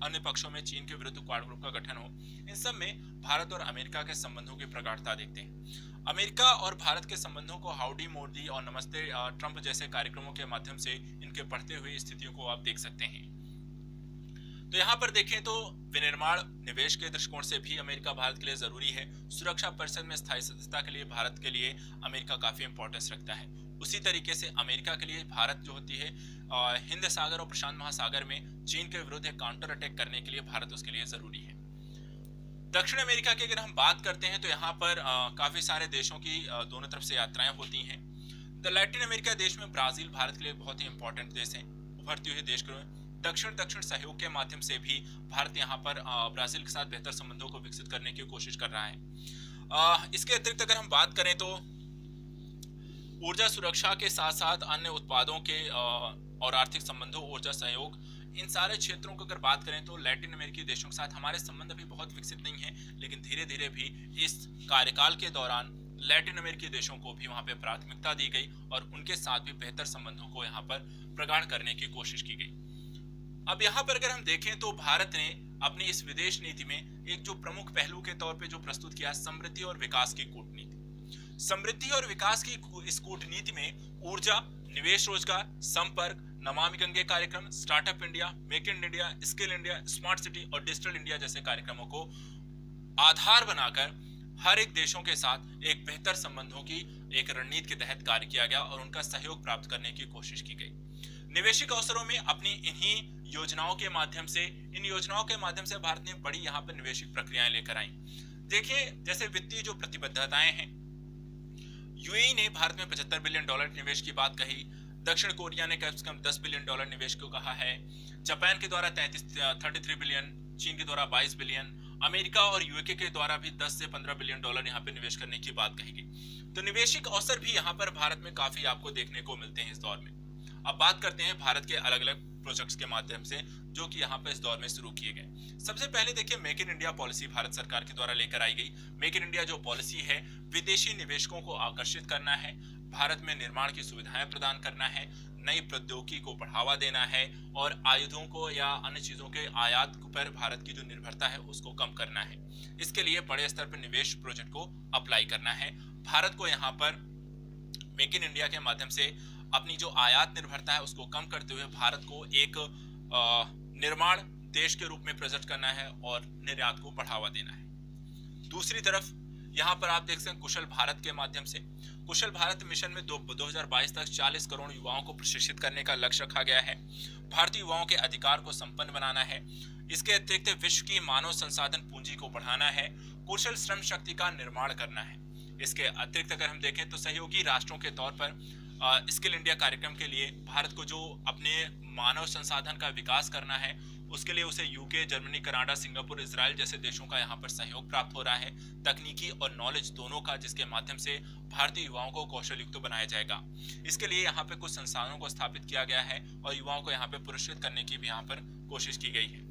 अन्य पक्षों में चीन के विरुद्ध क्वाड ग्रुप का गठन हो, इन सब में भारत और अमेरिका के संबंधों की प्रगाढ़ता देखते हैं। अमेरिका और भारत के संबंधों को हाउडी मोदी और नमस्ते ट्रंप जैसे कार्यक्रमों के माध्यम से इनके बढ़ते हुए स्थितियों को आप देख सकते हैं। तो यहाँ पर देखें तो विनिर्माण निवेश के दृष्टिकोण से भी अमेरिका भारत के लिए जरूरी है। सुरक्षा परिषद में स्थायी सदस्यता के लिए भारत के लिए अमेरिका काफी इंपॉर्टेंस रखता है। उसी तरीके से अमेरिका के लिए भारत जो होती है हिंद सागर और प्रशांत महासागर में चीन के विरुद्ध काउंटर अटैक करने के लिए भारत उसके लिए जरूरी है। दक्षिण अमेरिका की अगर हम बात करते हैं तो यहाँ पर काफी सारे देशों की दोनों तरफ से यात्राएं होती हैं। लैटिन अमेरिका देश में ब्राजील भारत के लिए बहुत ही इंपॉर्टेंट देश है। उभरती हुई देश के दक्षिण दक्षिण सहयोग के माध्यम से भी भारत यहाँ पर ब्राजील के साथ बेहतर संबंधों को विकसित करने की कोशिश कर रहा है। इसके अतिरिक्त अगर हम बात करें तो ऊर्जा सुरक्षा के साथ साथ अन्य उत्पादों के और आर्थिक संबंधों, ऊर्जा सहयोग, इन सारे क्षेत्रों को अगर बात करें तो लैटिन अमेरिकी देशों के साथ हमारे संबंध अभी बहुत विकसित नहीं है, लेकिन धीरे धीरे भी इस कार्यकाल के दौरान लैटिन अमेरिकी देशों को भी वहां पे प्राथमिकता दी गई और उनके साथ भी बेहतर संबंधों को यहाँ पर प्रगाढ़ करने की कोशिश की गई। अब यहाँ पर अगर हम देखें तो भारत ने अपनी इस विदेश नीति में एक जो प्रमुख पहलू के तौर पे जो प्रस्तुत किया, समृद्धि और विकास की कूटनीति। समृद्धि और विकास की इस कूटनीति में ऊर्जा, निवेश, रोजगार, संपर्क, नमामि गंगे कार्यक्रम, startup India, make in India, skill India, smart city और डिजिटल इंडिया जैसे कार्यक्रमों को आधार बनाकर हर एक देशों के साथ एक बेहतर संबंधों की एक रणनीति के तहत कार्य किया गया और उनका सहयोग प्राप्त करने की कोशिश की गई। निवेशिक अवसरों में अपनी इन्हीं योजनाओं के माध्यम से भारत ने बड़ी यहाँ पर निवेशिक प्रक्रियाएं लेकर आई। देखिए, जैसे वित्तीय जो प्रतिबद्धताएं हैं, यूएई ने भारत में $75 बिलियन निवेश की बात कही, दक्षिण कोरिया ने कम से कम $10 बिलियन निवेश को कहा है, जापान के द्वारा 33 बिलियन, चीन के द्वारा 22 बिलियन, अमेरिका और यूके के द्वारा भी 10 से 15 बिलियन डॉलर यहाँ पे निवेश करने की बात कही गई। तो निवेशिक अवसर भी यहाँ पर भारत में काफी आपको देखने को मिलते हैं इस दौर में। अब बात करते हैं भारत के अलग अलग प्रोजेक्ट्स के माध्यम से जो कि यहाँ पर इस दौर में शुरू किए गए। सबसे पहले देखिए, make in India policy Bharat सरकार के द्वारा लेकर आई गई। मेक इन इंडिया जो पॉलिसी है, विदेशी निवेशकों को आकर्षित करना है, भारत में निर्माण की सुविधाएं प्रदान करना है, नई प्रौद्योगिकी को बढ़ावा देना है और आयुधों को या अन्य चीजों के आयात पर भारत की जो निर्भरता है उसको कम करना है। इसके लिए बड़े स्तर पर निवेश प्रोजेक्ट को अप्लाई करना है। भारत को यहाँ पर मेक इन इंडिया के माध्यम से अपनी जो आयात निर्भरता है उसको कम करते हुए भारत को एक निर्माण देश के रूप में प्रेजेंट करना है और निर्यात को बढ़ावा देना है। दूसरी तरफ यहाँ पर आप देख सकते हैं कुशल भारत के माध्यम से, कुशल भारत मिशन में 2022 तक 40 करोड़ युवाओं को प्रशिक्षित करने का लक्ष्य रखा गया है। भारतीय युवाओं के अधिकार को संपन्न बनाना है। इसके अतिरिक्त विश्व की मानव संसाधन पूंजी को बढ़ाना है, कुशल श्रम शक्ति का निर्माण करना है। इसके अतिरिक्त अगर हम देखें तो सहयोगी राष्ट्रों के तौर पर स्किल इंडिया कार्यक्रम के लिए भारत को जो अपने मानव संसाधन का विकास करना है उसके लिए उसे UK, Germany, Canada, Singapore, Israel जैसे देशों का यहाँ पर सहयोग प्राप्त हो रहा है, तकनीकी और नॉलेज दोनों का, जिसके माध्यम से भारतीय युवाओं को कौशल युक्त बनाया जाएगा। इसके लिए यहाँ पे कुछ संस्थानों को स्थापित किया गया है और युवाओं को यहाँ पे पुरस्कृत करने की भी यहाँ पर कोशिश की गई है।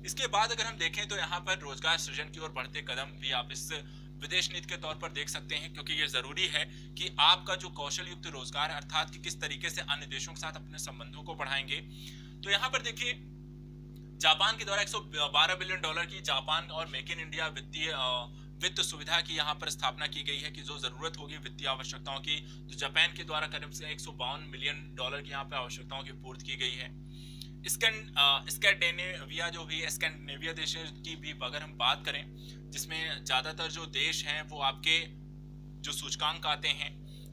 इसके बाद अगर हम देखें तो यहाँ पर रोजगार सृजन की ओर बढ़ते कदम भी आप इस विदेश नीति के तौर पर देख सकते हैं, क्योंकि ये जरूरी है कि आपका जो कौशल युक्त रोजगार है, अर्थात कि किस तरीके से अन्य देशों के साथ अपने संबंधों को बढ़ाएंगे। तो यहाँ पर देखिए, जापान के द्वारा $112 बिलियन की जापान और मेक इन इंडिया वित्त सुविधा की यहाँ पर स्थापना की गई है कि जो जरूरत होगी वित्तीय आवश्यकताओं की, तो जापान के द्वारा करीब से $152 मिलियन की यहाँ पे आवश्यकताओं की पूर्ति की गई है। स्कैंडिनेविया जो भी स्कैंडिनेविया देश की भी अगर हम बात करें, जिसमें ज्यादातर जो देश हैं वो आपके जो सूचकांक आते हैं,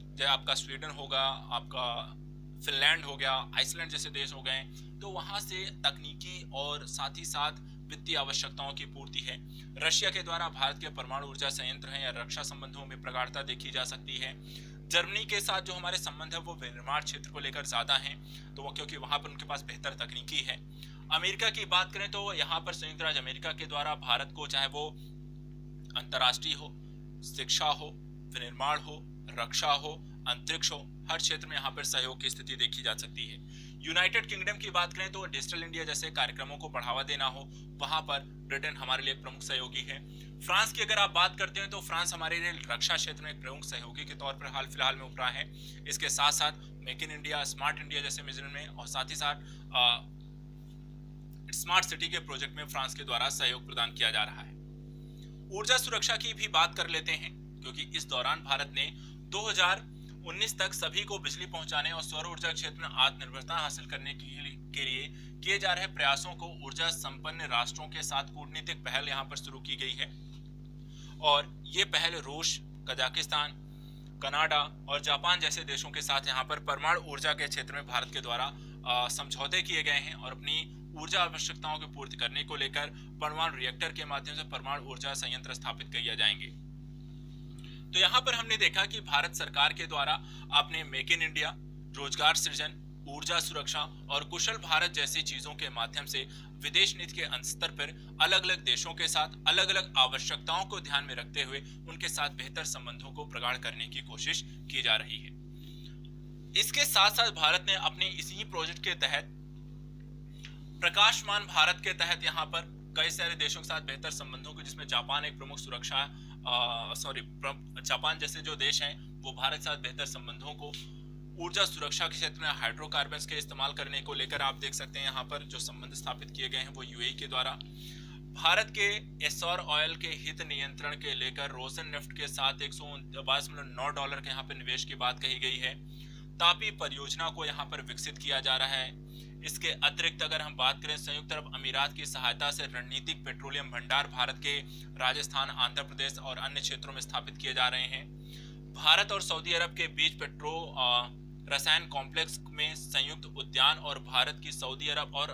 जैसे आपका स्वीडन होगा, आपका फिनलैंड हो गया, आइसलैंड जैसे देश हो गए, तो वहां से तकनीकी और साथ ही साथ वित्तीय आवश्यकताओं की पूर्ति है। रशिया के द्वारा भारत के परमाणु ऊर्जा संयंत्र हैं या रक्षा संबंधों में प्रगाढ़ता देखी जा सकती है। जर्मनी के साथ जो हमारे संबंध है वो विनिर्माण क्षेत्र को लेकर ज्यादा हैं, तो वो क्योंकि वहां पर उनके पास बेहतर तकनीकी है। अमेरिका की बात करें तो यहाँ पर संयुक्त राज्य अमेरिका के द्वारा भारत को, चाहे वो अंतर्राष्ट्रीय हो, शिक्षा हो, विनिर्माण हो, रक्षा हो, अंतरिक्ष हो, हर क्षेत्र में यहाँ पर सहयोग की स्थिति देखी जा सकती है। यूनाइटेड किंगडम की बात करें तो डिजिटल इंडिया जैसे कार्यक्रमों को बढ़ावा देना हो, वहां पर ब्रिटेन हमारे लिए एक प्रमुख सहयोगी है। फ्रांस की अगर आप बात करते हैं तो फ्रांस हमारे लिए रक्षा क्षेत्र में एक प्रमुख सहयोगी के तौर पर हाल फिलहाल में उभरा है। इसके साथ साथ make in India, smart India जैसे मिशन में और साथ ही साथ स्मार्ट सिटी के प्रोजेक्ट में फ्रांस के द्वारा सहयोग प्रदान किया जा रहा है। ऊर्जा सुरक्षा की भी बात कर लेते हैं, क्योंकि इस दौरान भारत ने 2019 तक सभी को बिजली पहुंचाने और सौर ऊर्जा क्षेत्र में आत्मनिर्भरता हासिल करने के लिए किए जा रहे प्रयासों को ऊर्जा संपन्न राष्ट्रों के साथ कूटनीतिक पहल यहां पर शुरू की गई है। और ये पहल रूस, कजाकिस्तान, कनाडा और जापान जैसे देशों के साथ यहाँ पर परमाणु ऊर्जा के क्षेत्र में भारत के द्वारा समझौते किए गए हैं और अपनी ऊर्जा आवश्यकताओं की पूर्ति करने को लेकर परमाणु रिएक्टर के माध्यम से परमाणु ऊर्जा संयंत्र स्थापित किए जाएंगे। तो यहाँ पर हमने देखा कि भारत सरकार के द्वारा अपने मेक इन इंडिया, रोजगार सृजन, ऊर्जा सुरक्षा और कुशल भारत जैसी चीजों के माध्यम से विदेश नीति के स्तर पर अलग अलग देशों के साथ अलग अलग आवश्यकताओं को ध्यान में रखते हुए उनके साथ बेहतर संबंधों को प्रगाढ़ करने की कोशिश की जा रही है। इसके साथ साथ भारत ने अपने इसी प्रोजेक्ट के तहत प्रकाशमान भारत के तहत यहाँ पर कई सारे देशों के साथ बेहतर संबंधों को, जिसमें जापान एक प्रमुख सुरक्षा जापान जैसे जो देश हैं वो भारत के साथ बेहतर संबंधों को ऊर्जा सुरक्षा के क्षेत्र में हाइड्रोकार्बन्स के इस्तेमाल करने को लेकर आप देख सकते हैं यहाँ पर जो संबंध स्थापित किए गए हैं वो यूएई के द्वारा। भारत के एसोर ऑयल के हित नियंत्रण के लेकर रोसन नेफ्ट के साथ $122.9 के यहाँ पर निवेश की बात कही गई है। तापी परियोजना को यहाँ पर विकसित किया जा रहा है। इसके अतिरिक्त अगर हम बात करें संयुक्त अरब अमीरात की सहायता से रणनीतिक पेट्रोलियम भंडार भारत के राजस्थान, आंध्र प्रदेश और अन्य क्षेत्रों में स्थापित किए जा रहे हैं। भारत और सऊदी अरब के बीच पेट्रो रसायन कॉम्प्लेक्स में संयुक्त उद्यान और भारत की सऊदी अरब और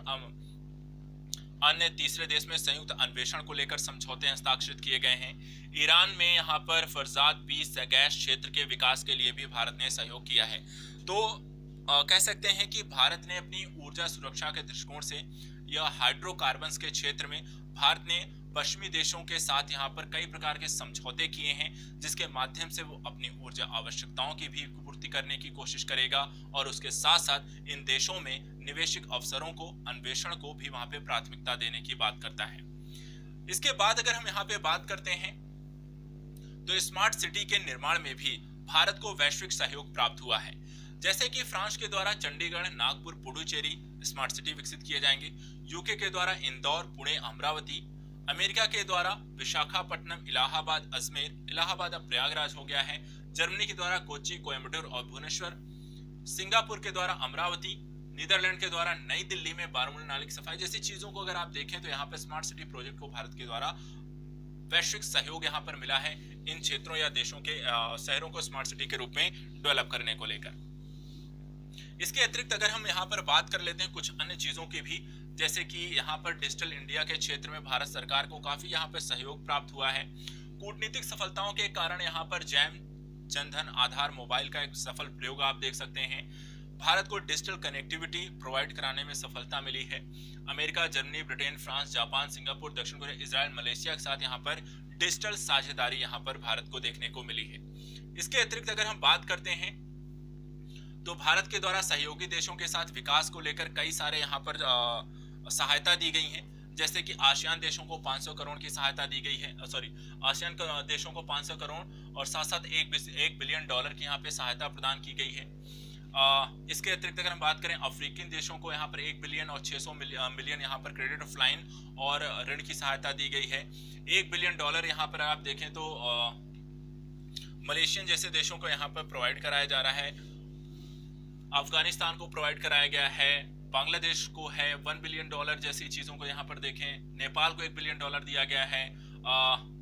अन्य तीसरे देश में संयुक्त अन्वेषण को लेकर समझौते हस्ताक्षरित किए गए हैं। ईरान में यहाँ पर फरजाद बी गैस क्षेत्र के विकास के लिए भी भारत ने सहयोग किया है। तो कह सकते हैं कि भारत ने अपनी ऊर्जा सुरक्षा के दृष्टिकोण से या हाइड्रोकार्बन्स के क्षेत्र में भारत ने पश्चिमी देशों के साथ यहाँ पर कई प्रकार के समझौते किए हैं, जिसके माध्यम से वो अपनी ऊर्जा आवश्यकताओं की भी पूर्ति करने की कोशिश करेगा और उसके साथ साथ इन देशों में निवेशिक अवसरों को, अन्वेषण को भी वहां पे प्राथमिकता देने की बात करता है। इसके बाद अगर हम यहाँ पे बात करते हैं तो स्मार्ट सिटी के निर्माण में भी भारत को वैश्विक सहयोग प्राप्त हुआ है। जैसे कि फ्रांस के द्वारा चंडीगढ़, नागपुर, पुडुचेरी स्मार्ट सिटी विकसित किए जाएंगे। यूके के द्वारा इंदौर, पुणे, अमरावती, अमेरिका के द्वारा विशाखापट्टनम, इलाहाबाद, अजमेर, इलाहाबाद अब प्रयागराज हो गया है। जर्मनी के द्वारा कोच्चि, कोयम्बटूर और भुवनेश्वर, सिंगापुर के द्वारा अमरावती, नीदरलैंड के द्वारा नई दिल्ली में बारामूला नाले की सफाई जैसी चीजों को अगर आप देखें तो यहाँ पे स्मार्ट सिटी प्रोजेक्ट को भारत के द्वारा वैश्विक सहयोग यहाँ पर मिला है इन क्षेत्रों या देशों के शहरों को स्मार्ट सिटी के रूप में डेवलप करने को लेकर। इसके अतिरिक्त अगर हम यहाँ पर बात कर लेते हैं कुछ अन्य चीजों की भी, जैसे कि यहाँ पर डिजिटल इंडिया के क्षेत्र में भारत सरकार को काफी यहाँ पर सहयोग प्राप्त हुआ है। कूटनीतिक सफलताओं के कारण यहाँ पर जैम जनधन आधार मोबाइल का एक सफल प्रयोग आप देख सकते हैं। भारत को डिजिटल कनेक्टिविटी प्रोवाइड कराने में सफलता मिली है। America, Germany, Britain, France, Japan, Singapore, दक्षिण कोरिया, इजराइल, मलेशिया के साथ यहाँ पर डिजिटल साझेदारी यहाँ पर भारत को देखने को मिली है। इसके अतिरिक्त अगर हम बात करते हैं तो भारत के द्वारा सहयोगी देशों के साथ विकास को लेकर कई सारे यहाँ पर सहायता दी गई है। जैसे कि आसियान देशों को 500 करोड़ की सहायता दी गई है, आसियान देशों को 500 करोड़ और साथ साथ $1 बिलियन की यहाँ पे सहायता प्रदान की गई है। इसके अतिरिक्त अगर हम बात करें अफ्रीकन देशों को यहाँ पर 1 बिलियन और 600 मिलियन यहाँ पर क्रेडिट ऑफ लाइन और ऋण की सहायता दी गई है। $1 बिलियन यहाँ पर आप देखें तो मलेशियन जैसे देशों को यहाँ पर प्रोवाइड कराया जा रहा है। अफगानिस्तान को प्रोवाइड कराया गया है। बांग्लादेश को है $1 बिलियन जैसी चीजों को यहाँ पर देखें। नेपाल को $1 बिलियन दिया गया है।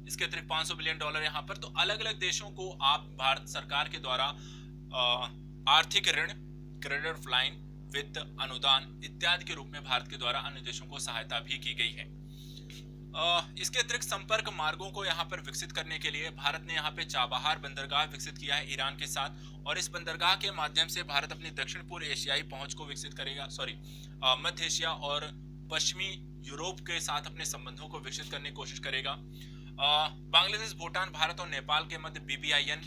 इसके अतिरिक्त $500 बिलियन यहाँ पर। तो अलग अलग देशों को आप भारत सरकार के द्वारा आर्थिक ऋण, क्रेडिट ऑफ लाइन, वित्त अनुदान इत्यादि के रूप में भारत के द्वारा अन्य देशों को सहायता भी की गई है। इसके अतिरिक्त संपर्क मार्गों को यहाँ पर विकसित करने के लिए भारत ने यहाँ पे चाबहार बंदरगाह विकसित किया है ईरान के साथ, और इस बंदरगाह के माध्यम से भारत अपनी दक्षिण पूर्व एशियाई पहुंच को विकसित करेगा। मध्य एशिया और पश्चिमी यूरोप के साथ अपने संबंधों को विकसित करने की कोशिश करेगा। बांग्लादेश, भूटान, भारत और नेपाल के मध्य BBIN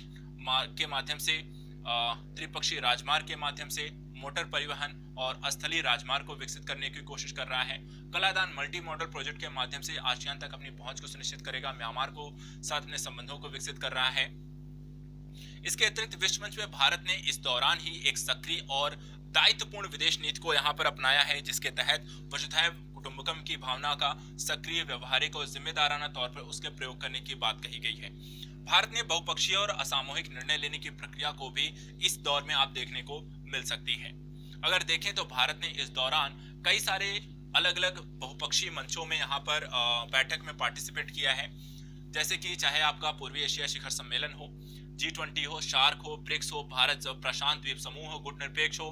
के माध्यम से त्रिपक्षीय राजमार्ग के माध्यम से मोटर परिवहन और स्थलीय राजमार्ग को विकसित करने की कोशिश कर रहा है। कलादान मल्टी मॉडल प्रोजेक्ट के माध्यम से आसियान तक अपनी पहुंच को सुनिश्चित करेगा। म्यांमार को साथ अपने संबंधों को विकसित कर रहा है। इसके अतिरिक्त विश्व मंच में भारत ने इस दौरान ही एक सक्रिय और दायित्वपूर्ण विदेश नीति को यहाँ पर अपनाया है, जिसके तहत वसुधैव कुटुंबकम की भावना का सक्रिय, व्यवहारिक और जिम्मेदाराना तौर पर उसके प्रयोग करने की बात कही गई है। भारत ने बहुपक्षीय और असामूहिक निर्णय लेने की प्रक्रिया को भी इस दौर में आप देखने को मिल सकती है। अगर देखें तो भारत ने इस दौरान कई सारे अलग अलग बहुपक्षीय मंचों में यहाँ पर बैठक में पार्टिसिपेट किया है, जैसे कि चाहे आपका पूर्वी एशिया शिखर सम्मेलन हो, G20 हो, शार्क हो, ब्रिक्स हो, भारत प्रशांत द्वीप समूह हो, गुटनिरपेक्ष हो,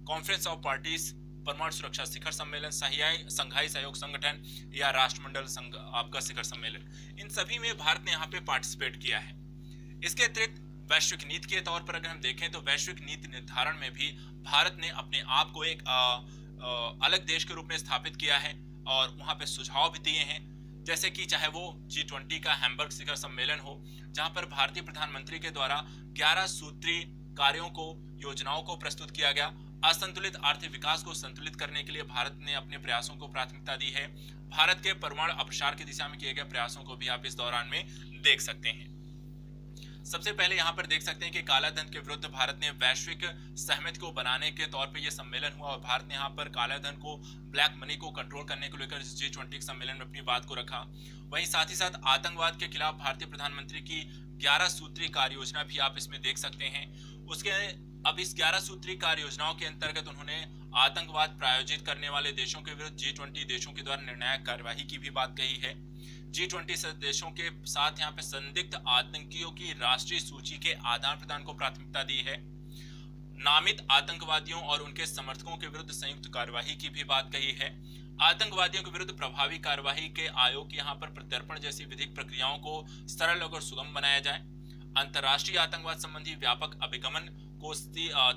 कॉन्फ्रेंस ऑफ पार्टीज, परमाणु सुरक्षा शिखर सम्मेलन, संघाई सहयोग संगठन या राष्ट्रमंडल संघ आपका शिखर सम्मेलन, इन सभी में भारत ने यहाँ पे पार्टिसिपेट किया है। इसके अतिरिक्त वैश्विक नीति के तौर पर अगर हम देखें तो वैश्विक नीति निर्धारण में भी भारत ने अपने आप को एक अलग देश के रूप में स्थापित किया है और वहाँ पे सुझाव भी दिए हैं, जैसे कि चाहे वो G20 का हैम्बर्ग शिखर सम्मेलन हो, जहाँ पर भारतीय प्रधानमंत्री के द्वारा 11 सूत्रीय कार्यों को, योजनाओं को प्रस्तुत किया गया। असंतुलित आर्थिक विकास को संतुलित करने के लिए भारत ने अपने प्रयासों को प्राथमिकता दी है। भारत के परमाणु अपसार की दिशा में किए गए प्रयासों को भी आप इस दौरान में देख सकते हैं। सबसे पहले यहाँ पर देख सकते हैं कि काला धन के विरुद्ध भारत ने वैश्विक सहमति को बनाने के तौर पे ये सम्मेलन हुआ और भारत ने यहाँ पर काला धन को, ब्लैक मनी को कंट्रोल करने को लेकर G20 सम्मेलन में अपनी बात को रखा। वहीं साथ ही साथ आतंकवाद के खिलाफ भारतीय प्रधानमंत्री की 11 सूत्रीय कार्य योजना भी आप इसमें देख सकते हैं। अब इस 11 सूत्रीय कार्य योजनाओं के अंतर्गत उन्होंने आतंकवाद प्रायोजित करने वाले देशों के विरुद्ध G20 देशों के द्वारा निर्णायक कार्यवाही की भी बात कही है। G20 देशों के साथ यहाँ पे संदिग्ध आतंकियों की राष्ट्रीय सूची के आदान प्रदान को प्राथमिकता दी है। नामित आतंकवादियों और उनके समर्थकों के विरुद्ध संयुक्त कार्यवाही की भी बात कही है। आतंकवादियों के विरुद्ध प्रभावी कार्यवाही के आयोग की यहाँ पर प्रत्यर्पण जैसी विधिक प्रक्रियाओं को सरल और सुगम बनाया जाए। अंतर्राष्ट्रीय आतंकवाद संबंधी व्यापक अभिगमन को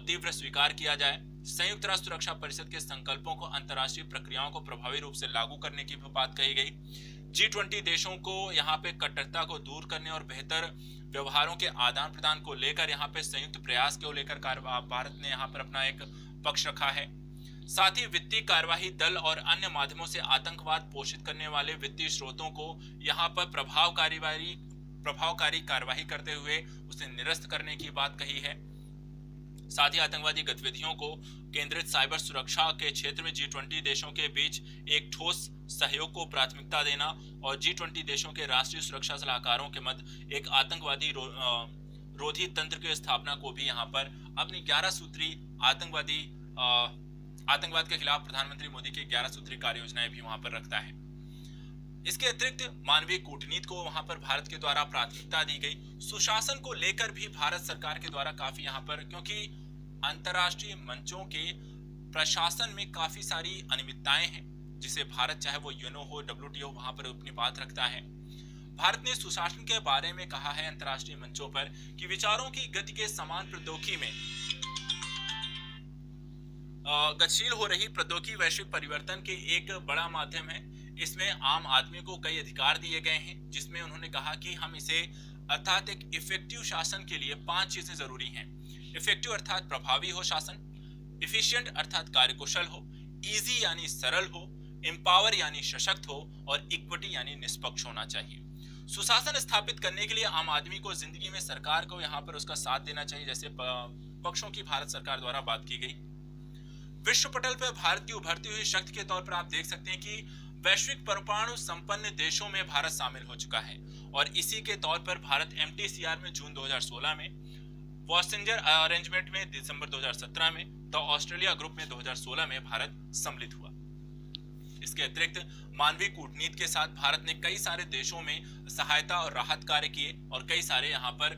तीव्र स्वीकार किया जाए। संयुक्त राष्ट्र सुरक्षा परिषद के संकल्पों को, अंतर्राष्ट्रीय प्रक्रियाओं को प्रभावी रूप से लागू करने की भी बात कही गई। G20 देशों को यहाँ पे कट्टरता को दूर करने और बेहतर व्यवहारों के आदान प्रदान को लेकर यहाँ पे संयुक्त प्रयास को लेकर भारत ने यहाँ पर अपना एक पक्ष रखा है। साथ ही वित्तीय कार्यवाही दल और अन्य माध्यमों से आतंकवाद पोषित करने वाले वित्तीय स्रोतों को यहाँ पर प्रभावकारी कार्यवाही करते हुए उसे निरस्त करने की बात कही है। साथ ही आतंकवादी गतिविधियों को केंद्रित साइबर सुरक्षा के क्षेत्र में G20 देशों के बीच एक ठोस सहयोग को प्राथमिकता देना और G20 देशों के राष्ट्रीय सुरक्षा सलाहकारों के मध्य एक आतंकवादी रोधी तंत्र की स्थापना को भी यहाँ पर अपनी 11 सूत्री आतंकवाद के खिलाफ प्रधानमंत्री मोदी की 11 सूत्री कार्य योजनाएं भी वहां पर रखता है। इसके अतिरिक्त मानवीय कूटनीति को वहां पर भारत के द्वारा प्राथमिकता दी गई। सुशासन को लेकर भी भारत सरकार के द्वारा काफी यहाँ पर, क्योंकि अंतर्राष्ट्रीय मंचों के प्रशासन में काफी सारी अनियमितताएं हैं, जिसे भारत चाहे वो यूएनओ हो, WTO वहां पर अपनी बात रखता है। भारत ने सुशासन के बारे में कहा है अंतर्राष्ट्रीय मंचों पर कि विचारों की गति के समान प्रौद्योगिकी में गतिशील हो रही प्रौद्योगिकी वैश्विक परिवर्तन के एक बड़ा माध्यम है। इसमें आम आदमी को कई अधिकार दिए गए हैं, जिसमें उन्होंने कहा कि हम इसे अर्थात एक इफेक्टिव शासन के लिए 5 चीजें जरूरी हैं। इफेक्टिव अर्थात प्रभावी हो शासन, एफिशिएंट अर्थात कार्यकुशल हो, इजी यानी सरल हो, एम्पावर यानी सशक्त हो और इक्विटी यानी निष्पक्ष होना चाहिए। सुशासन स्थापित करने के लिए आम आदमी को जिंदगी में सरकार को यहाँ पर उसका साथ देना चाहिए, जैसे पक्षों की भारत सरकार द्वारा बात की गई। विश्व पटल पर भारत की उभरती हुई शक्ति के तौर पर आप देख सकते हैं कि वैश्विक परमाणु संपन्न देशों में भारत शामिल हो चुका है और इसी के तौर पर भारत MTCR में जून 2016 में, वॉशिंगर अरेंजमेंट में दिसंबर 2017 में, तो ऑस्ट्रेलिया ग्रुप में 2016 में भारत सम्मिलित हुआ। इसके अतिरिक्त मानवीय कूटनीति के साथ भारत ने कई सारे देशों में सहायता और राहत कार्य किए और कई सारे यहाँ पर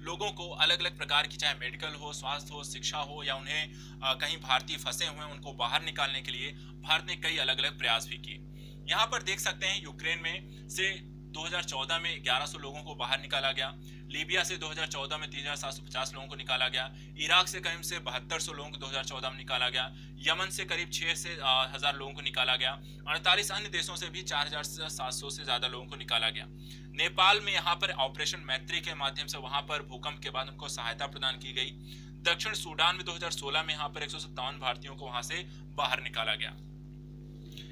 लोगों को अलग अलग प्रकार की, चाहे मेडिकल हो, स्वास्थ्य हो, शिक्षा हो या उन्हें कहीं भारतीय फंसे हुए हैं उनको बाहर निकालने के लिए भारत ने कई अलग अलग प्रयास भी किए। यहाँ पर देख सकते हैं यूक्रेन में से 2014 में 1100 लोगों को बाहर निकाला गया, लीबिया से 2014 में 3750 लोगों को निकाला गया, इराक से करीब से 7200 लोगों को 2014 में निकाला गया, यमन से करीब 6 से 1000 लोगों को निकाला गया, 48 अन्य देशों से भी 4700 से ज्यादा लोगों को निकाला गया। नेपाल में यहाँ पर ऑपरेशन मैत्री के माध्यम से वहां पर भूकंप के बाद उनको सहायता प्रदान की गई। दक्षिण सूडान में 2016 में यहाँ पर 157 भारतीयों को वहां से बाहर निकाला गया।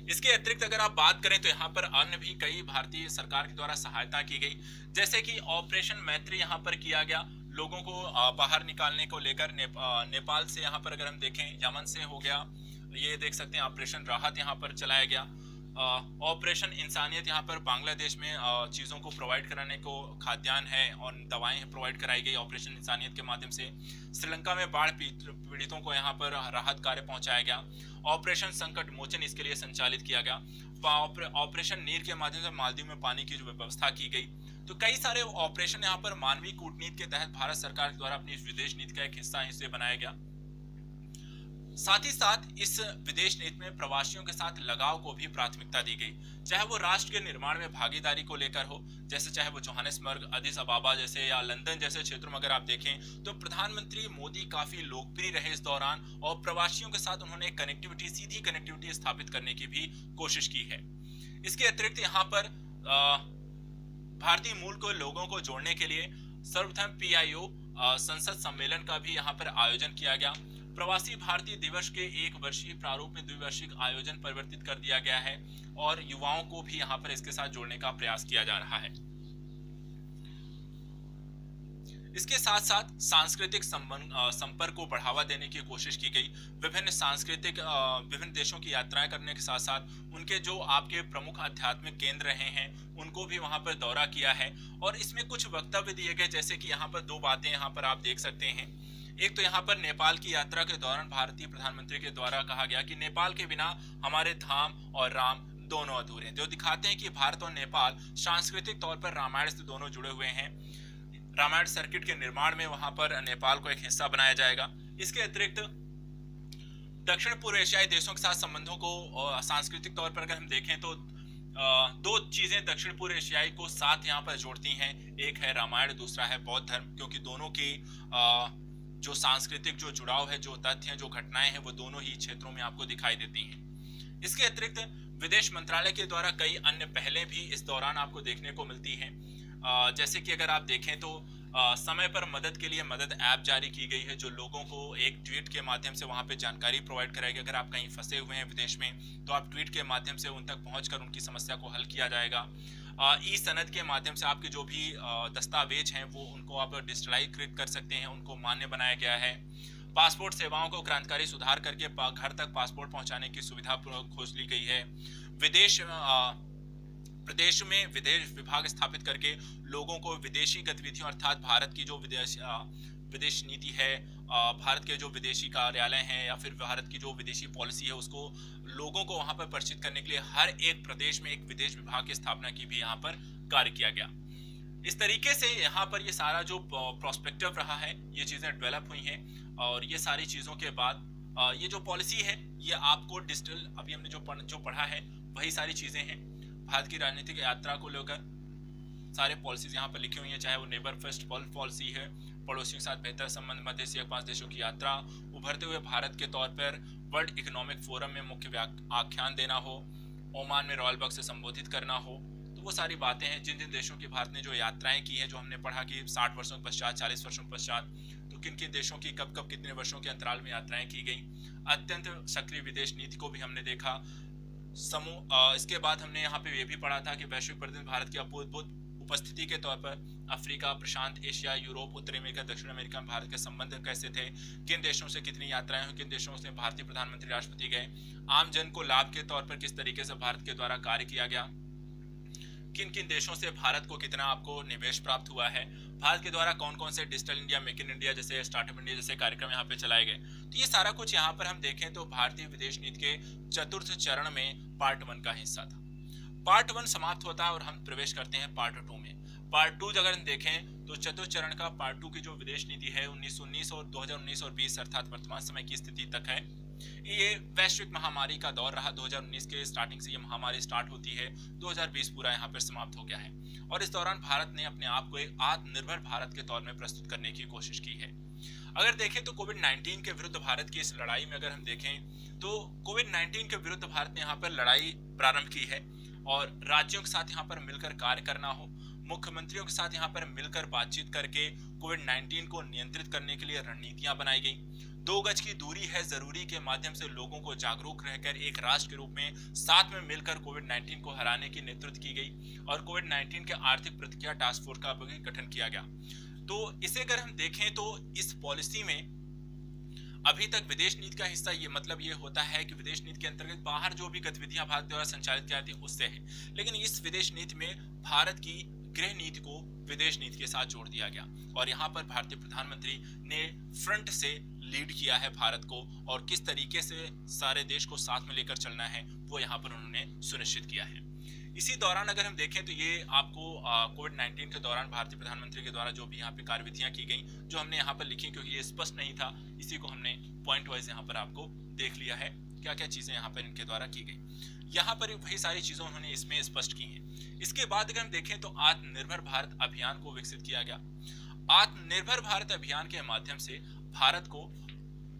इसके अतिरिक्त अगर आप बात करें तो यहाँ पर अन्य भी कई भारतीय सरकार के द्वारा सहायता की गई, जैसे कि ऑपरेशन मैत्री यहाँ पर किया गया लोगों को बाहर निकालने को लेकर। नेपाल से यहाँ पर अगर हम देखें, यमन से हो गया, ये देख सकते हैं ऑपरेशन राहत यहाँ पर चलाया गया। ऑपरेशन इंसानियत यहाँ पर बांग्लादेश में चीज़ों को प्रोवाइड कराने को खाद्यान्न है और दवाएं प्रोवाइड कराई गई ऑपरेशन इंसानियत के माध्यम से। श्रीलंका में बाढ़ पीड़ितों को यहाँ पर राहत कार्य पहुंचाया गया। ऑपरेशन संकट मोचन इसके लिए संचालित किया गया। ऑपरेशन नीर के माध्यम से मालदीव में पानी की जो व्यवस्था की गई। तो कई सारे ऑपरेशन यहाँ पर मानवीय कूटनीति के तहत भारत सरकार द्वारा अपनी विदेश नीति का एक हिस्सा इसे बनाया गया। साथ ही साथ इस विदेश नीति में प्रवासियों के साथ लगाव को भी प्राथमिकता दी गई, चाहे वो राष्ट्र के निर्माण में भागीदारी को लेकर हो, जैसे चाहे वो जोहानिसबर्ग, अदिस अबाबा जैसे या लंदन जैसे क्षेत्रों में अगर आप देखें तो प्रधानमंत्री मोदी काफी लोकप्रिय रहे इस दौरान और प्रवासियों के साथ उन्होंने कनेक्टिविटी, सीधी कनेक्टिविटी स्थापित करने की भी कोशिश की है। इसके अतिरिक्त यहाँ पर भारतीय मूल को लोगों को जोड़ने के लिए सर्वप्रथम PIO संसद सम्मेलन का भी यहाँ पर आयोजन किया गया। प्रवासी भारतीय दिवस के 1 वर्षीय प्रारूप में द्विवार्षिक आयोजन परिवर्तित कर दिया गया है और युवाओं को भी यहाँ पर इसके साथ जोड़ने का प्रयास किया जा रहा है। इसके साथ साथ सांस्कृतिक संपर्क को बढ़ावा देने की कोशिश की गई। विभिन्न देशों की यात्राएं करने के साथ साथ उनके जो आपके प्रमुख आध्यात्मिक केंद्र रहे हैं उनको भी वहां पर दौरा किया है और इसमें कुछ वक्तव्य दिए गए, जैसे कि यहाँ पर 2 बातें यहाँ पर आप देख सकते हैं। एक तो यहाँ पर नेपाल की यात्रा के दौरान भारतीय प्रधानमंत्री के द्वारा कहा गया कि नेपाल के बिना हमारे धाम और राम दोनों अधूरे हैं, जो दिखाते हैं कि भारत और नेपाल सांस्कृतिक तौर पर रामायण से दोनों जुड़े हुए हैं। रामायण सर्किट के निर्माण में वहां पर नेपाल को एक हिस्सा बनाया जाएगा। इसके अतिरिक्त दक्षिण पूर्व एशियाई देशों के साथ संबंधों को सांस्कृतिक तौर पर अगर हम देखें तो 2 चीजें दक्षिण पूर्व एशियाई को साथ यहाँ पर जोड़ती हैं। एक है रामायण, दूसरा है बौद्ध धर्म, क्योंकि दोनों की जो सांस्कृतिक जो जुड़ाव है, जो तथ्य हैं, जो घटनाएं हैं, वो दोनों ही क्षेत्रों में आपको दिखाई देती हैं। इसके अतिरिक्त विदेश मंत्रालय के द्वारा कई अन्य पहलें भी इस दौरान आपको देखने को मिलती हैं, जैसे कि अगर आप देखें तो समय पर मदद के लिए मदद ऐप जारी की गई है, जो लोगों को एक ट्वीट के माध्यम से वहां पे जानकारी प्रोवाइड कराएगी। अगर आप कहीं फंसे हुए हैं विदेश में तो आप ट्वीट के माध्यम से उन तक पहुंचकर उनकी समस्या को हल किया जाएगा। ई सनद के माध्यम से आपके जो भी दस्तावेज हैं वो उनको आप डिजिटलाइज कर सकते हैं, उनको मान्य बनाया गया है। पासपोर्ट सेवाओं को क्रांतिकारी सुधार करके घर तक पासपोर्ट पहुंचाने की सुविधा खोज ली गई है। प्रदेश में विदेश विभाग स्थापित करके लोगों को विदेशी गतिविधियों अर्थात भारत की जो विदेश नीति है, भारत के जो विदेशी कार्यालय हैं या फिर भारत की जो विदेशी पॉलिसी है उसको लोगों को वहां पर परिचित करने के लिए हर एक प्रदेश में एक विदेश विभाग की स्थापना की भी यहाँ पर कार्य किया गया। इस तरीके से यहाँ पर ये सारा जो प्रोस्पेक्टिव रहा है, ये चीजें डेवलप हुई हैं और ये सारी चीजों के बाद ये जो पॉलिसी है ये आपको डिजिटल, अभी हमने जो पढ़ा है वही सारी चीजें हैं। भारत की राजनीतिक यात्रा को लेकर सारे पॉलिसीज यहाँ पर लिखी हुई हैं, चाहे वो नेबर फर्स्ट पॉलिसी है, पड़ोसियों के साथ बेहतर संबंध, मध्य एशिया 5 देशों की यात्रा, उभरते हुए भारत के तौर पर वर्ल्ड इकोनॉमिक फोरम में मुख्य आख्यान देना हो, ओमान में रॉयल बग से संबोधित करना हो, तो वो सारी बातें हैं। जिन जिन देशों की भारत ने जो यात्राएं की हैं, जो हमने पढ़ा कि 60 वर्षों के पश्चात, 40 वर्षों के पश्चात, तो किन किन देशों की कब कब कितने वर्षों के अंतराल में यात्राएं की गई। अत्यंत सक्रिय विदेश नीति को भी हमने देखा। इसके बाद हमने यहाँ पे ये भी पढ़ा था कि वैश्विक प्रतिनिधि भारत की अभूतपूर्व उपस्थिति के तौर पर अफ्रीका, प्रशांत एशिया, यूरोप, उत्तरी अमेरिका, दक्षिण अमेरिका में भारत के संबंध कैसे थे, किन देशों से कितनी यात्राएं हुई, किन देशों से भारतीय प्रधानमंत्री, राष्ट्रपति गए, आम जन को लाभ के तौर पर किस तरीके से भारत के द्वारा कार्य किया गया, किन किन देशों से भारत को कितना आपको निवेश प्राप्त हुआ है, भारत के द्वारा कौन कौन से digital India, make in India जैसे, स्टार्टअप इंडिया जैसे कार्यक्रम यहाँ पे चलाए गए। तो ये सारा कुछ यहाँ पर हम देखें तो भारतीय विदेश नीति के 4th चरण में पार्ट 1 का हिस्सा था। पार्ट 1 समाप्त होता है और हम प्रवेश करते हैं पार्ट 2 में। पार्ट 2 अगर हम देखें तो 4th चरण का पार्ट 2 की जो विदेश नीति है 1919 और 2019 और 20 अर्थात वर्तमान समय की स्थिति तक है। ये वैश्विक महामारी का दौर रहा। 2019 के स्टार्टिंग से ये महामारी स्टार्ट होती है, 2020 पूरा यहाँ पर समाप्त हो गया है और इस दौरान भारत ने अपने आप को एक आत्मनिर्भर भारत के तौर में प्रस्तुत करने की कोशिश की है। अगर देखें तो कोविड-19 के विरुद्ध भारत की इस लड़ाई में अगर हम देखें तो कोविड-19 के विरुद्ध भारत ने यहाँ पर लड़ाई प्रारंभ की है और राज्यों के साथ यहाँ पर मिलकर कार्य करना हो, मुख्यमंत्रियों के साथ यहाँ पर मिलकर बातचीत करके कोविड-19 को नियंत्रित करने के लिए रणनीतियां बनाई गई। 2 गज की दूरी है जरूरी के माध्यम से लोगों को जागरूक रहकर एक राष्ट्र के रूप में साथ में मिलकर कोविड-19 को हराने की नेतृत्व की गई और कोविड-19 के आर्थिक प्रतिक्रिया टास्क फोर्स का भी गठन किया गया। तो इसे अगर हम देखें तो इस पॉलिसी में अभी तक विदेश नीति का हिस्सा ये मतलब ये होता है कि विदेश नीति के अंतर्गत बाहर जो भी गतिविधियां भारत द्वारा संचालित की जाती है उससे है, लेकिन इस विदेश नीति में भारत की गृह नीति को विदेश नीति के साथ जोड़ दिया गया और यहाँ पर भारतीय प्रधानमंत्री ने फ्रंट से लीड किया है भारत को और किस तरीके से सारे देश को साथ में लेकर चलना है वो यहाँ पर उन्होंने सुनिश्चित किया है। इसी दौरान अगर हम देखें तो ये आपको कोविड-19 के दौरान भारतीय प्रधानमंत्री के द्वारा जो भी यहाँ पे कार्यविधियां की गई जो हमने यहाँ पर लिखी क्योंकि ये स्पष्ट नहीं था, इसी को हमने पॉइंट वाइज यहाँ पर आपको देख लिया है क्या क्या चीजें यहाँ पर इनके द्वारा की गई। यहाँ पर वही सारी चीजें उन्होंने इसमें स्पष्ट की हैं। इसके बाद अगर हम देखें तो आत्मनिर्भर भारत अभियान को विकसित किया गया। आत्मनिर्भर भारत अभियान के माध्यम से भारत को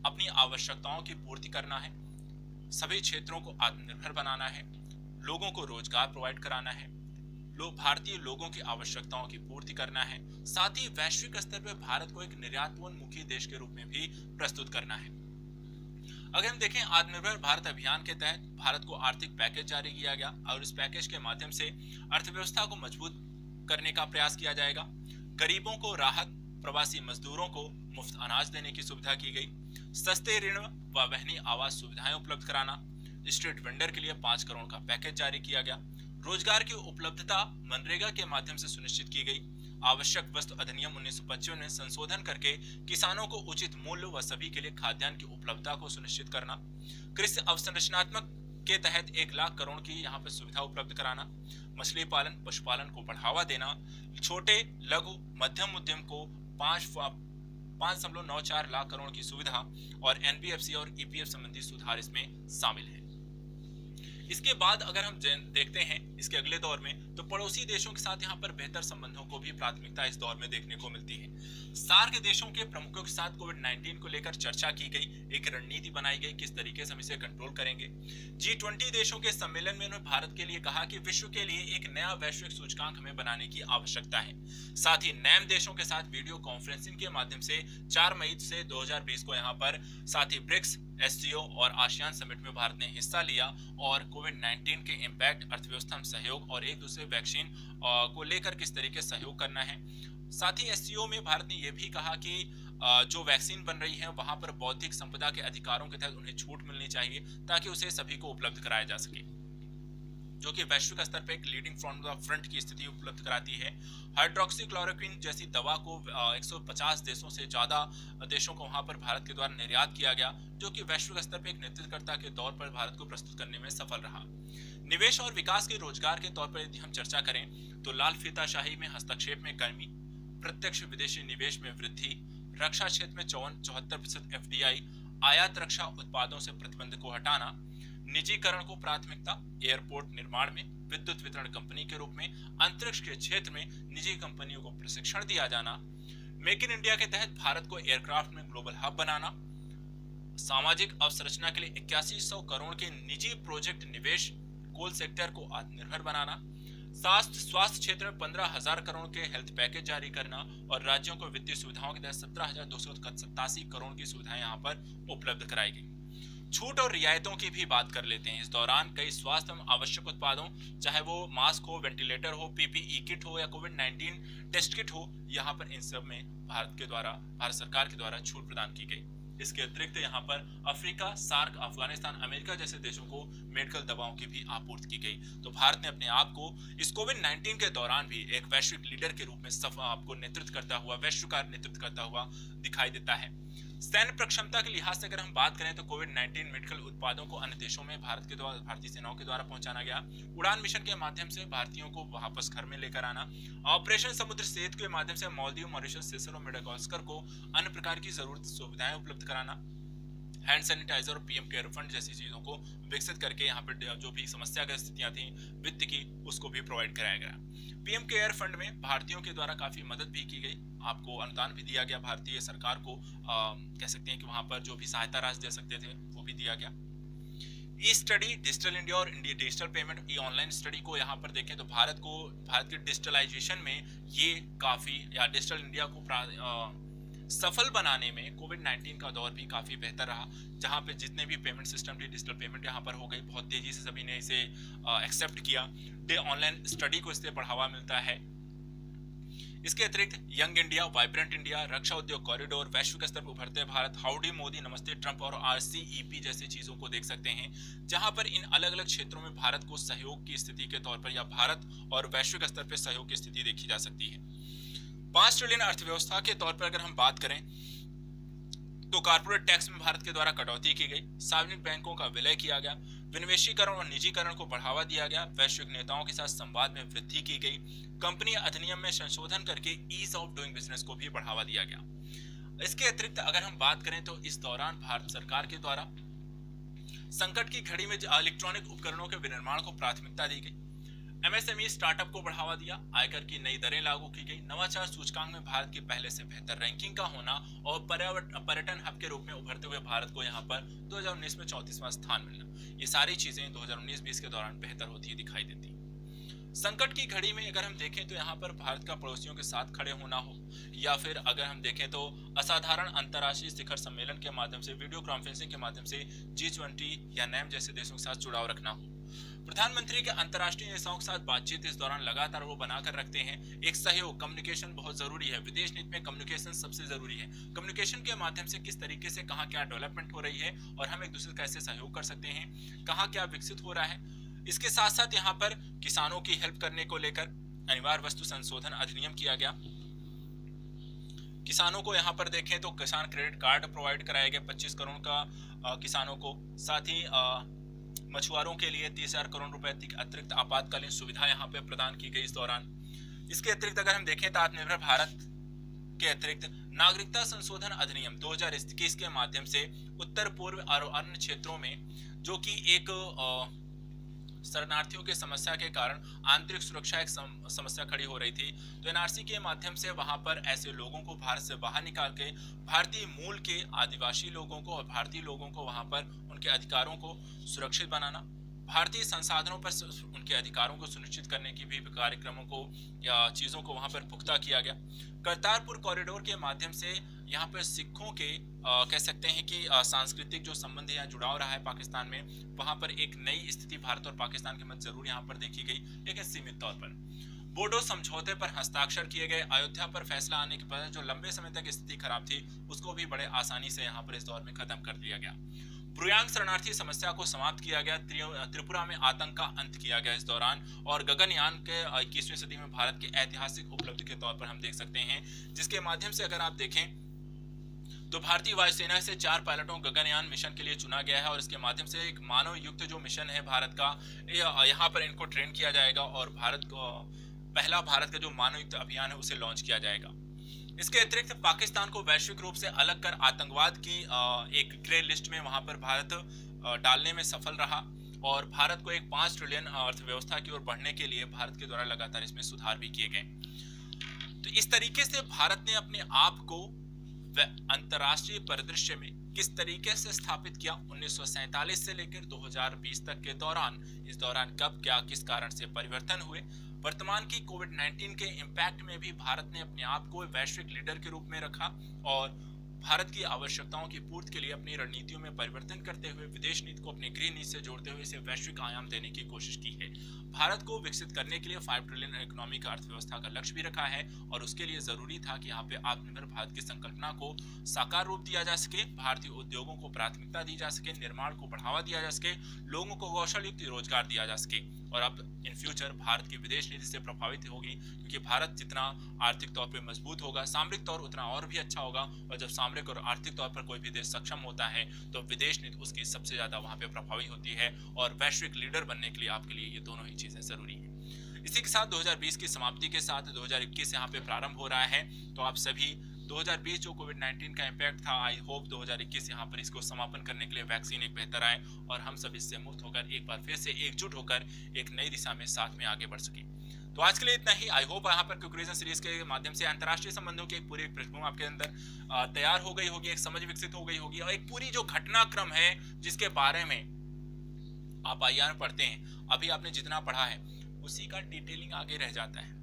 अपनी आवश्यकताओं की पूर्ति करना है, सभी क्षेत्रों को आत्मनिर्भर बनाना है, लोगों को रोजगार प्रोवाइड कराना है, भारतीय लोगों की आवश्यकताओं की पूर्ति करना है, साथ ही वैश्विक स्तर पर भारत को एक निर्यातोन्मुखी देश के रूप में भी प्रस्तुत करना है। अगर हम देखें आत्मनिर्भर भारत अभियान के तहत भारत को आर्थिक पैकेज जारी किया गया और इस पैकेज के माध्यम से अर्थव्यवस्था को मजबूत करने का प्रयास किया जाएगा। गरीबों को राहत, प्रवासी मजदूरों को मुफ्त अनाज देने की सुविधा की गई, सस्ते ऋण व वहनी आवास सुविधाएं उपलब्ध कराना, स्ट्रीट वेंडर के लिए 5 करोड़ का पैकेज जारी किया गया, रोजगार की उपलब्धता मनरेगा के माध्यम से सुनिश्चित की गई, आवश्यक वस्तु अधिनियम 1955 में संशोधन करके किसानों को उचित मूल्य व सभी के लिए खाद्यान्न की उपलब्धता को सुनिश्चित करना, कृषि अवसंरचनात्मक के तहत 1 लाख करोड़ की यहाँ पर सुविधा उपलब्ध कराना, मछली पालन पशुपालन को बढ़ावा देना, छोटे लघु मध्यम उद्यम को 5.94 लाख करोड़ की सुविधा और एनबीएफसी और ईपीएफ संबंधी सुधार इसमें शामिल है। इसके बाद अगर हम देखते हैं इसके अगले दौर में तो पड़ोसी देशों के साथ यहाँ पर बेहतर संबंधों को भी प्राथमिकता इस दौर में देखने को मिलती है। सार्क देशों के प्रमुखों के साथ कोविड-19 को लेकर चर्चा की गई, एक रणनीति बनाई गई किस तरीके से हम इसे कंट्रोल करेंगे। G20 देशों के सम्मेलन में उन्होंने भारत के लिए कहा कि विश्व के लिए एक नया वैश्विक सूचकांक हमें बनाने की आवश्यकता है। साथ ही नैम देशों के साथ वीडियो कॉन्फ्रेंसिंग के माध्यम से 4 मई से 2020 को यहाँ पर साथ ही ब्रिक्स, एससीओ और आसियान समिट में भारत ने हिस्सा लिया और कोविड-19 के इम्पैक्ट, अर्थव्यवस्था में सहयोग और एक दूसरे वैक्सीन को लेकर किस तरीके से सहयोग करना है। साथ ही एससीओ में भारत ने यह भी कहा कि जो वैक्सीन बन रही है वहां पर बौद्धिक संपदा के अधिकारों के तहत उन्हें छूट मिलनी चाहिए ताकि उसे सभी को उपलब्ध कराया जा सके, जो कि वैश्विक स्तर पर एक लीडिंग फ्रंट की स्थिति उपलब्ध कराती है। हाइड्रोक्सीक्लोरोक्विन जैसी दवा को 150 देशों से ज्यादा देशों को वहां पर भारत के द्वारा निर्यात किया गया, जो कि वैश्विक स्तर पर एक नेतृत्वकर्ता के तौर पर भारत को प्रस्तुत करने में सफल रहा। निवेश और विकास के रोजगार के तौर पर यदि हम चर्चा करें तो लाल फीताशाही में हस्तक्षेप में कमी, प्रत्यक्ष विदेशी निवेश में वृद्धि, रक्षा क्षेत्र में 74% एफडीआई, आयात रक्षा उत्पादों से प्रतिबंध को हटाना, निजीकरण को प्राथमिकता, एयरपोर्ट निर्माण में विद्युत वितरण कंपनी के रूप में, अंतरिक्ष के क्षेत्र में निजी कंपनियों को प्रशिक्षण दिया जाना, मेक इन इंडिया के तहत भारत को एयरक्राफ्ट में ग्लोबल हब बनाना, सामाजिक अवसंरचना के लिए 8100 करोड़ के निजी प्रोजेक्ट निवेश, कोल सेक्टर को आत्मनिर्भर बनाना, स्वास्थ्य क्षेत्र में 15,000 करोड़ के हेल्थ पैकेज जारी करना और राज्यों को वित्तीय सुविधाओं के तहत 17,287 करोड़ की सुविधाएं यहाँ पर उपलब्ध कराई गई। छूट और रियायतों की भी बात कर लेते हैं। इस दौरान कई स्वास्थ्य में आवश्यक उत्पादों, चाहे वो मास्क हो, वेंटिलेटर हो, पीपीई किट हो या कोविड-19 टेस्ट किट हो, यहाँ पर इन सब में भारत सरकार के द्वारा छूट प्रदान की गई। इसके अतिरिक्त यहाँ पर अफ्रीका, सार्क, अफगानिस्तान, अमेरिका जैसे देशों को मेडिकल दवाओं की भी आपूर्ति की गई। तो भारत ने अपने आप को इस कोविड-19 के दौरान भी एक वैश्विक लीडर के रूप में आपको नेतृत्व करता हुआ, वैश्विक नेतृत्व करता हुआ दिखाई देता है। सैन्य प्रक्षमता के लिहाज से अगर हम बात करें तो कोविड-19 मेडिकल उत्पादों को अन्य देशों में भारतीय सेनाओं के द्वारा पहुंचाना गया। उड़ान मिशन के माध्यम से भारतीयों को वापस घर में लेकर आना, ऑपरेशन समुद्र सेतु के माध्यम से मालदीव, मॉरिशस, सेशेल्स और मेडागास्कर को अन्य प्रकार की जरूरत सुविधाएं उपलब्ध कराना, हैंड सैनिटाइजर और पीएम केयर फंड जैसी चीजों को विकसित करके यहाँ पर जो भी समस्याग्रस्त स्थितियां थी वित्त की, उसको भी प्रोवाइड कराया गया। पीएम केयर फंड में भारतीयों के द्वारा काफी मदद भी की गई, आपको अनुदान भी दिया गया, भारतीय सरकार को कह सकते हैं कि वहां पर जो भी सहायता राशि दे सकते थे वो भी दिया गया। ई स्टडी, डिजिटल इंडिया और इंडिया डिजिटल पेमेंट, ई ऑनलाइन स्टडी को यहाँ पर देखें तो भारत के डिजिटलाइजेशन में ये काफ़ी, या डिजिटल इंडिया को सफल बनाने में कोविड 19 का दौर भी काफ़ी बेहतर रहा, जहाँ पे जितने भी पेमेंट सिस्टम थे, डिजिटल पेमेंट यहाँ पर हो गई, बहुत तेज़ी से सभी ने इसे एक्सेप्ट किया। ऑनलाइन स्टडी को इससे बढ़ावा मिलता है। इसके अतिरिक्त यंग इंडिया, वाइब्रेंट इंडिया, रक्षा उद्योग कॉरिडोर, वैश्विक स्तर पर उभरते भारत, हाउडी मोदी, नमस्ते ट्रंप और RCEP जैसी चीजों को देख सकते हैं, जहां पर इन अलग अलग क्षेत्रों में भारत को सहयोग की स्थिति के तौर पर, या भारत और वैश्विक स्तर पर सहयोग की स्थिति देखी जा सकती है। 5 ट्रिलियन अर्थव्यवस्था के तौर पर अगर हम बात करें तो कारपोरेट टैक्स में भारत के द्वारा कटौती की गई, सार्वजनिक बैंकों का विलय किया गया, विनिवेशीकरण और निजीकरण को बढ़ावा दिया गया, वैश्विक नेताओं के साथ संवाद में वृद्धि की गई, कंपनी अधिनियम में संशोधन करके ईज ऑफ डूइंग बिजनेस को भी बढ़ावा दिया गया। इसके अतिरिक्त अगर हम बात करें तो इस दौरान भारत सरकार के द्वारा संकट की घड़ी में इलेक्ट्रॉनिक उपकरणों के विनिर्माण को प्राथमिकता दी गई, MSME स्टार्टअप को बढ़ावा दिया, आयकर की नई दरें लागू की गई, नवाचार सूचकांक में भारत की पहले से बेहतर रैंकिंग का होना और पर्यटन हब के रूप में उभरते हुए भारत को यहाँ पर 2019 में 34वां स्थान मिलना, ये सारी चीजें 2019-20 के दौरान बेहतर होती दिखाई देती। संकट की घड़ी में अगर हम देखें तो यहाँ पर भारत का पड़ोसियों के साथ खड़े होना हो, या फिर अगर हम देखें तो असाधारण अंतर्राष्ट्रीय शिखर सम्मेलन के माध्यम से, वीडियो कॉन्फ्रेंसिंग के माध्यम से G20 या NAM जैसे देशों के साथ जुड़ाव रखना हो, प्रधानमंत्री के अंतर्राष्ट्रीय नेताओं के साथ बातचीत इस दौरान लगातार वो बनाकर रखते हैं। एक सहयोग, कम्युनिकेशन बहुत जरूरी है, विदेश नीति में कम्युनिकेशन सबसे जरूरी है। कम्युनिकेशन के माध्यम से किस तरीके से कहाँ क्या डेवलपमेंट हो रही है और हम एक दूसरे का कैसे सहयोग कर सकते हैं, कहाँ क्या विकसित हो रहा है। इसके साथ साथ यहाँ पर किसानों की हेल्प करने को लेकर अनिवार्य वस्तु संशोधन अधिनियम किया गया। किसानों को यहाँ पर देखें तो किसान क्रेडिट कार्ड प्रोवाइड कराया गया 25 करोड़ का किसानों को, साथ ही मछुआरों के लिए 30,000 करोड़ रुपए की अतिरिक्त आपातकालीन सुविधा यहाँ पे प्रदान की गई इस दौरान। इसके अतिरिक्त अगर हम देखें तो आत्मनिर्भर भारत के अतिरिक्त नागरिकता संशोधन अधिनियम 2021 के माध्यम से उत्तर पूर्व और अन्य क्षेत्रों में, जो कि एक शरणार्थियों की समस्या के कारण आंतरिक सुरक्षा एक समस्या खड़ी हो रही थी, तो NRC के माध्यम से वहां पर ऐसे लोगों को भारत से बाहर निकाल के भारतीय मूल के आदिवासी लोगों को और भारतीय लोगों को वहां पर उनके अधिकारों को सुरक्षित बनाना, भारतीय संसाधनों पर उनके अधिकारों को सुनिश्चित करने की भी कार्यक्रमों को या चीज़ों को वहां पर पुख्ता किया गया। करतारपुर कॉरिडोर के माध्यम से यहाँ पर सिखों के कह सकते हैं कि सांस्कृतिक जो संबंध या जुड़ाव रहा है पाकिस्तान में, वहां पर एक नई स्थिति भारत और पाकिस्तान के मध्य जरूर यहाँ पर देखी गई, लेकिन सीमित तौर पर। बोडो समझौते पर हस्ताक्षर किए गए, अयोध्या पर फैसला आने के बाद जो लंबे समय तक स्थिति खराब थी उसको भी बड़े आसानी से यहाँ पर इस दौर में खत्म कर दिया गया। ब्रुयांग शरणार्थी समस्या को समाप्त किया गया, त्रिपुरा में आतंक का अंत किया गया इस दौरान, और गगनयान के 21वीं सदी में भारत की ऐतिहासिक उपलब्धि के तौर पर हम देख सकते हैं, जिसके माध्यम से अगर आप देखें तो भारतीय वायुसेना से 4 पायलटों गगनयान मिशन के लिए चुना गया है, और इसके माध्यम से एक मानव युक्त जो मिशन है भारत का, यहाँ पर इनको ट्रेन किया जाएगा और पहला भारत का जो मानव युक्त अभियान है उसे लॉन्च किया जाएगा। इसके अतिरिक्त पाकिस्तान को वैश्विक रूप से अलग कर आतंकवाद की एक ग्रे लिस्ट में वहां पर भारत डालने में सफल रहा, और भारत को एक 5 ट्रिलियन अर्थव्यवस्था की ओर बढ़ने के लिए भारत के द्वारा लगातार इसमें सुधार भी किए गए। तो इस तरीके से भारत ने अपने आप को अंतरराष्ट्रीय परिदृश्य में किस तरीके से स्थापित किया 1947 से लेकर 2020 तक के दौरान, इस दौरान कब क्या किस कारण से परिवर्तन हुए, वर्तमान की कोविड-19 के इम्पैक्ट में भी भारत ने अपने आप को वैश्विक लीडर के रूप में रखा और भारत की आवश्यकताओं की पूर्ति के लिए अपनी रणनीतियों में परिवर्तन करते हुए विदेश नीति को अपनी गृह नीति से जोड़ते हुए इसे वैश्विक आयाम देने की कोशिश की है। भारत को विकसित करने के लिए 5 ट्रिलियन इकोनॉमी का अर्थव्यवस्था का लक्ष्य भी रखा है, और उसके लिए जरूरी था कि यहाँ पे आत्मनिर्भर भारत की संकल्पना को साकार रूप दिया जा सके, भारतीय उद्योगों को प्राथमिकता दी जा सके, निर्माण को बढ़ावा दिया जा सके, लोगों को कौशल युक्त रोजगार दिया जा सके। और अब इन फ्यूचर भारत की विदेश नीति से प्रभावित होगी, क्योंकि भारत जितना आर्थिक तौर पर मजबूत होगा, सामरिक तौर उतना और भी अच्छा होगा, और जब सामरिक और आर्थिक तौर पर कोई भी देश सक्षम होता है तो विदेश नीति उसकी सबसे ज्यादा वहां पे प्रभावी होती है, और वैश्विक लीडर बनने के लिए आपके लिए ये दोनों ही चीजें जरूरी है। इसी के साथ 2020 की समाप्ति के साथ 2021 यहाँ पे प्रारंभ हो रहा है, तो आप सभी 2020 जो कोविड-19 का इम्पैक्ट था, आई होप 2021 यहाँ पर इसको समापन करने के लिए वैक्सीन एक बेहतर आए और हम सब इससे मुक्त होकर एक बार फिर से एकजुट होकर एक नई दिशा में साथ में आगे बढ़ सके। तो आज के लिए इतना ही। आई होप यहाँ पर क्विक रीजन सीरीज के माध्यम से अंतर्राष्ट्रीय संबंधों की एक पूरी पृष्ठभूमि आपके अंदर तैयार हो गई होगी, एक समझ विकसित हो गई होगी, और एक पूरी जो घटनाक्रम है जिसके बारे में आप आईआर पढ़ते हैं, अभी आपने जितना पढ़ा है उसी का डिटेलिंग आगे रह जाता है।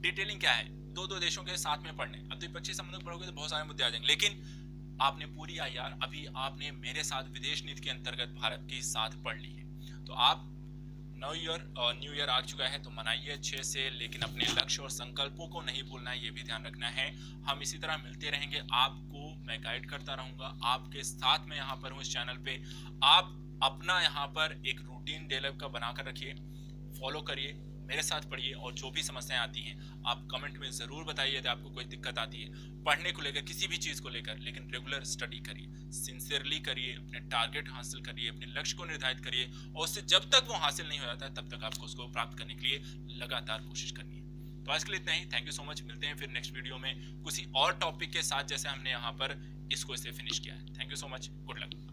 डिटेलिंग क्या है? दो दो देशों के साथ में पढ़ने। अब द्विपक्षीय संबंध पढ़ोगे तो बहुत सारे मुद्दे आ जाएंगे, लेकिन आपने पूरी आईआर अभी आपने मेरे साथ विदेश नीति के अंतर्गत भारत के साथ पढ़ ली है। तो आप न्यू ईयर आ चुका है तो मनाइए अच्छे से, लेकिन अपने लक्ष्य और संकल्पों को नहीं भूलना है, ये भी ध्यान रखना है। हम इसी तरह मिलते रहेंगे, आपको मैं गाइड करता रहूंगा, आपके साथ में यहाँ पर हूँ इस चैनल पे। आप अपना यहाँ पर एक रूटीन डेवलप का बनाकर रखिए, फॉलो करिए, मेरे साथ पढ़िए, और जो भी समस्याएं आती हैं आप कमेंट में जरूर बताइए यदि आपको कोई दिक्कत आती है पढ़ने को लेकर, किसी भी चीज को लेकर। लेकिन रेगुलर स्टडी करिए, सिंसियरली करिए, अपने टारगेट हासिल करिए, अपने लक्ष्य को निर्धारित करिए, और उससे जब तक वो हासिल नहीं हो जाता है तब तक आपको उसको प्राप्त करने के लिए लगातार कोशिश करनी है। तो आज के लिए इतना ही। Thank you so much. मिलते हैं फिर नेक्स्ट वीडियो में किसी और टॉपिक के साथ, जैसे हमने यहाँ पर इसको इसे फिनिश किया है। Thank you so much. Good luck.